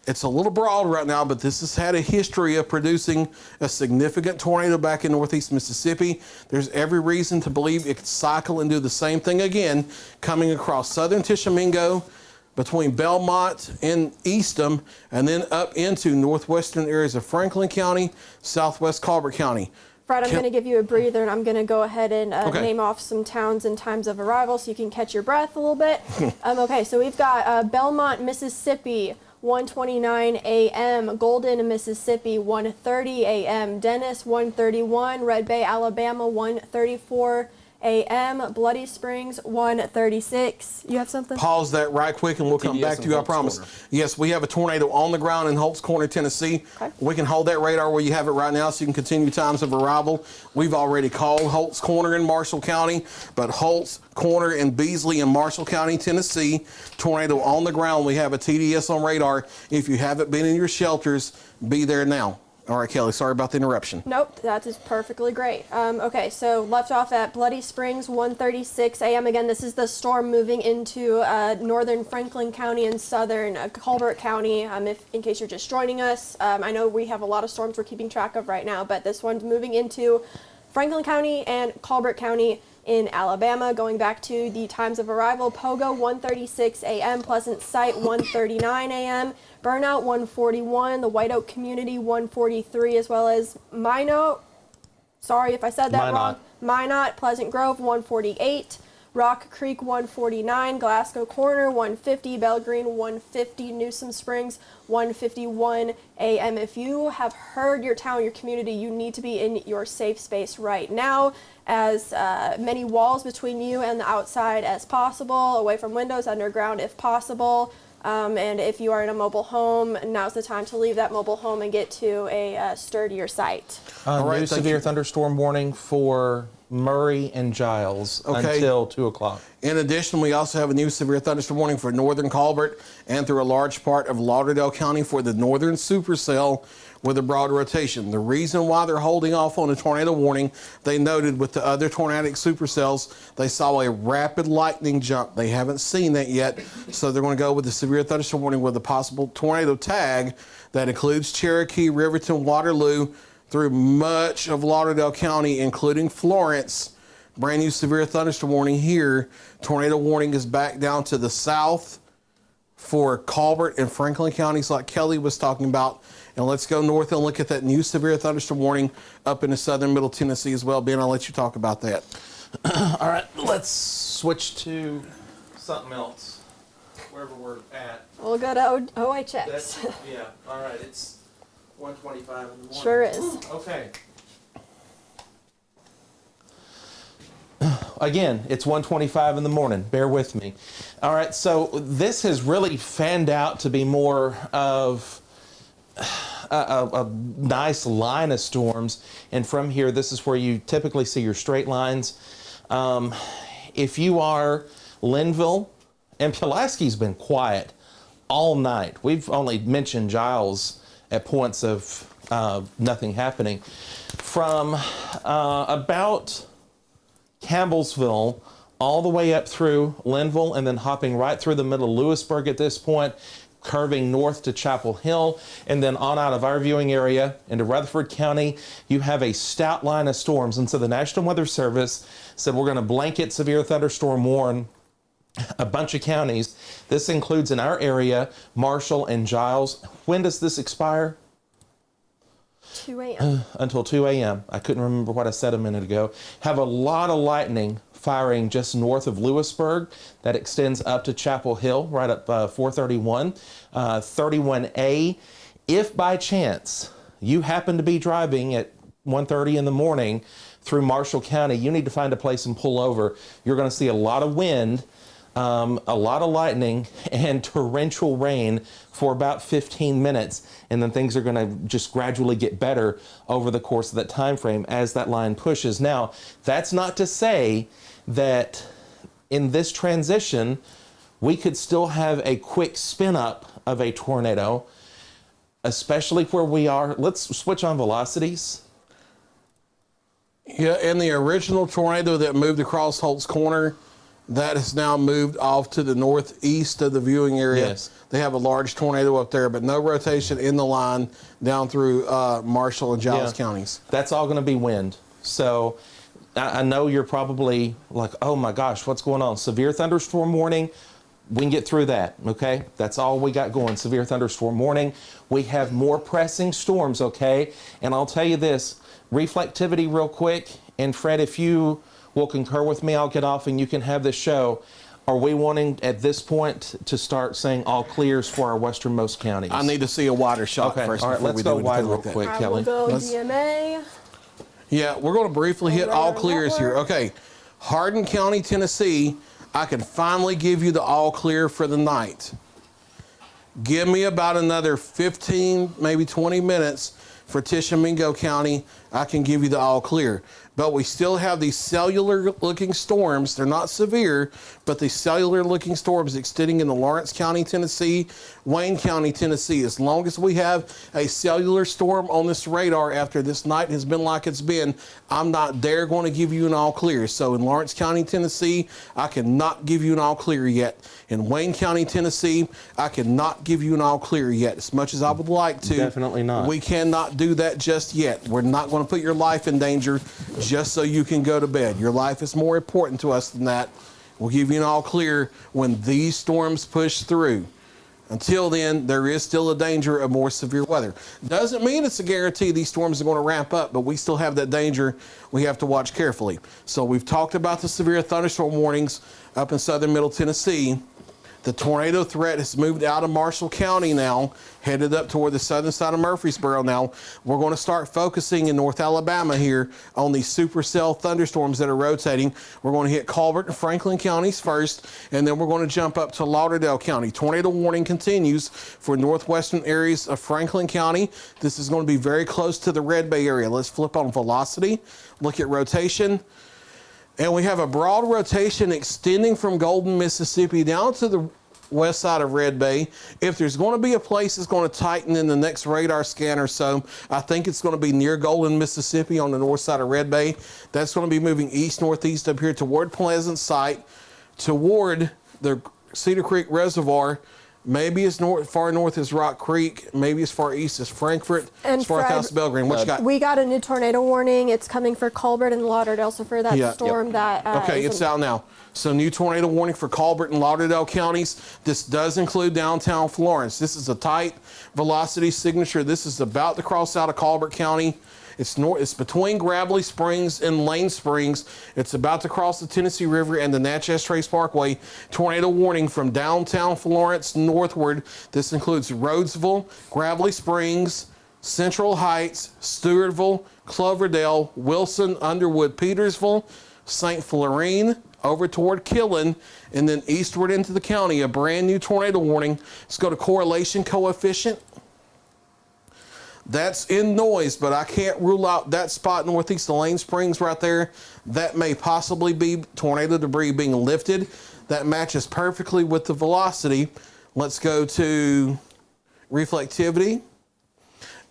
it's a little broad right now, but this has had a history of producing a significant tornado back in northeast Mississippi. There's every reason to believe it could cycle and do the same thing again, coming across southern Tishomingo, between Belmont and Eastham, and then up into northwestern areas of Franklin County, southwest Colbert County. Fred, I'm Can- going to give you a breather, and I'm going to go ahead and Okay. name off some towns and times of arrival so you can catch your breath a little bit. Okay, so we've got Belmont, Mississippi, 1:29 a.m. Golden, Mississippi, 1:30 a.m. Dennis, 1:31. Red Bay, Alabama, 1:34 a.m. Bloody Springs, 1:36. You have something? Pause that right quick and we'll come TDS back to in you, I Holt's promise. Corner. Yes, we have a tornado on the ground in Holt's Corner, Tennessee. Okay. We can hold that radar where you have it right now so you can continue times of arrival. We've already called Holt's Corner in Marshall County, but Holt's Corner in Beasley in Marshall County, Tennessee. Tornado on the ground. We have a TDS on radar. If you haven't been in your shelters, be there now. All right, Kelly, sorry about the interruption. Nope, that is perfectly great. Okay, so left off at Bloody Springs, 1:36 a.m. Again, this is the storm moving into northern Franklin County and southern Colbert County. If in case you're just joining us, I know we have a lot of storms we're keeping track of right now, but this one's moving into Franklin County and Colbert County in Alabama. Going back to the times of arrival, Pogo, 1:36 a.m. Pleasant Sight, 1:39 a.m. Burnout, 1:41. The White Oak Community, 1:43, as well as Minot. Sorry if I said that wrong. Minot, Pleasant Grove, 1:48. Rock Creek, 1:49. Glasgow Corner, 1:50. Bell Green, 1:50. Newsom Springs, 1:51 a.m. If you have heard your town, your community, you need to be in your safe space right now. As many walls between you and the outside as possible, away from windows, underground if possible. And if you are in a mobile home, now's the time to leave that mobile home and get to a sturdier site. All right, New thank severe you. thunderstorm warning for Murray and Giles Okay. until 2 o'clock. In addition, we also have a new severe thunderstorm warning for northern Colbert and through a large part of Lauderdale County for the northern supercell with a broad rotation. The reason why they're holding off on a tornado warning, they noted with the other tornadic supercells, they saw a rapid lightning jump. They haven't seen that yet, so they're going to go with the severe thunderstorm warning with a possible tornado tag that includes Cherokee, Riverton, Waterloo, through much of Lauderdale County, including Florence. Brand new severe thunderstorm warning here. Tornado warning is back down to the south for Colbert and Franklin counties like Kelly was talking about. And let's go north and look at that new severe thunderstorm warning up in the southern middle Tennessee as well. Ben, I'll let you talk about that. All right, let's switch to something else, wherever we're at. We'll go to OHX. Yeah, all right, it's 1:25 in the morning. Sure is. Okay. Again, it's 1:25 in the morning. Bear with me. All right, so this has really fanned out to be more of a nice line of storms. And from here, this is where you typically see your straight lines. If you are Linville, and Pulaski's been quiet all night. We've only mentioned Giles at points of nothing happening. from about Campbellsville all the way up through Linville and then hopping right through the middle of Lewisburg at this point, curving north to Chapel Hill, and then on out of our viewing area into Rutherford County, you have a stout line of storms. And so the National Weather Service said we're going to blanket severe thunderstorm warn a bunch of counties. This includes in our area, Marshall and Giles. When does this expire? 2 a.m. Until 2 a.m. I couldn't remember what I said a minute ago. Have a lot of lightning firing just north of Lewisburg. That extends up to Chapel Hill, right up 431, 31A. If by chance you happen to be driving at 1:30 in the morning through Marshall County, you need to find a place and pull over. You're going to see a lot of wind, a lot of lightning, and torrential rain for about 15 minutes, and then things are going to just gradually get better over the course of that time frame as that line pushes. Now, that's not to say that in this transition, we could still have a quick spin up of a tornado, especially where we are. Let's switch on velocities. Yeah, and the original tornado that moved across Holt's Corner, that has now moved off to the northeast of the viewing area. Yes. They have a large tornado up there, but no rotation in the line down through Marshall and Giles counties. That's all going to be wind. So I know you're probably like, oh my gosh, what's going on? Severe thunderstorm warning. We can get through that, okay? That's all we got going, severe thunderstorm warning. We have more pressing storms, okay? And I'll tell you this, reflectivity real quick, and Fred, if you will concur with me, I'll get off and you can have this show. Are we wanting at this point to start saying all clears for our westernmost counties? I need to see a wider shot okay, first. all right, before let's we go do wide anything real like that. quick, I Kelly. will go Let's- DMA. Yeah, we're going to briefly hit all Radar clears here. network. Okay, Hardin County, Tennessee, I can finally give you the all clear for the night. Give me about another 15, maybe 20 minutes for Tishomingo County. I can give you the all clear. But we still have these cellular looking storms. They're not severe, but these cellular looking storms extending into Lawrence County, Tennessee, Wayne County, Tennessee. As long as we have a cellular storm on this radar after this night has been like it's been, I'm not there going to give you an all clear. So in Lawrence County, Tennessee, I cannot give you an all clear yet. In Wayne County, Tennessee, I cannot give you an all clear yet. As much as I would like to, Definitely not. we cannot do that just yet. We're not going to put your life in danger just so you can go to bed. Your life is more important to us than that. We'll give you an all clear when these storms push through. Until then, there is still a danger of more severe weather. Doesn't mean it's a guarantee these storms are going to ramp up, but we still have that danger we have to watch carefully. So we've talked about the severe thunderstorm warnings up in southern middle Tennessee. The tornado threat has moved out of Marshall County now, headed up toward the southern side of Murfreesboro now. We're going to start focusing in North Alabama here on these supercell thunderstorms that are rotating. We're going to hit Colbert and Franklin counties first, and then we're going to jump up to Lauderdale County. Tornado warning continues for northwestern areas of Franklin County. This is going to be very close to the Red Bay area. Let's flip on velocity, look at rotation. And we have a broad rotation extending from Golden, Mississippi down to the west side of Red Bay. If there's going to be a place that's going to tighten in the next radar scan or so, I think it's going to be near Golden, Mississippi on the north side of Red Bay. That's going to be moving east-northeast up here toward Pleasant Site, toward the Cedar Creek Reservoir. Maybe as far north as Rock Creek, maybe as far east as Frankfort, And as far Fred, south as Belgrade. What you got? We got a new tornado warning. It's coming for Colbert and Lauderdale. So for that storm that Okay, it's out now. So new tornado warning for Colbert and Lauderdale counties. This does include downtown Florence. This is a tight velocity signature. This is about to cross out of Colbert County. It's between Gravelly Springs and Lane Springs. It's about to cross the Tennessee River and the Natchez Trace Parkway. Tornado warning from downtown Florence northward. This includes Rhodesville, Gravelly Springs, Central Heights, Stewartville, Cloverdale, Wilson, Underwood, Petersville, St. Florine, over toward Killen, and then eastward into the county. A brand new tornado warning. Let's go to correlation coefficient. That's in noise, but I can't rule out that spot northeast of Lane Springs right there. That may possibly be tornado debris being lifted. That matches perfectly with the velocity. Let's go to reflectivity.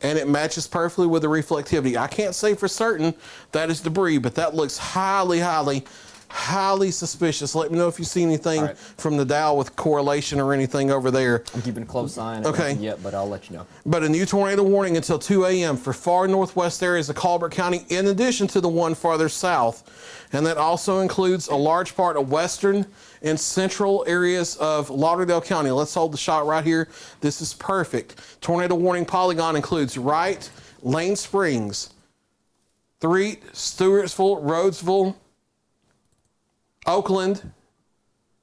and it matches perfectly with the reflectivity. I can't say for certain that is debris, but that looks highly, highly, highly suspicious. Let me know if you see anything from the dial with correlation or anything over there. I'm keeping a close eye on it. Okay. Nothing yet, but I'll let you know. But a new tornado warning until 2 a.m. for far northwest areas of Colbert County, in addition to the one farther south. And that also includes a large part of western and central areas of Lauderdale County. Let's hold the shot right here. This is perfect. Tornado warning polygon includes Wright, Lane Springs, Threet, Stewartsville, Rhodesville, Oakland,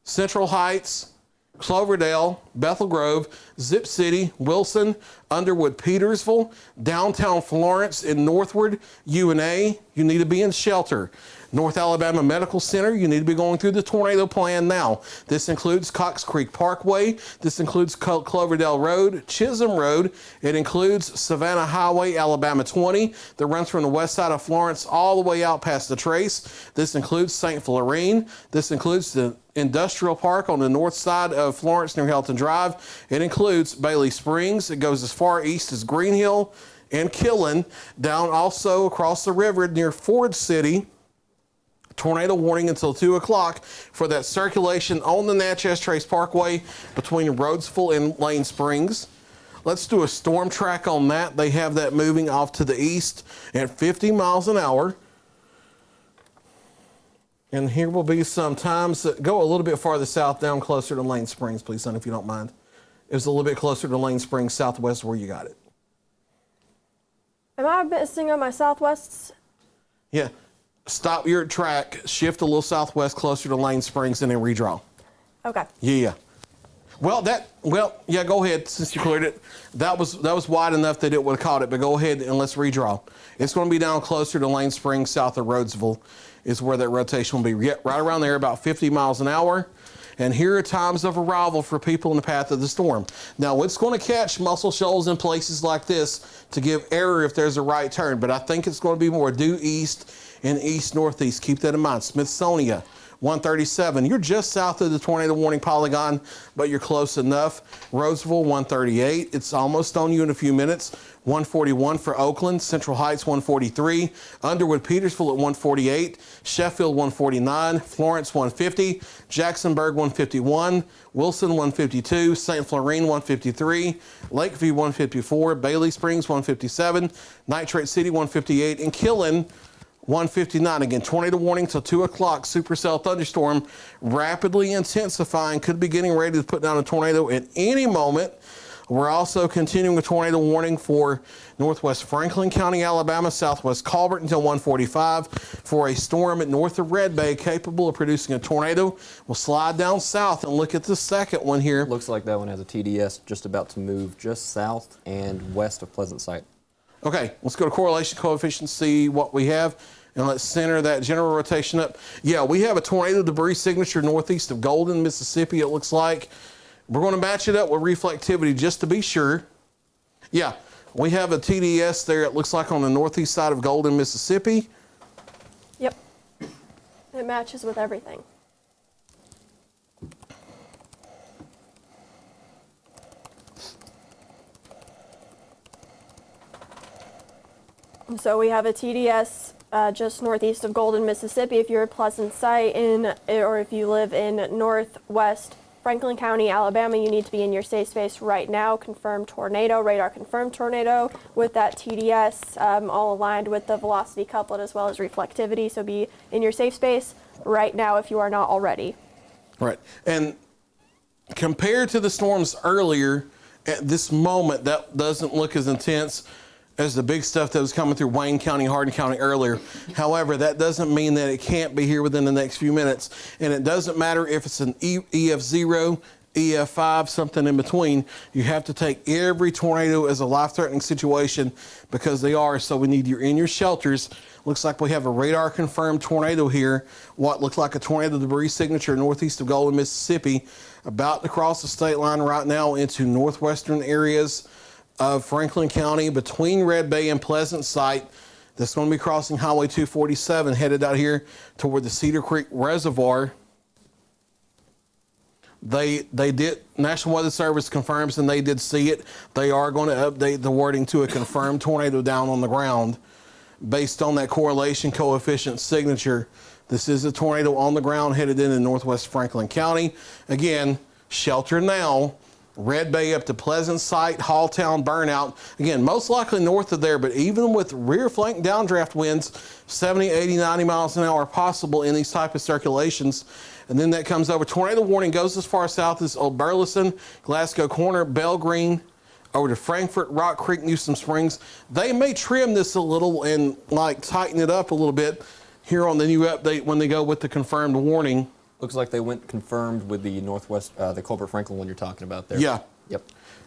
Central Heights, Cloverdale, Bethel Grove, Zip City, Wilson, Underwood, Petersville, downtown Florence, and northward UNA. You need to be in shelter. North Alabama Medical Center, you need to be going through the tornado plan now. This includes Cox Creek Parkway. This includes Cloverdale Road, Chisholm Road. It includes Savannah Highway, Alabama 20, that runs from the west side of Florence all the way out past the Trace. This includes St. Florine. This includes the Industrial Park on the north side of Florence near Helton Drive. It includes Bailey Springs. It goes as far east as Green Hill and Killen, down also across the river near Ford City. Tornado warning until 2 o'clock for that circulation on the Natchez Trace Parkway between Rhodesville and Lane Springs. Let's do a storm track on that. They have that moving off to the east at 50 miles an hour. And here will be some times that go a little bit farther south, down closer to Lane Springs, please, son, if you don't mind. It was a little bit closer to Lane Springs, southwest where you got it. Am I missing on my southwests? Yeah. Stop your track, shift a little southwest closer to Lane Springs, and then redraw. Okay. Yeah. Well, yeah, go ahead since you cleared it. That was wide enough that it would have caught it, but go ahead and let's redraw. It's going to be down closer to Lane Springs, south of Rhodesville is where that rotation will be. Right around there, about 50 miles an hour. And here are times of arrival for people in the path of the storm. Now, it's going to catch Muscle Shoals in places like this to give error if there's a right turn, but I think it's going to be more due east and east-northeast. Keep that in mind. Smithsonia, 137. You're just south of the tornado warning polygon, but you're close enough. Roseville, 138. It's almost on you in a few minutes. 141 for Oakland. Central Heights, 143. Underwood, Petersville at 148. Sheffield, 149. Florence, 150. Jacksonburg, 151. Wilson, 152. St. Florine, 153. Lakeview, 154. Bailey Springs, 157. Nitrate City, 158. And Killen, 159. Again, tornado warning till 2 o'clock. Supercell thunderstorm rapidly intensifying. Could be getting ready to put down a tornado at any moment. We're also continuing a tornado warning for northwest Franklin County, Alabama, southwest Colbert until 1:45 for a storm north of Red Bay capable of producing a tornado. We'll slide down south and look at the second one here. Looks like that one has a TDS just about to move just south and west of Pleasant Site. Okay, let's go to correlation coefficient, see what we have, and let's center that general rotation up. Yeah, we have a tornado debris signature northeast of Golden, Mississippi, it looks like. We're going to match it up with reflectivity just to be sure. Yeah, we have a TDS there, it looks like on the northeast side of Golden, Mississippi. Yep. It matches with everything. So we have a TDS just northeast of Golden, Mississippi. If you're at Pleasant Site or if you live in northwest Franklin County, Alabama, you need to be in your safe space right now. Confirmed tornado, radar confirmed tornado with that TDS, all aligned with the velocity couplet as well as reflectivity. So be in your safe space right now if you are not already. Right. And compared to the storms earlier, at this moment, that doesn't look as intense as the big stuff that was coming through Wayne County, Hardin County earlier. However, that doesn't mean that it can't be here within the next few minutes. And it doesn't matter if it's an EF0, EF5, something in between. You have to take every tornado as a life-threatening situation because they are. So we need you in your shelters. Looks like we have a radar-confirmed tornado here. What looks like a tornado debris signature northeast of Golden, Mississippi, about to cross the state line right now into northwestern areas of Franklin County between Red Bay and Pleasant Site. That's going to be crossing Highway 247, headed out here toward the Cedar Creek Reservoir. They did, National Weather Service confirms, and they did see it. They are going to update the wording to a confirmed tornado down on the ground based on that correlation coefficient signature. This is a tornado on the ground headed into northwest Franklin County. Again, shelter now. Red Bay up to Pleasant Site, Halltown, Burnout. Again, most likely north of there, but even with rear flank downdraft winds, 70, 80, 90 miles an hour possible in these type of circulations. And then that comes over. Tornado warning goes as far south as Old Burleson, Glasgow Corner, Bell Green, over to Frankfort, Rock Creek, Newsom Springs. They may trim this a little and like tighten it up a little bit here on the new update when they go with the confirmed warning. Looks like they went confirmed with the northwest, the Colbert Franklin one you're talking about there. Yeah. Yep.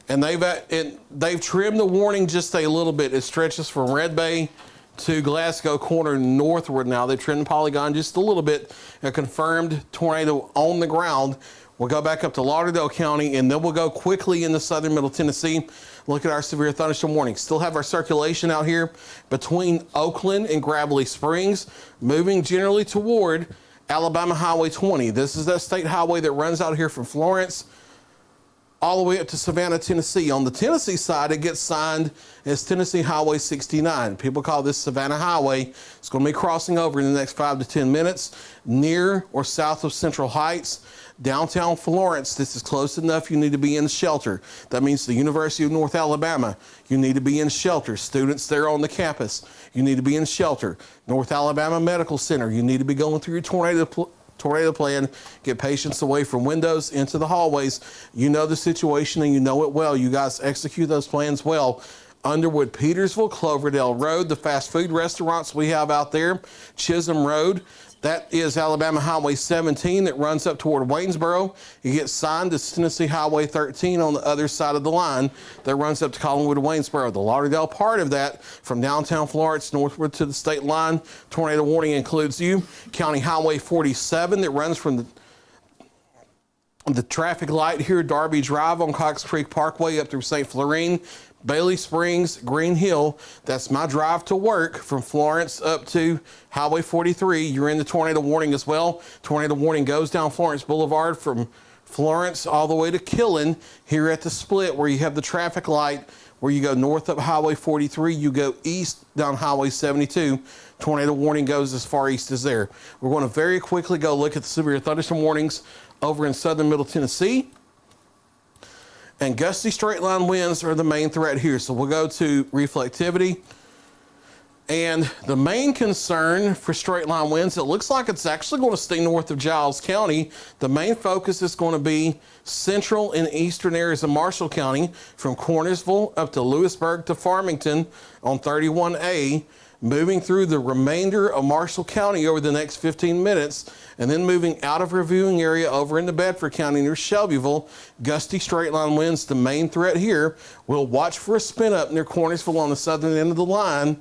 And they've trimmed the warning just a little bit. It stretches from Red Bay to Glasgow Corner northward now. They've trimmed the polygon just a little bit. A confirmed tornado on the ground. We'll go back up to Lauderdale County, and then we'll go quickly into southern Middle Tennessee. Look at our severe thunderstorm warning. Still have our circulation out here between Oakland and Gravelly Springs, moving generally toward Alabama Highway 20. This is that state highway that runs out here from Florence all the way up to Savannah, Tennessee. On the Tennessee side, it gets signed as Tennessee Highway 69. People call this Savannah Highway. It's going to be crossing over in the next 5 to 10 minutes near or south of Central Heights. Downtown Florence, this is close enough you need to be in shelter. That means the University of North Alabama, you need to be in shelter. Students there on the campus, you need to be in shelter. North Alabama Medical Center, you need to be going through your tornado plan, get patients away from windows into the hallways. You know the situation and you know it well. You guys execute those plans well. Underwood, Petersville, Cloverdale Road, the fast food restaurants we have out there, Chisholm Road. That is Alabama Highway 17 that runs up toward Waynesboro. You get signed to Tennessee Highway 13 on the other side of the line that runs up to Collinwood and Waynesboro. The Lauderdale part of that, from downtown Florence northward to the state line, tornado warning includes you. County Highway 47 that runs from the traffic light here, Darby Drive on Cox Creek Parkway up through St. Florine, Bailey Springs, Green Hill. That's my drive to work from Florence up to Highway 43. You're in the tornado warning as well. Tornado warning goes down Florence Boulevard from Florence all the way to Killen here at the split where you have the traffic light where you go north up Highway 43, you go east down Highway 72. Tornado warning goes as far east as there. We're going to very quickly go look at the severe thunderstorm warnings over in southern Middle Tennessee. And gusty straight line winds are the main threat here. So we'll go to reflectivity. And the main concern for straight line winds, it looks like it's actually going to stay north of Giles County. The main focus is going to be central and eastern areas of Marshall County, from Cornersville up to Lewisburg to Farmington on 31A, moving through the remainder of Marshall County over the next 15 minutes, and then moving out of our viewing area over into Bedford County near Shelbyville. Gusty straight line winds, the main threat here. We'll watch for a spin up near Cornersville on the southern end of the line,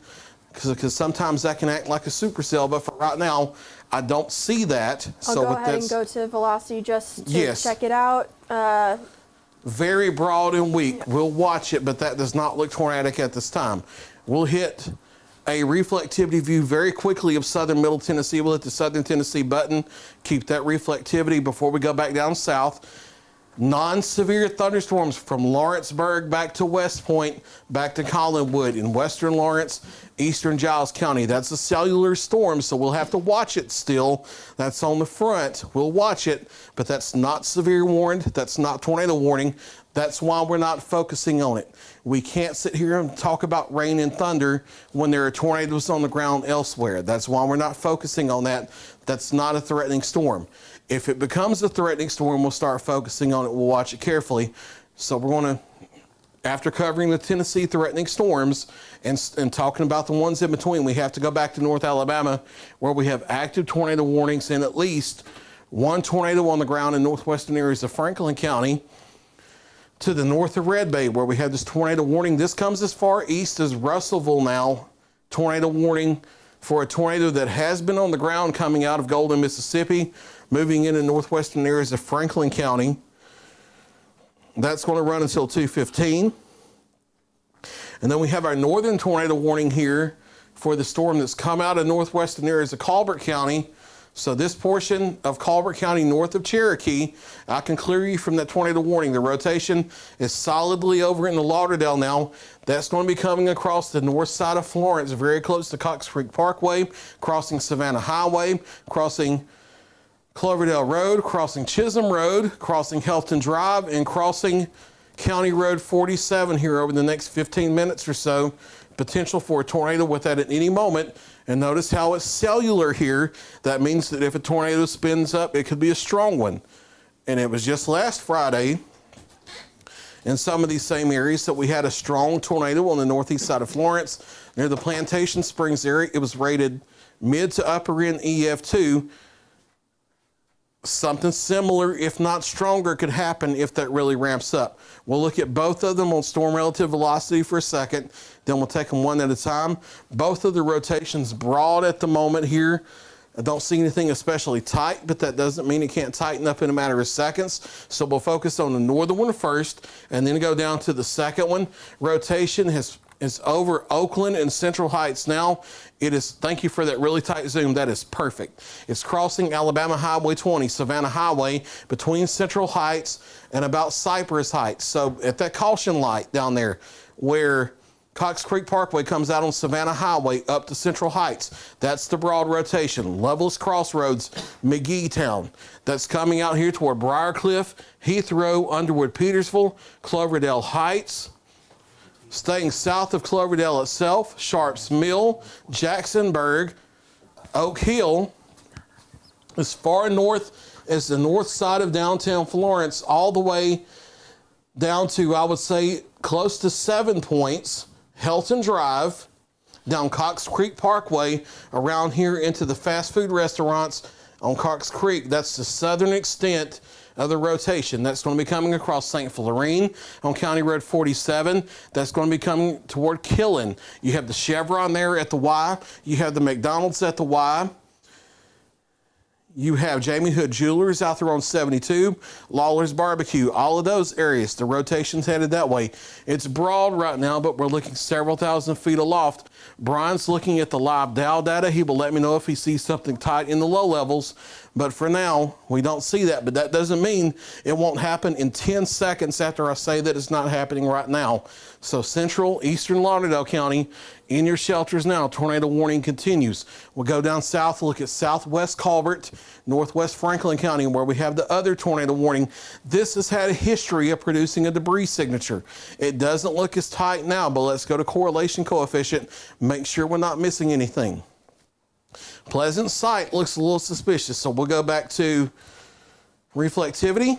because sometimes that can act like a supercell, but for right now, I don't see that. I'll go ahead and go to velocity just to check it out. Very broad and weak. We'll watch it, but that does not look tornadic at this time. We'll hit a reflectivity view very quickly of southern Middle Tennessee. We'll hit the southern Tennessee button, keep that reflectivity before we go back down south. Non-severe thunderstorms from Lawrenceburg back to West Point, back to Collinwood in western Lawrence, eastern Giles County. That's a cellular storm, so we'll have to watch it still. That's on the front. We'll watch it, but that's not severe warned. That's not tornado warning. That's why we're not focusing on it. We can't sit here and talk about rain and thunder when there are tornadoes on the ground elsewhere. That's why we're not focusing on that. That's not a threatening storm. If it becomes a threatening storm, we'll start focusing on it. We'll watch it carefully. So we're going to, after covering the Tennessee threatening storms and talking about the ones in between, we have to go back to North Alabama where we have active tornado warnings and at least one tornado on the ground in northwestern areas of Franklin County, to the north of Red Bay where we have this tornado warning. This comes as far east as Russellville now. Tornado warning for a tornado that has been on the ground coming out of Golden, Mississippi, moving into northwestern areas of Franklin County. That's going to run until 2:15. And then we have our northern tornado warning here for the storm that's come out of northwestern areas of Colbert County, So this portion of Colbert County north of Cherokee, I can clear you from that tornado warning. The rotation is solidly over in the Lauderdale now. That's going to be coming across the north side of Florence, very close to Cox Creek Parkway, crossing Savannah Highway, crossing Cloverdale Road, crossing Chisholm Road, crossing Helton Drive, and crossing County Road 47 here over the next 15 minutes or so. Potential for a tornado with that at any moment. And notice how it's cellular here. That means that if a tornado spins up, it could be a strong one. And it was just last Friday in some of these same areas that we had a strong tornado on the northeast side of Florence near the Plantation Springs area. It was rated mid to upper end EF2. Something similar, if not stronger, could happen if that really ramps up. We'll look at both of them on storm relative velocity for a second, then we'll take them one at a time. Both of the rotations broad at the moment here. I don't see anything especially tight, but that doesn't mean it can't tighten up in a matter of seconds. So we'll focus on the northern one first and then go down to the second one. Rotation is over Oakland and Central Heights now. It is, thank you for that really tight zoom, that is perfect. It's crossing Alabama Highway 20, Savannah Highway, between Central Heights and about Cypress Heights. So at that caution light down there where Cox Creek Parkway comes out on Savannah Highway up to Central Heights, that's the broad rotation. Loveless Crossroads, McGeetown. That's coming out here toward Briarcliff, Heathrow, Underwood, Petersville, Cloverdale Heights. Staying south of Cloverdale itself, Sharps Mill, Jacksonburg, Oak Hill, as far north as the north side of downtown Florence, all the way down to, I would say, close to 7 Points, Helton Drive, down Cox Creek Parkway, around here into the fast food restaurants on Cox Creek. That's the southern extent of the rotation. That's going to be coming across St. Florine on County Road 47. That's going to be coming toward Killen. You have the Chevron there at the Y. You have the McDonald's at the Y. You have Jamie Hood Jewelers out there on 72, Lawler's Barbecue, all of those areas. The rotation's headed that way. It's broad right now, but we're looking several thousand feet aloft. Brian's looking at the live Dow data. He will let me know if he sees something tight in the low levels. But for now, we don't see that. But that doesn't mean it won't happen in 10 seconds after I say that it's not happening right now. So central, eastern Lauderdale County, in your shelters now. Tornado warning continues. We'll go down south, look at southwest Colbert, northwest Franklin County, where we have the other tornado warning. This has had a history of producing a debris signature. It doesn't look as tight now, but let's go to correlation coefficient. Make sure we're not missing anything. Pleasant Sight looks a little suspicious, so we'll go back to reflectivity.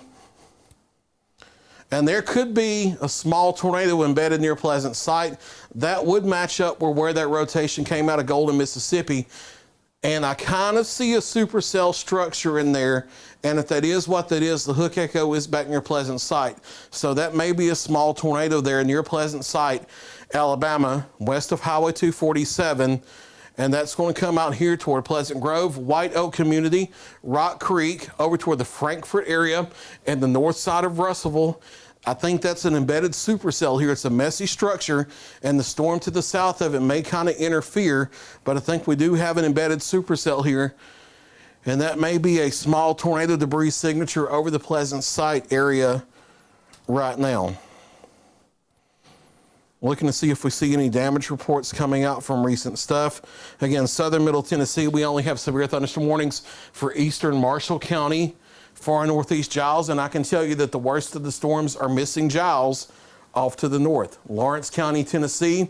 And there could be a small tornado embedded near Pleasant Sight. That would match up with where that rotation came out of Golden, Mississippi. And I kind of see a supercell structure in there. And if that is what that is, the hook echo is back near Pleasant Sight. So that may be a small tornado there near Pleasant Sight, Alabama, west of Highway 247. And that's going to come out here toward Pleasant Grove, White Oak Community, Rock Creek, over toward the Frankfort area and the north side of Russellville. I think that's an embedded supercell here. It's a messy structure, and the storm to the south of it may kind of interfere, but I think we do have an embedded supercell here, and that may be a small tornado debris signature over the Pleasant Sight area right now. Looking to see if we see any damage reports coming out from recent stuff. Again, southern middle Tennessee, we only have severe thunderstorm warnings for eastern Marshall County, far northeast Giles, and I can tell you that the worst of the storms are missing Giles off to the north. Lawrence County, Tennessee,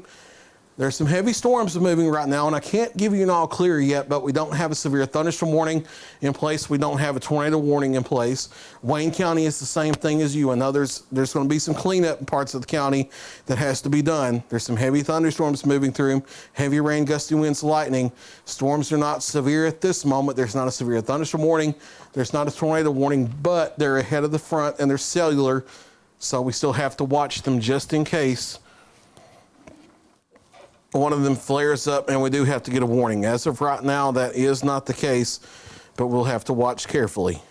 there's some heavy storms moving right now, and I can't give you an all clear yet, but we don't have a severe thunderstorm warning in place. We don't have a tornado warning in place. Wayne County is the same thing as you. I know there's going to be some cleanup in parts of the county that has to be done. There's some heavy thunderstorms moving through, heavy rain, gusty winds, lightning. Storms are not severe at this moment. There's not a severe thunderstorm warning. There's not a tornado warning, but they're ahead of the front and they're cellular, so we still have to watch them just in case one of them flares up and we do have to get a warning. As of right now, that is not the case, but we'll have to watch carefully.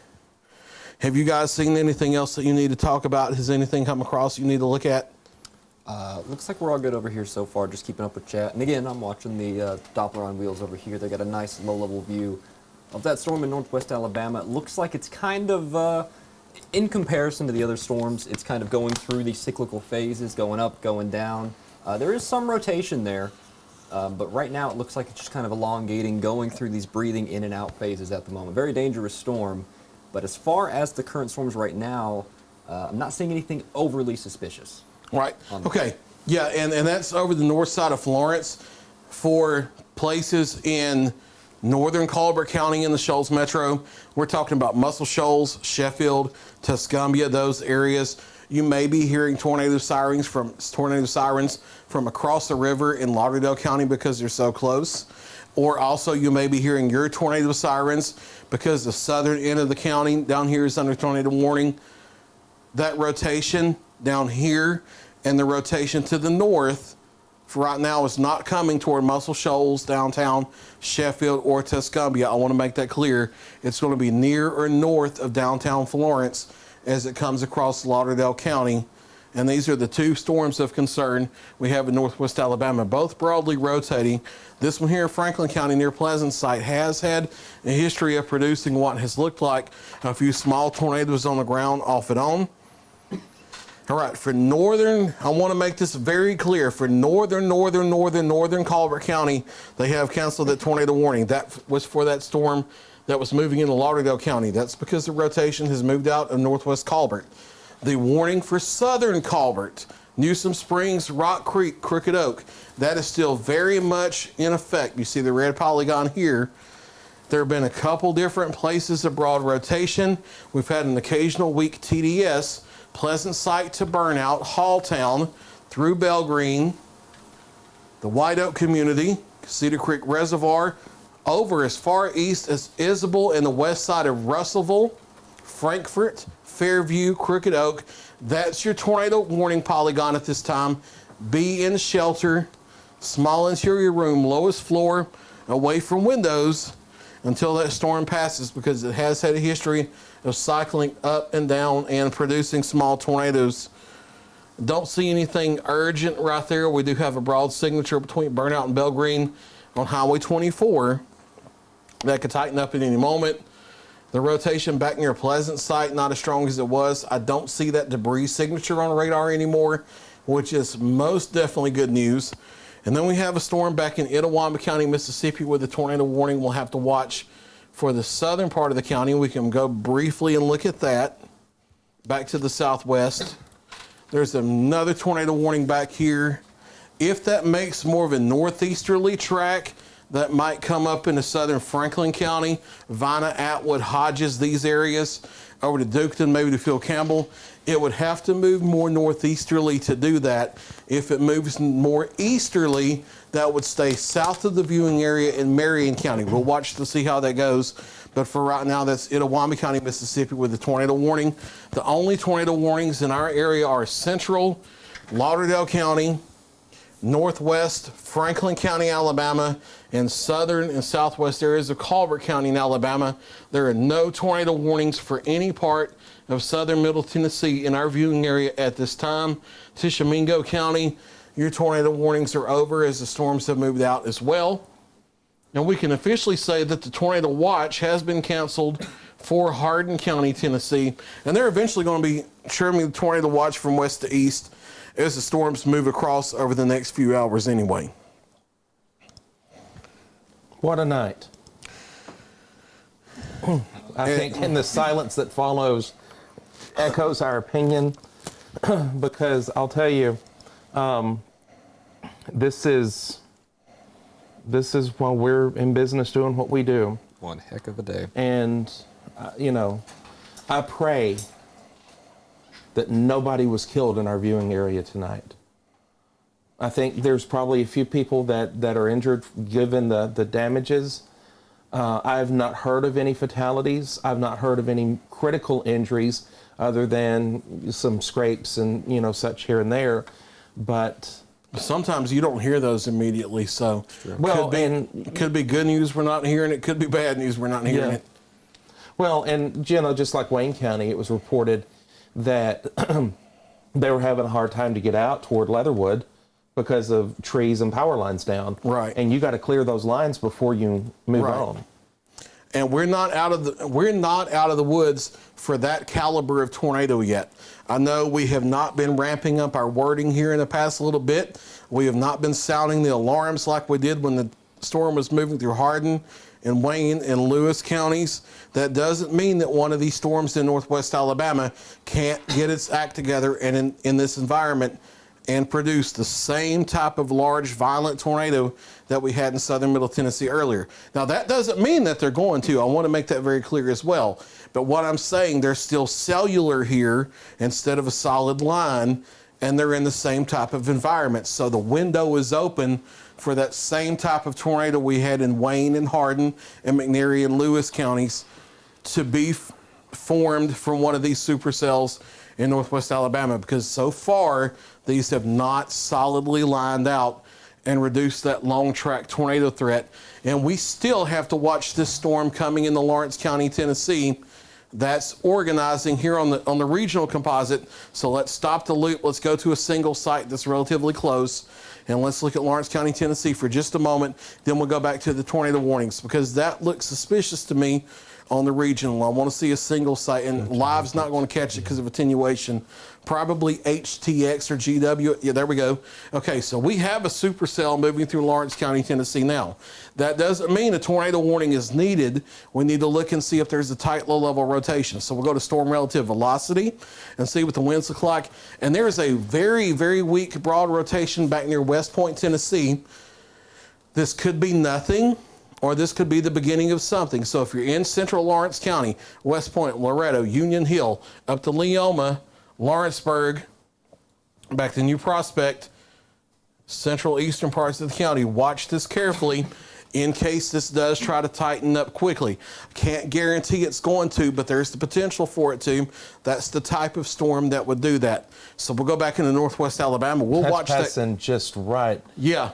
Have you guys seen anything else that you need to talk about? Has anything come across you need to look at? Looks like we're all good over here so far, just keeping up with chat. And again, I'm watching the Doppler on wheels over here. They got a nice low-level view of that storm in northwest Alabama. It looks like it's kind of, in comparison to the other storms, it's kind of going through these cyclical phases, going up, going down. There is some rotation there, but right now it looks like it's just kind of elongating, going through these breathing in and out phases at the moment. Very dangerous storm, but as far as the current storms right now, I'm not seeing anything overly suspicious. Right. Okay. Yeah, and that's over the north side of Florence. For places in northern Colbert County in the Shoals Metro, we're talking about Muscle Shoals, Sheffield, Tuscumbia, those areas. You may be hearing tornado sirens from across the river in Lauderdale County because they're so close. Or also you may be hearing your tornado sirens because the southern end of the county down here is under tornado warning. That rotation down here and the rotation to the north for right now is not coming toward Muscle Shoals, downtown Sheffield, or Tuscumbia. I want to make that clear. It's going to be near or north of downtown Florence as it comes across Lauderdale County. And these are the two storms of concern we have in northwest Alabama, both broadly rotating. This one here in Franklin County near Pleasant Site has had a history of producing what has looked like a few small tornadoes on the ground off and on. All right, for northern, I want to make this very clear. For northern Colbert County, they have canceled that tornado warning. That was for that storm that was moving into Lauderdale County. That's because the rotation has moved out of northwest Colbert. The warning for southern Colbert, Newsom Springs, Rock Creek, Crooked Oak, that is still very much in effect. You see the red polygon here. There have been a couple different places of broad rotation. We've had an occasional weak TDS, Pleasant Site to Burnout, Halltown, through Belgreen, the White Oak community, Cedar Creek Reservoir, over as far east as Isabel and the west side of Russellville, Frankfort, Fairview, Crooked Oak. That's your tornado warning polygon at this time. Be in shelter, small interior room, lowest floor, away from windows until that storm passes, because it has had a history of cycling up and down and producing small tornadoes. Don't see anything urgent right there. We do have a broad signature between Burnout and Belgreen on Highway 24 that could tighten up at any moment. The rotation back near Pleasant Site, not as strong as it was. I don't see that debris signature on radar anymore, which is most definitely good news. And then we have a storm back in Itawamba County, Mississippi, with a tornado warning. We'll have to watch for the southern part of the county. We can go briefly and look at that. Back to the southwest. There's another tornado warning back here. If that makes more of a northeasterly track, that might come up into southern Franklin County, Vina, Atwood, Hodges, these areas, over to Duketon, maybe to Phil Campbell. It would have to move more northeasterly to do that. If it moves more easterly, that would stay south of the viewing area in Marion County. We'll watch to see how that goes. But for right now, that's Itawamba County, Mississippi, with a tornado warning. The only tornado warnings in our area are central Lauderdale County, northwest Franklin County, Alabama, and southern and southwest areas of Colbert County in Alabama. There are no tornado warnings for any part of southern Middle Tennessee in our viewing area at this time. Tishomingo County, your tornado warnings are over as the storms have moved out as well. And we can officially say that the tornado watch has been canceled for Hardin County, Tennessee. And they're eventually going to be trimming the tornado watch from west to east as the storms move across over the next few hours anyway. What a night. I think in the silence that follows echoes our opinion, because I'll tell you, this is while we're in business doing what we do. One heck of a day. And, I pray that nobody was killed in our viewing area tonight. I think there's probably a few people that are injured given the damages. I've not heard of any fatalities. I've not heard of any critical injuries other than some scrapes and, such here and there. But sometimes you don't hear those immediately, so well, could be good news we're not hearing it, could be bad news we're not hearing it. Well, and just like Wayne County, it was reported that they were having a hard time to get out toward Leatherwood because of trees and power lines down. Right. And you got to clear those lines before you move on. and we're not out of the woods for that caliber of tornado yet. I know we have not been ramping up our wording here in the past little bit. We have not been sounding the alarms like we did when the storm was moving through Hardin and Wayne and Lewis counties. That doesn't mean that one of these storms in northwest Alabama can't get its act together and in this environment and produce the same type of large, violent tornado that we had in southern Middle Tennessee earlier. Now, that doesn't mean that they're going to. I want to make that very clear as well. But what I'm saying, they're still cellular here instead of a solid line, and they're in the same type of environment. So the window is open for that same type of tornado we had in Wayne and Hardin and McNairy and Lewis counties to be formed from one of these supercells in northwest Alabama, because so far these have not solidly lined out and reduced that long track tornado threat. And we still have to watch this storm coming into Lawrence County, Tennessee. That's organizing here on the regional composite. So let's stop the loop. Let's go to a single site that's relatively close, and let's look at Lawrence County, Tennessee for just a moment. Then we'll go back to the tornado warnings, because that looks suspicious to me on the regional. I want to see a single site, and live's not going to catch it because of attenuation. Probably HTX or GW. Yeah, there we go. Okay, so we have a supercell moving through Lawrence County, Tennessee now. That doesn't mean a tornado warning is needed. We need to look and see if there's a tight low-level rotation. So we'll go to storm relative velocity and see what the winds look like. And there's a very, very weak broad rotation back near West Point, Tennessee. This could be nothing, or this could be the beginning of something. So if you're in central Lawrence County, West Point, Loretto, Union Hill, up to Leoma, Lawrenceburg, back to New Prospect, central eastern parts of the county, watch this carefully in case this does try to tighten up quickly. Can't guarantee it's going to, but there's the potential for it to. That's the type of storm that would do that. So we'll go back into northwest Alabama. We'll watch that. That's passing just right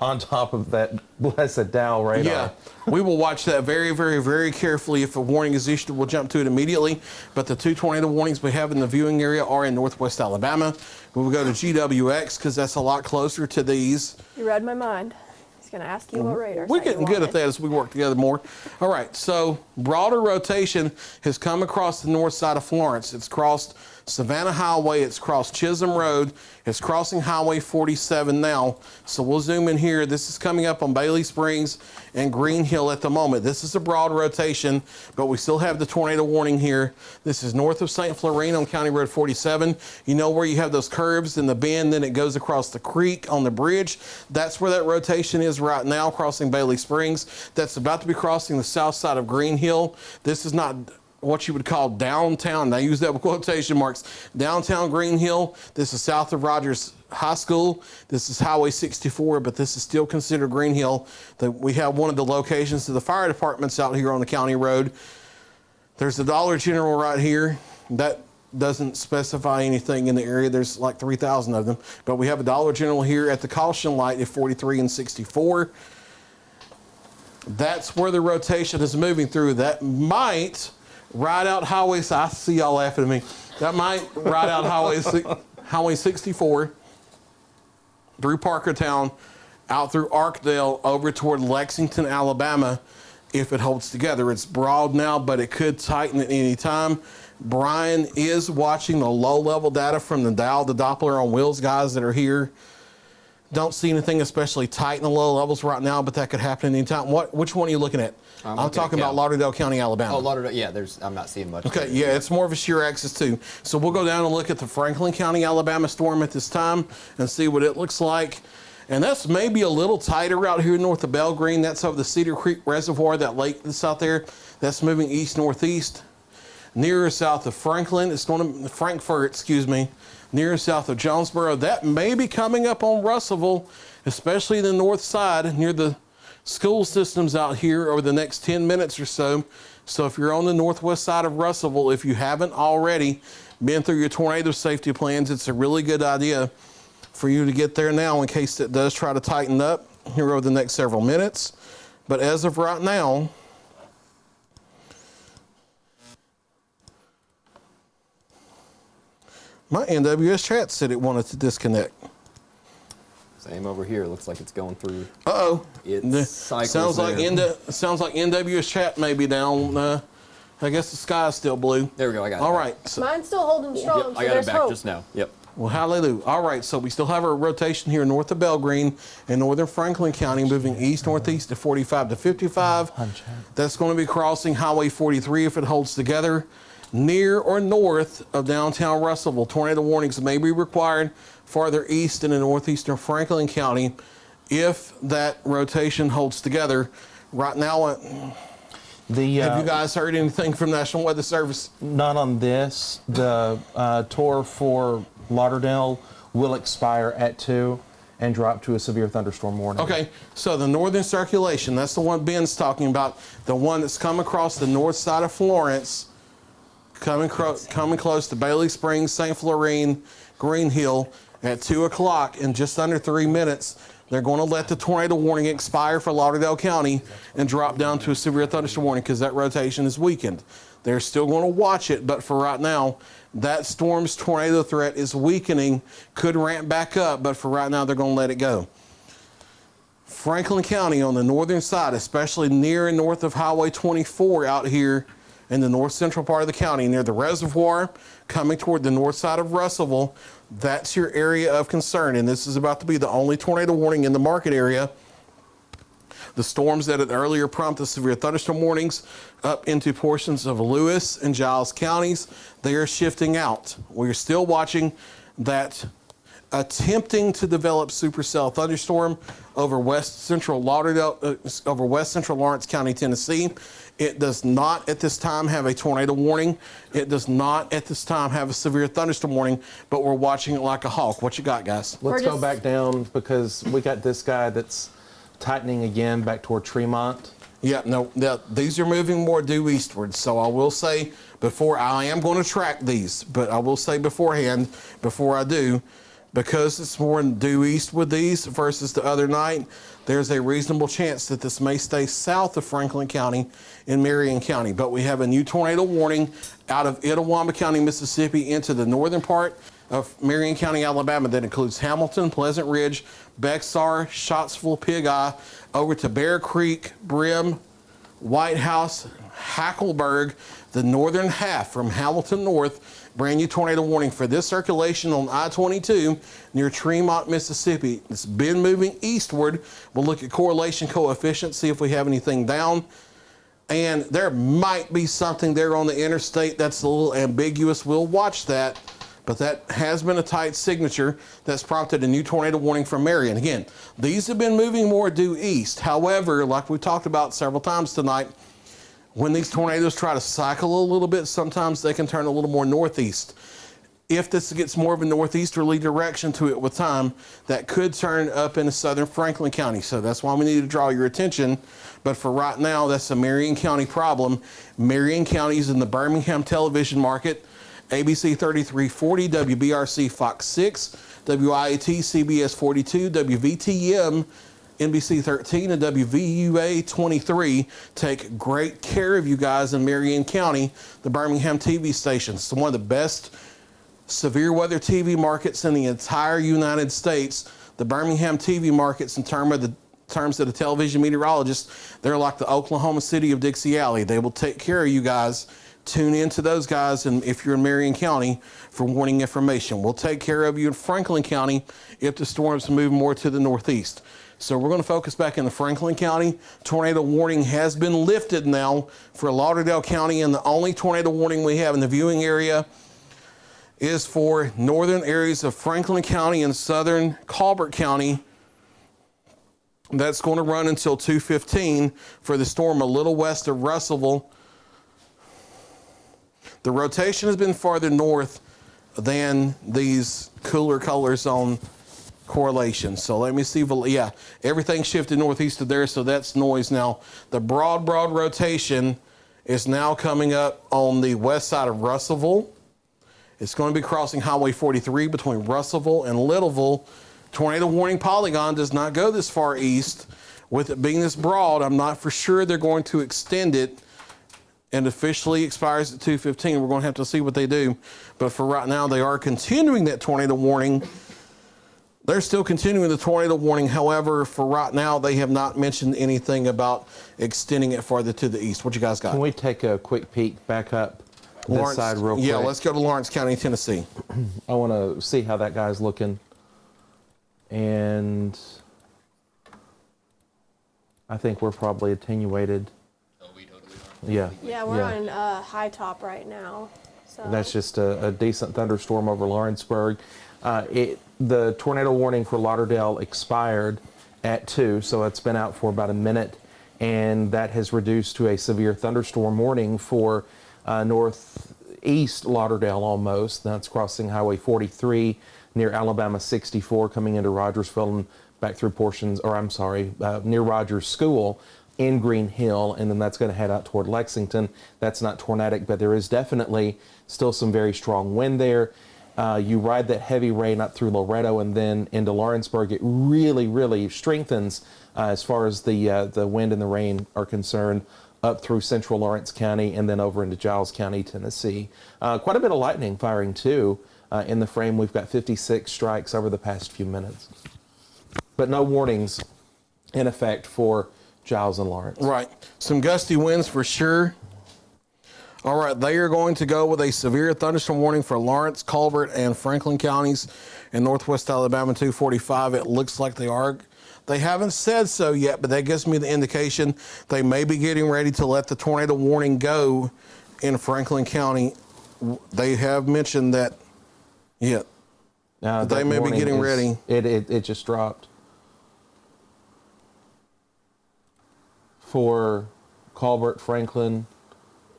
on top of that blessed Dow radar. Yeah, we will watch that very, very, very carefully. If a warning is issued, we'll jump to it immediately. But the two tornado warnings we have in the viewing area are in northwest Alabama. We will go to GWX because that's a lot closer to these. You read my mind. He's going to ask you what radar. We're getting good at that as we work together more. All right, so broader rotation has come across the north side of Florence. It's crossed Savannah Highway, it's crossed Chisholm Road, it's crossing Highway 47 now. So we'll zoom in here. This is coming up on Bailey Springs and Green Hill at the moment. This is a broad rotation, but we still have the tornado warning here. This is north of St. Florine on County Road 47. You know where you have those curves in the bend, then it goes across the creek on the bridge. That's where that rotation is right now, crossing Bailey Springs. That's about to be crossing the south side of Green Hill. This is not what you would call downtown. I use that with quotation marks. Downtown Green Hill. This is south of Rogers High School. This is Highway 64, but this is still considered Green Hill. We have one of the locations of the fire departments out here on the county road. There's the Dollar General right here. That doesn't specify anything in the area. There's like 3,000 of them. But we have a Dollar General here at the caution light at 43 and 64. That's where the rotation is moving through. That might ride out Highway, I see y'all laughing at me. That might ride out Highway 64 through Parkertown, out through Arkdale, over toward Lexington, Alabama, if it holds together. It's broad now, but it could tighten at any time. Bryan is watching the low-level data from the Dow, the Doppler on wheels guys that are here. Don't see anything especially tight in the low levels right now, but that could happen anytime. Which one are you looking at? I'm talking about Lauderdale County, Alabama. Oh, Lauderdale, yeah, I'm not seeing much. Okay, yeah, it's more of a shear axis too. So we'll go down and look at the Franklin County, Alabama storm at this time and see what it looks like. And that's maybe a little tighter out here north of Bell Green. That's over the Cedar Creek Reservoir, that lake that's out there. That's moving east-northeast. Nearer south of Franklin, it's going to Frankfort, excuse me. Near south of Jonesboro. That may be coming up on Russellville, especially the north side near the school systems out here over the next 10 minutes or so. So if you're on the northwest side of Russellville, if you haven't already been through your tornado safety plans, it's a really good idea for you to get there now in case it does try to tighten up here over the next several minutes. But as of right now, my NWS chat said it wanted to disconnect. Saying Same over here. Looks like it's going through. Uh-oh. It's cycles sounds like there. sounds like NW's chat may be down. I guess the sky's still blue. There we go. I got it. All back. right. So, Mine's still holding strong, Yep, so I got there's it back hope. just now. Yep. well, hallelujah. All right. So we still have our rotation here north of Belgreen in northern Franklin County, moving east-northeast to 45 to 55. That's going to be crossing Highway 43 if it holds together. Near or north of downtown Russellville, tornado warnings may be required farther east in the northeastern Franklin County if that rotation holds together. Right now, The have you guys heard anything from National Weather Service? not on this. The tour for Lauderdale will expire at 2 and drop to a severe thunderstorm warning. Okay, so the northern circulation, that's the one Ben's talking about, the one that's come across the north side of Florence, coming close to Bailey Springs, St. Florine, Green Hill at 2 o'clock. In just under 3 minutes, they're going to let the tornado warning expire for Lauderdale County and drop down to a severe thunderstorm warning because that rotation is weakened. They're still going to watch it, but for right now, that storm's tornado threat is weakening, could ramp back up, but for right now, they're going to let it go. Franklin County on the northern side, especially near and north of Highway 24 out here in the north central part of the county, near the reservoir, coming toward the north side of Russellville, that's your area of concern. And this is about to be the only tornado warning in the market area. The storms that had earlier prompted severe thunderstorm warnings up into portions of Lewis and Giles counties, they are shifting out. We're still watching that attempting to develop supercell thunderstorm over west central Lauderdale, over west central Lawrence County, Tennessee. It does not at this time have a tornado warning. It does not at this time have a severe thunderstorm warning, but we're watching it like a hawk. What you got, guys? Let's go back down because we got this guy that's tightening again back toward Tremont. Yeah, no, these are moving more due eastward. So I will say I am going to track these, but I will say beforehand, before I do, because it's more due east with these versus the other night, there's a reasonable chance that this may stay south of Franklin County in Marion County. But we have a new tornado warning out of Itawamba County, Mississippi into the northern part of Marion County, Alabama that includes Hamilton, Pleasant Ridge, Bexar, Scottsville, Pig Eye, over to Bear Creek, Brim, White House, Hackleburg, the northern half from Hamilton north. Brand new tornado warning for this circulation on I-22 near Tremont, Mississippi. It's been moving eastward. We'll look at correlation coefficient, see if we have anything down. And there might be something there on the interstate that's a little ambiguous. We'll watch that. But that has been a tight signature that's prompted a new tornado warning from Marion. Again, these have been moving more due east. However, like we talked about several times tonight, when these tornadoes try to cycle a little bit, sometimes they can turn a little more northeast. If this gets more of a northeasterly direction to it with time, that could turn up into southern Franklin County. So that's why we need to draw your attention. But for right now, that's a Marion County problem. Marion County is in the Birmingham television market. ABC 3340, WBRC Fox 6, WIAT CBS 42, WVTM NBC 13, and WVUA 23 take great care of you guys in Marion County, the Birmingham TV station. It's one of the best severe weather TV markets in the entire United States. The Birmingham TV markets, in terms of the television meteorologists, they're like the Oklahoma City of Dixie Alley. They will take care of you guys. Tune into those guys, and if you're in Marion County, for warning information. We'll take care of you in Franklin County if the storms move more to the northeast. So we're going to focus back in the Franklin County. Tornado warning has been lifted now for Lauderdale County, and the only tornado warning we have in the viewing area is for northern areas of Franklin County and southern Colbert County. That's going to run until 2:15 for the storm a little west of Russellville. The rotation has been farther north than these cooler colors on correlation. So let me see. Yeah, everything shifted northeast of there, so that's noise now. The broad rotation is now coming up on the west side of Russellville. It's going to be crossing Highway 43 between Russellville and Littleville. Tornado warning polygon does not go this far east. With it being this broad, I'm not for sure they're going to extend it, and officially expires at 2:15. We're going to have to see what they do. But for right now, they are continuing that tornado warning. They're still continuing the tornado warning. However, for right now, they have not mentioned anything about extending it farther to the east. What you guys got? Can we take a quick peek back up this side real quick? Yeah, let's go to Lawrence County, Tennessee. I want to see how that guy's looking. And I think we're probably attenuated. Oh, we totally are. Yeah. Yeah, we're on high top right now. So That's just a decent thunderstorm over Lawrenceburg. The tornado warning for Lauderdale expired at 2, so it's been out for about a minute, and that has reduced to a severe thunderstorm warning for northeast Lauderdale almost. That's crossing Highway 43 near Alabama 64, coming into Rogersville and back through portions, near Rogers School in Green Hill, and then that's going to head out toward Lexington. That's not tornadic, but there is definitely still some very strong wind there. You ride that heavy rain up through Loretto and then into Lawrenceburg. It really, really strengthens as far as the wind and the rain are concerned up through central Lawrence County and then over into Giles County, Tennessee. Quite a bit of lightning firing too in the frame. We've got 56 strikes over the past few minutes, but no warnings in effect for Giles and Lawrence. Right. Some gusty winds for sure. All right, they are going to go with a severe thunderstorm warning for Lawrence, Colbert, and Franklin counties in northwest Alabama 245. It looks like they are. They haven't said so yet, but that gives me the indication they may be getting ready to let the tornado warning go in Franklin County. They have mentioned that, yeah, they may be getting ready. It just dropped. For Colbert, Franklin,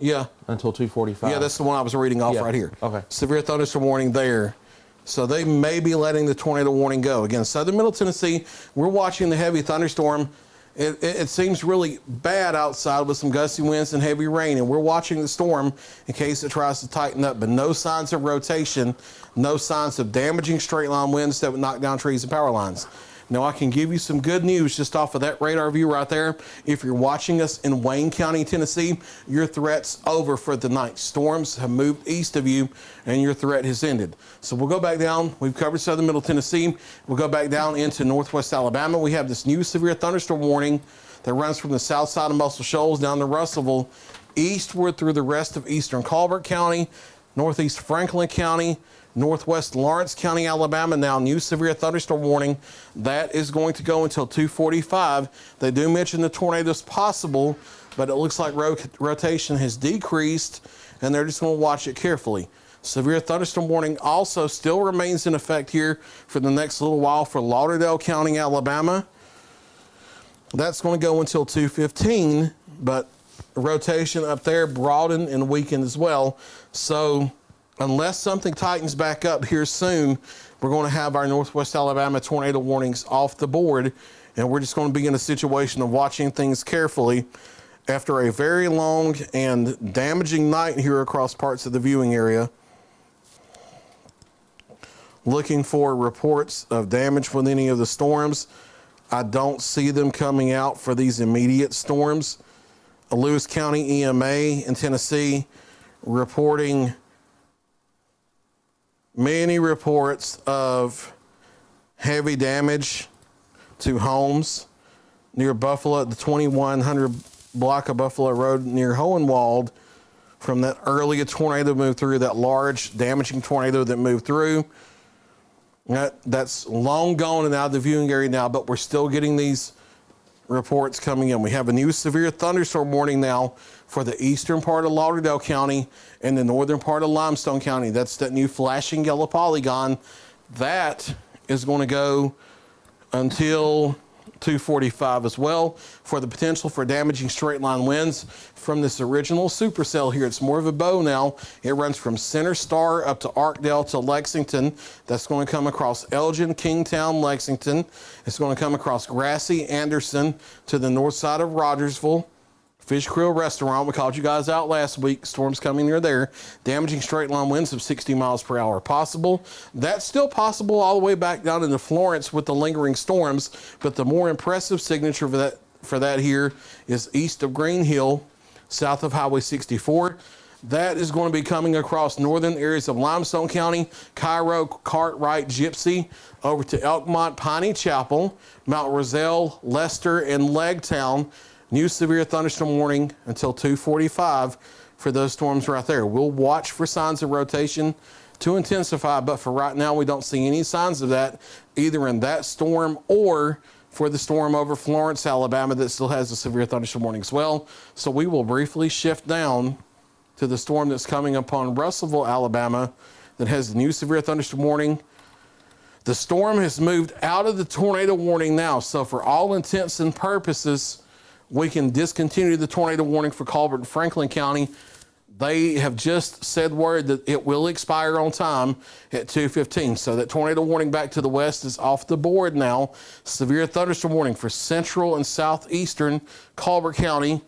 yeah, until 2:45. Yeah, that's the one I was reading off right here. Okay. Severe thunderstorm warning there. So they may be letting the tornado warning go. Again, southern middle Tennessee, we're watching the heavy thunderstorm. It seems really bad outside with some gusty winds and heavy rain, and we're watching the storm in case it tries to tighten up, but no signs of rotation, no signs of damaging straight line winds that would knock down trees and power lines. Now, I can give you some good news just off of that radar view right there. If you're watching us in Wayne County, Tennessee, your threat's over for the night. Storms have moved east of you, and your threat has ended. So we'll go back down. We've covered southern middle Tennessee. We'll go back down into northwest Alabama. We have this new severe thunderstorm warning that runs from the south side of Muscle Shoals down to Russellville, eastward through the rest of eastern Colbert County, northeast Franklin County, northwest Lawrence County, Alabama. Now, new severe thunderstorm warning. That is going to go until 2:45. They do mention the tornadoes possible, but it looks like rotation has decreased, and they're just going to watch it carefully. Severe thunderstorm warning also still remains in effect here for the next little while for Lauderdale County, Alabama. That's going to go until 2:15, but rotation up there broadened and weakened as well. So unless something tightens back up here soon, we're going to have our northwest Alabama tornado warnings off the board, and we're just going to be in a situation of watching things carefully after a very long and damaging night here across parts of the viewing area. Looking for reports of damage with any of the storms. I don't see them coming out for these immediate storms. Lewis County EMA in Tennessee reporting many reports of heavy damage to homes near Buffalo, the 2100 block of Buffalo Road near Hohenwald, from that earlier tornado moved through, that large damaging tornado that moved through. That's long gone and out of the viewing area now, but we're still getting these reports coming in. We have a new severe thunderstorm warning now for the eastern part of Lauderdale County and the northern part of Limestone County. That's that new flashing yellow polygon. That is going to go until 2:45 as well, for the potential for damaging straight line winds from this original supercell here. It's more of a bow now. It runs from Center Star up to Arkdale to Lexington. That's going to come across Elgin, Kingtown, Lexington. It's going to come across Grassy, Anderson to the north side of Rogersville. Fish Creel Restaurant, we called you guys out last week. Storms coming near there. Damaging straight line winds of 60 miles per hour possible. That's still possible all the way back down into Florence with the lingering storms, but the more impressive signature for that here is east of Green Hill, south of Highway 64. That is going to be coming across northern areas of Limestone County, Cairo, Cartwright, Gypsy, over to Elkmont, Piney Chapel, Mount Roselle, Lester, and Legtown. New severe thunderstorm warning until 2:45 for those storms right there. We'll watch for signs of rotation to intensify, but for right now, we don't see any signs of that, either in that storm or for the storm over Florence, Alabama, that still has a severe thunderstorm warning as well. So we will briefly shift down to the storm that's coming upon Russellville, Alabama, that has the new severe thunderstorm warning. The storm has moved out of the tornado warning now, so for all intents and purposes, we can discontinue the tornado warning for Colbert and Franklin County. They have just said word that it will expire on time at 2:15. So that tornado warning back to the west is off the board now. Severe thunderstorm warning for central and southeastern Colbert County,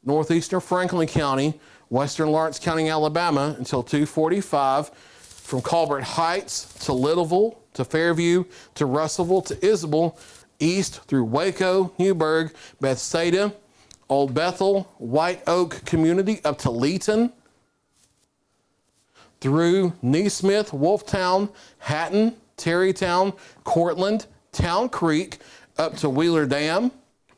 northeastern Franklin County, western Lawrence County, Alabama, until 2:45. From Colbert Heights to Littleville to Fairview to Russellville to Isabel, east through Waco, Newburgh, Bethsaida, Old Bethel, White Oak Community up to Leeton, through Neesmith, Wolftown, Hatton, Terrytown, Cortland, Town Creek, up to Wheeler Dam,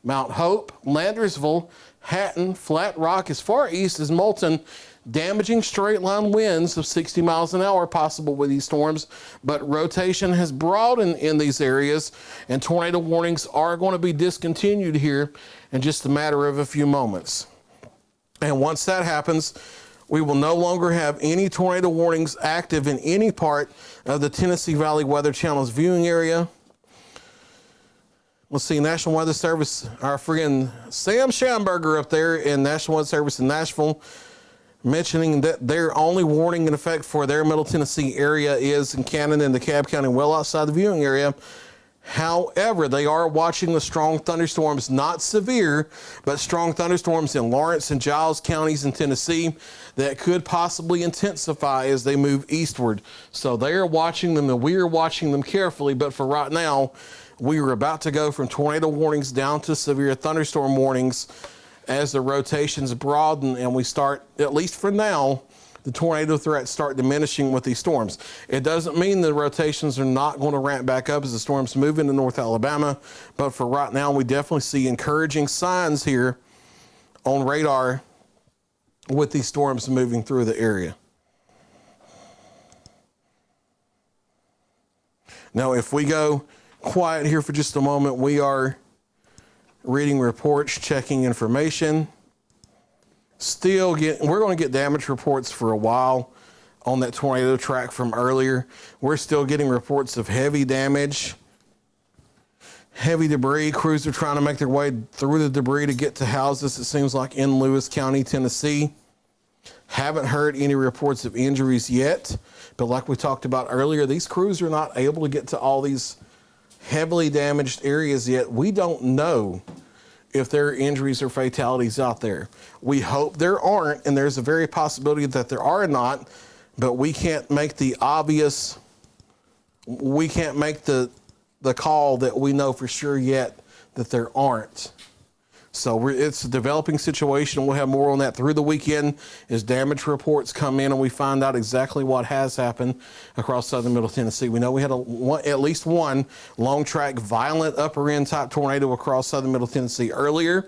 Mount Hope, Landersville, Hatton, Flat Rock, as far east as Moulton. Damaging straight line winds of 60 miles an hour possible with these storms, but rotation has broadened in these areas, and tornado warnings are going to be discontinued here in just a matter of a few moments. And once that happens, we will no longer have any tornado warnings active in any part of the Tennessee Valley Weather Channel's viewing area. Let's see, National Weather Service, our friend Sam Schamberger up there in National Weather Service in Nashville, mentioning that their only warning in effect for their Middle Tennessee area is in Cannon and DeKalb County, well outside the viewing area. However, they are watching the strong thunderstorms, not severe, but strong thunderstorms in Lawrence and Giles counties in Tennessee that could possibly intensify as they move eastward. So they are watching them, and we are watching them carefully. But for right now, we are about to go from tornado warnings down to severe thunderstorm warnings as the rotations broaden and we start, at least for now, the tornado threats start diminishing with these storms. It doesn't mean the rotations are not going to ramp back up as the storms move into North Alabama, but for right now, we definitely see encouraging signs here on radar with these storms moving through the area. Now, if we go quiet here for just a moment, we are reading reports, checking information. We're going to get damage reports for a while on that tornado track from earlier. We're still getting reports of heavy damage, heavy debris. Crews are trying to make their way through the debris to get to houses, it seems like, in Lewis County, Tennessee. Haven't heard any reports of injuries yet, but like we talked about earlier, these crews are not able to get to all these heavily damaged areas yet. We don't know if there are injuries or fatalities out there. We hope there aren't, and there's a very possibility that there are not, but we can't make the call that we know for sure yet that there aren't. So it's a developing situation. We'll have more on that through the weekend as damage reports come in and we find out exactly what has happened across southern Middle Tennessee. We know we had at least one long track, violent upper end type tornado across southern Middle Tennessee earlier.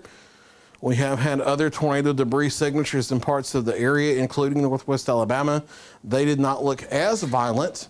We have had other tornado debris signatures in parts of the area, including northwest Alabama. They did not look as violent.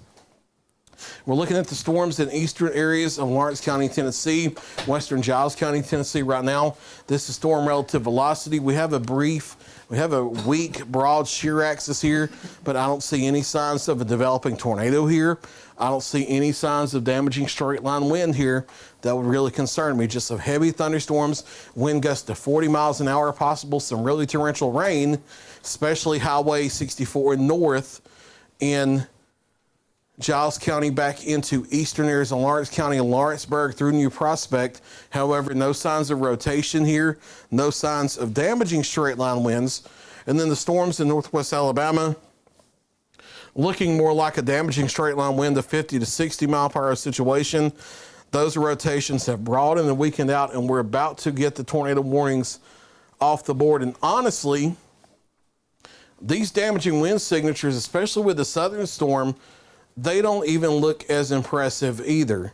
We're looking at the storms in eastern areas of Lawrence County, Tennessee, western Giles County, Tennessee right now. This is storm relative velocity. We have a weak, broad shear axis here, but I don't see any signs of a developing tornado here. I don't see any signs of damaging straight line wind here that would really concern me. Just some heavy thunderstorms, wind gusts to 40 miles an hour, possible some really torrential rain, especially Highway 64 north in Giles County back into eastern areas of Lawrence County, Lawrenceburg through New Prospect. However, no signs of rotation here, no signs of damaging straight line winds. And then the storms in northwest Alabama, looking more like a damaging straight line wind of 50 to 60 mile per hour situation. Those rotations have broadened and weakened out, and we're about to get the tornado warnings off the board. And honestly, these damaging wind signatures, especially with the southern storm, they don't even look as impressive either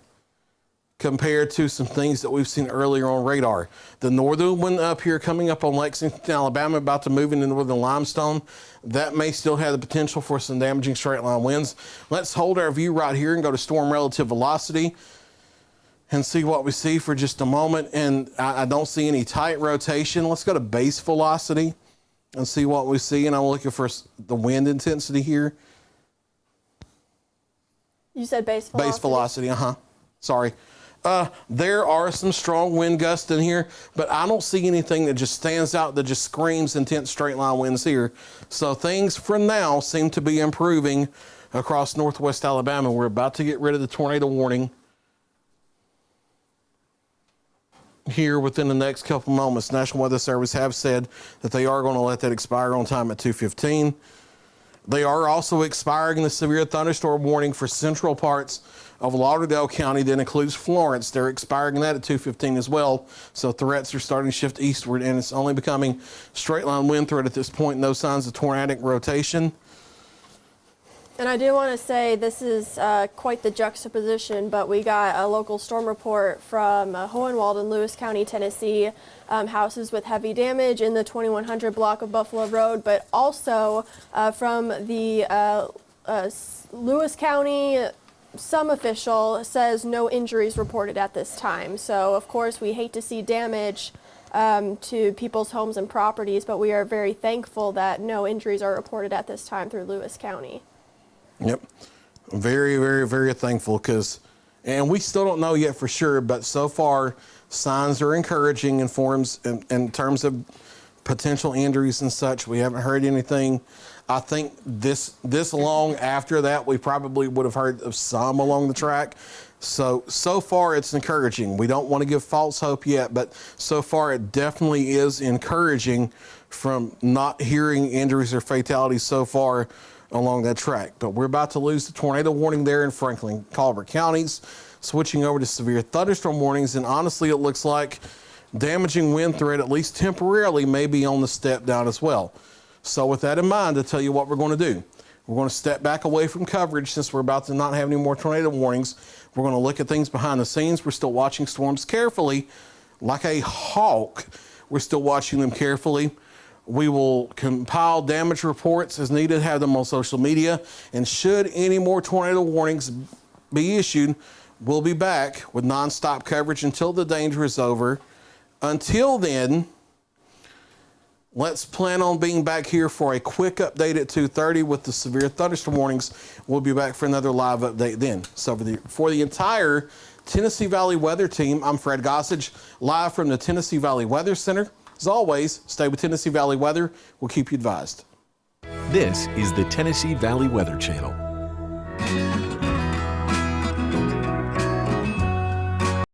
compared to some things that we've seen earlier on radar. The northern one up here coming up on Lexington, Alabama, about to move into northern limestone, that may still have the potential for some damaging straight line winds. Let's hold our view right here and go to storm relative velocity and see what we see for just a moment. And I don't see any tight rotation. Let's go to base velocity and see what we see. And I'm looking for the wind intensity here. You said base velocity? Base velocity, Sorry. There are some strong wind gusts in here, but I don't see anything that just stands out, that just screams intense straight line winds here. So things for now seem to be improving across northwest Alabama. We're about to get rid of the tornado warning here within the next couple moments. National Weather Service have said that they are going to let that expire on time at 2:15. They are also expiring the severe thunderstorm warning for central parts of Lauderdale County that includes Florence. They're expiring that at 2:15 as well. So threats are starting to shift eastward, and it's only becoming straight line wind threat at this point. No signs of tornadic rotation. And I do want to say this is quite the juxtaposition, but we got a local storm report from Hohenwald in Lewis County, Tennessee. Houses with heavy damage in the 2100 block of Buffalo Road, but also from the Lewis County, some official says no injuries reported at this time. So of course we hate to see damage to people's homes and properties, but we are very thankful that no injuries are reported at this time through Lewis County. Yep. Very, very, very thankful and we still don't know yet for sure, but so far signs are encouraging in terms of potential injuries and such. We haven't heard anything. I think this long after that, we probably would have heard of some along the track. So far it's encouraging. We don't want to give false hope yet, but so far it definitely is encouraging from not hearing injuries or fatalities so far along that track. But we're about to lose the tornado warning there in Franklin, Colbert counties, switching over to severe thunderstorm warnings. And honestly, it looks like damaging wind threat, at least temporarily, may be on the step down as well. So with that in mind, I'll tell you what we're going to do. We're going to step back away from coverage since we're about to not have any more tornado warnings. We're going to look at things behind the scenes. We're still watching storms carefully, like a hawk. We're still watching them carefully. We will compile damage reports as needed, have them on social media, and should any more tornado warnings be issued, we'll be back with nonstop coverage until the danger is over. Until then, let's plan on being back here for a quick update at 2:30 with the severe thunderstorm warnings. We'll be back for another live update then. So for the entire Tennessee Valley Weather team, I'm Fred Gossage, live from the Tennessee Valley Weather Center. As always, stay with Tennessee Valley Weather. We'll keep you advised. This is the Tennessee Valley Weather Channel.